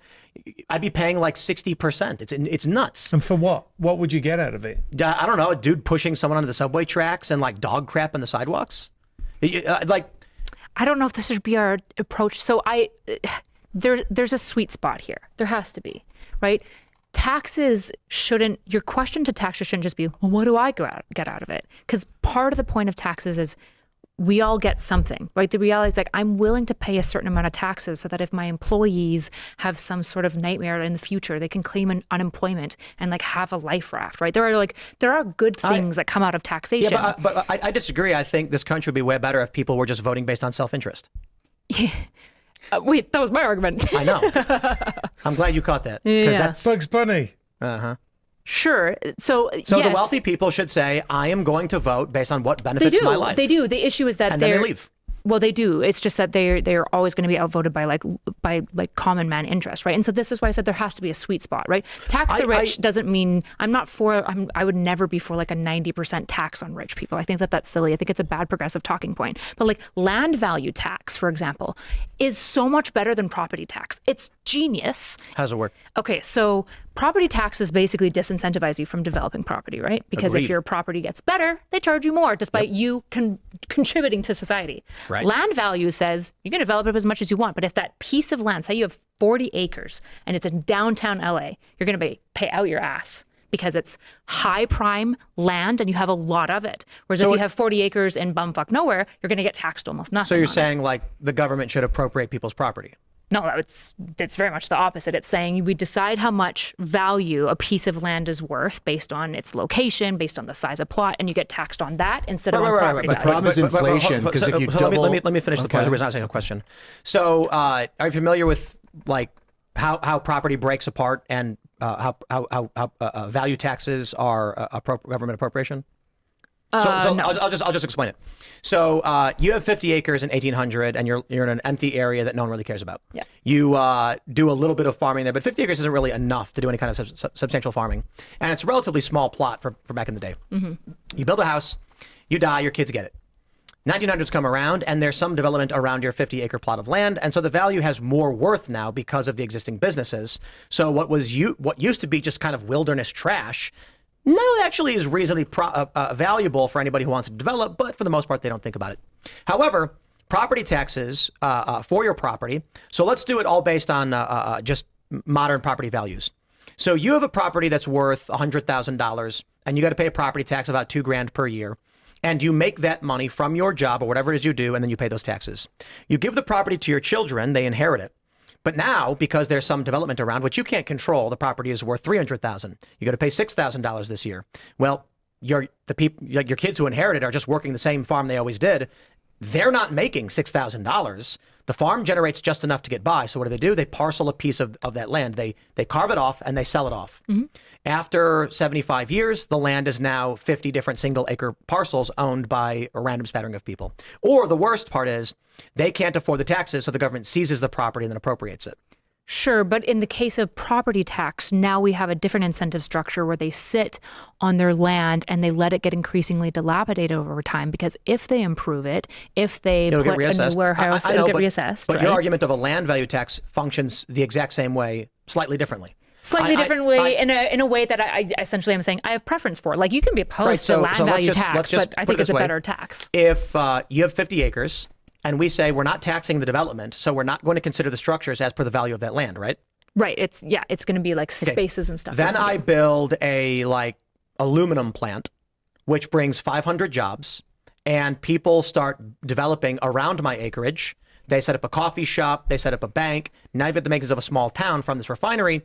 I'd be paying like 60%. It's nuts. And for what? What would you get out of it? I don't know, a dude pushing someone onto the subway tracks and like dog crap on the sidewalks. I don't know if this should be our approach. So there's a sweet spot here. There has to be, right? Taxes shouldn't, your question to taxes shouldn't just be, well, what do I get out of it? Because part of the point of taxes is we all get something, right? The reality is like, I'm willing to pay a certain amount of taxes so that if my employees have some sort of nightmare in the future, they can claim an unemployment and like have a life raft, right? There are good things that come out of taxation. Yeah, but I disagree. I think this country would be way better if people were just voting based on self-interest. Wait, that was my argument. I know. I'm glad you caught that. Yeah. That's Bugs Bunny. Sure. So yes, the wealthy people should say, I am going to vote based on what they benefits do. my life. They do. The issue is that And then they leave. Well, they do. It's just that they're always going to be outvoted by like common man interest, right? And so this is why I said there has to be a sweet spot, right? Tax the rich doesn't mean I would never be for like a 90% tax on rich people. I think that's silly. I think it's a bad progressive talking point. But like land value tax, for example, is so much better than property tax. It's genius. How does it work? Okay, so property taxes basically disincentivize you from developing property, right? Because Agreed. if your property gets better, they charge you more despite you contributing to society. Right. Land value says you can develop it as much as you want, but if that piece of land, say you have 40 acres and it's in downtown LA, you're going to pay out your ass because it's high prime land and you have a lot of it. Whereas if you have 40 acres in bumfuck nowhere, you're going to get taxed almost nothing. So you're on it. saying like the government should appropriate people's property? No, it's very much the opposite. It's saying we decide how much value a piece of land is worth based on its location, based on the size of plot, and you get taxed on that instead of on property The value. problem is inflation, because if you double... Let me finish the point. We're not asking a question. So are you familiar with like how property breaks apart and how value taxes are government appropriation? No. I'll just explain it. So you have 50 acres in 1800, and you're in an empty area that no one really cares about. Yeah. You do a little bit of farming there, but 50 acres isn't really enough to do any kind of substantial farming, and it's a relatively small plot for back in the day. Mm-hmm. You build a house, you die, your kids get it. 1900s come around, and there's some development around your 50-acre plot of land, and so the value has more worth now because of the existing businesses. So what used to be just kind of wilderness trash. No, it actually is reasonably valuable for anybody who wants to develop, but for the most part, they don't think about it. However, property taxes for your property, so let's do it all based on just modern property values. So you have a property that's worth $100,000, and you got to pay a property tax about $2,000 per year, and you make that money from your job or whatever it is you do, and then you pay those taxes. You give the property to your children, they inherit it. But now, because there's some development around, which you can't control, the property is worth $300,000. You got to pay $6,000 this year. Well, your kids who inherited are just working the same farm they always did. They're not making $6,000. The farm generates just enough to get by. So what do? They parcel a piece of that land. They carve it off and they sell it off. After 75 years, the land is now 50 different single acre parcels owned by a random spattering of people. Or the worst part is they can't afford the taxes, so the government seizes the property and then appropriates it. Sure, but in the case of property tax, now we have a different incentive structure where they sit on their land and they let it get increasingly dilapidated over time, because if they improve it, if they It'll put get a new warehouse, I know, it'll get reassessed. But right? your argument of a land value tax functions the exact same way, slightly differently. Slightly different way, in a way that I essentially am saying I have preference for. Like, you can be opposed Right, to so land let's value just- tax, let's just but I put it think it's this a way. better tax. If you have 50 acres and we say we're not taxing the development, so we're not going to consider the structures as per the value of that land, right? Right. It's going to be like spaces and stuff. Then I build a aluminum plant, which brings 500 jobs, and people start developing around my acreage. They set up a coffee shop, they set up a bank. Now you've got the makings of a small town from this refinery.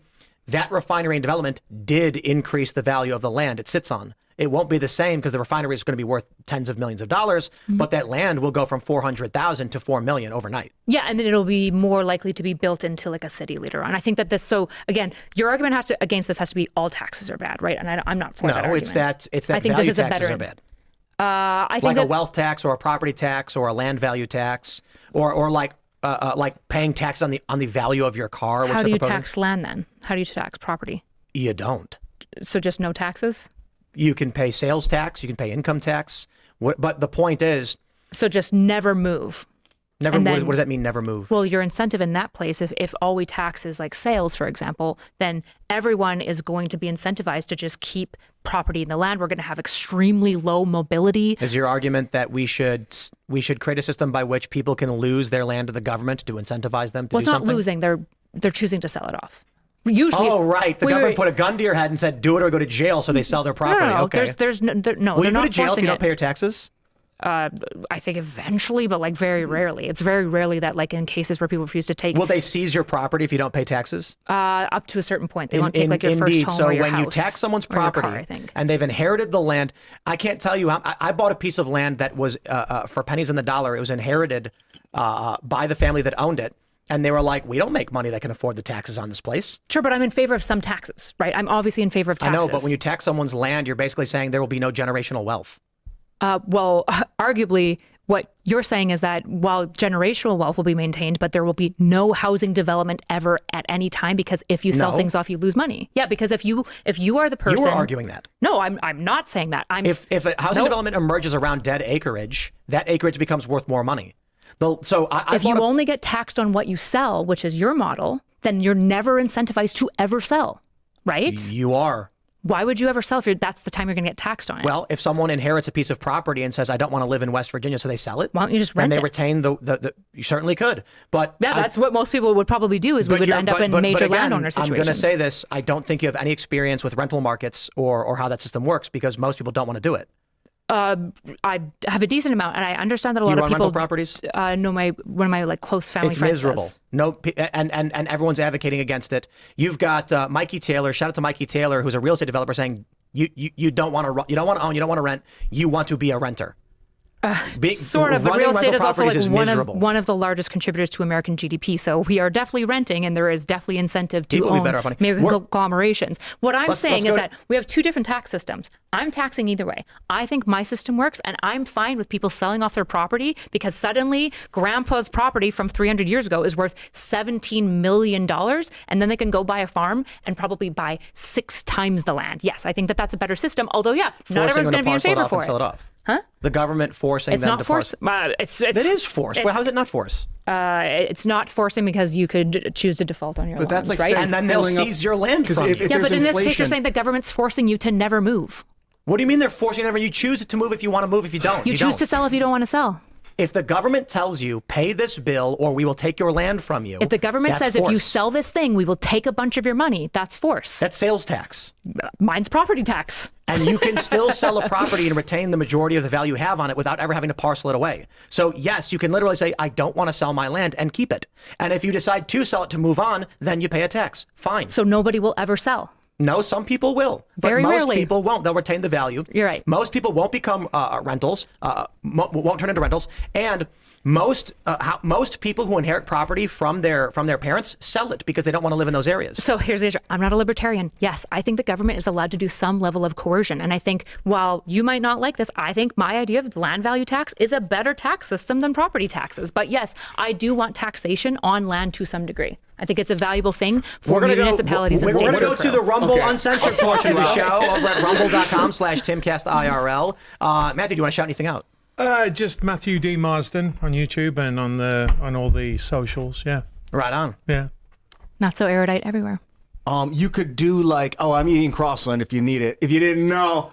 That refinery and development did increase the value of the land it sits on. It won't be the same because the refinery is going to be worth tens of millions of dollars, but that land will go from 400,000 to 4 million overnight. Yeah, and then it'll be more likely to be built into like a city later on. I think that this. So again, your argument against this has to be all taxes are bad, right? And I'm not for that argument. It's that I think value this is taxes a better, are bad. I think Like a that, wealth tax or a property tax or a land value tax or like paying tax on the value of your car. Which how do you proposing. tax land then? How do you tax property? You don't. So just no taxes? You can pay sales tax. You can pay income tax. But the point is, So just never move. never. And What then- does that mean? Never move. Well, your incentive in that place, if all we tax is like sales, for example, then everyone is going to be incentivized to just keep property in the land. We're going to have extremely low mobility. Is your argument that we should create a system by which people can lose their land to the government to incentivize them to Well, do it's not something? losing. They're choosing to sell it off. Usually. Oh, right. The Wait, government wait. put a gun to your head and said, "Do it or go to jail," so they sell their property. No. Okay. There's no. Will they're you go not to jail if forcing you don't it. pay your taxes? I think eventually, but like very rarely. It's very rarely that like in cases where people refuse to take Will they seize your property if you don't pay taxes? up to a certain point. They won't take like your Indeed. first home So or your when you house tax someone's or your property car, I think. and they've inherited the land, I can't tell you. I bought a piece of land that was for pennies on the dollar. It was inherited by the family that owned it. And they were like, "We don't make money that can afford the taxes on this place." Sure, but I'm in favor of some taxes, right? I'm obviously in favor of taxes. I know, but when you tax someone's land, you're basically saying there will be no generational wealth. Well, arguably, what you're saying is that while generational wealth will be maintained, but there will be no housing development ever at any time, because if you sell No. things off, you lose money. Yeah, because if you are the person, You were arguing that. No, I'm not saying that. If a housing Nope. development emerges around dead acreage, that acreage becomes worth more money. If you only get taxed on what you sell, which is your model, then you're never incentivized to ever sell, right? You are. Why would you ever sell if that's the time you're going to get taxed on it? Well, if someone inherits a piece of property and says, "I don't want to live in West Virginia," so they sell it. Why don't you just rent and they it? retain the you certainly could. But Yeah, that's what most people would probably do. Is we would end up in major again, landowner situations. I'm going to say this: I don't think you have any experience with rental markets or how that system works, because most people don't want to do it. I have a decent amount, and I understand that a Do lot you of run people. rental properties? No, one of my like close family It's friends miserable. does. No, and everyone's advocating against it. You've got Mikey Taylor. Shout out to Mikey Taylor, who's a real estate developer, saying you don't want to own, you don't want to rent, you want to be a renter. Sort of, but running real estate rental is also properties like is miserable. one of the largest contributors to American GDP. So we are definitely renting, and there is definitely incentive to People would be own better off owning. American We're- conglomerations. What I'm Let's saying go is to- that we have two different tax systems. I'm taxing either way. I think my system works, and I'm fine with people selling off their property because suddenly grandpa's property from 300 years ago is worth $17 million, and then they can go buy a farm and probably buy 6 times the land. Yes, I think that that's a better system. Although, yeah, not Forcing everyone's them going to be in parcel it favor off for and sell it it. off. Huh? The government forcing It's them not to force. parcel. It is force. Well, how is it not force? It's not forcing because you could choose to default on your But that's loans, like right? saying And then they'll filling up- seize your land from if you. Yeah, there's but in this case, you're inflation- saying the government's forcing you to never move. What do you mean they're forcing you? You choose to move if you want to move. If you don't, You choose don't. to sell if you don't want to sell. If the government tells you, pay this bill or we will take your land from you. If the government that's says if you force. sell this thing, we will take a bunch of your money, that's force. That's sales tax. Mine's property tax. And you can still sell a property and retain the majority of the value you have on it without ever having to parcel it away. So yes, you can literally say, "I don't want to sell my land," and keep it. And if you decide to sell it to move on, then you pay a tax. Fine. So nobody will ever sell. No, some people will, but Very most rarely. people won't. They'll retain the value. You're right. Most people won't become rentals, won't turn into rentals, and most people who inherit property from their parents sell it because they don't want to live in those areas. So here's the issue. I'm not a libertarian. Yes, I think the government is allowed to do some level of coercion. And I think while you might not like this, I think my idea of the land value tax is a better tax system than property taxes. But yes, I do want taxation on land to some degray. I think it's a valuable thing for municipalities and states. We're going to go to the Rumble Okay. Uncensored portion of the show over at rumble.com/Timcast IRL. Matthew, do you want to shout anything out? Just Matthew D. Marsden on YouTube and on all the socials. Yeah. Right on. Yeah. Not so erudite everywhere. You could do like, oh, I'm eating Crossland if you need it. If you didn't know,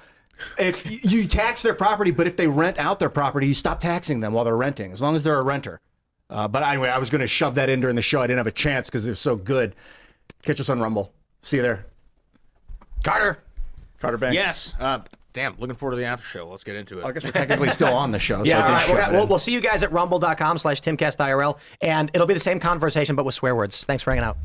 if you tax their property, but if they rent out their property, you stop taxing them while they're renting, as long as they're a renter. But anyway, I was going to shove that in during the show. I didn't have a chance because it was so good. Catch us on Rumble. See you there. Carter Banks. Yes. Damn, looking forward to the after show. Let's get into it. I guess we're technically still on the show. Yeah, so I all did right. shove it in. We'll see you guys at rumble.com/Timcast IRL, and it'll be the same conversation but with swear words. Thanks for hanging out.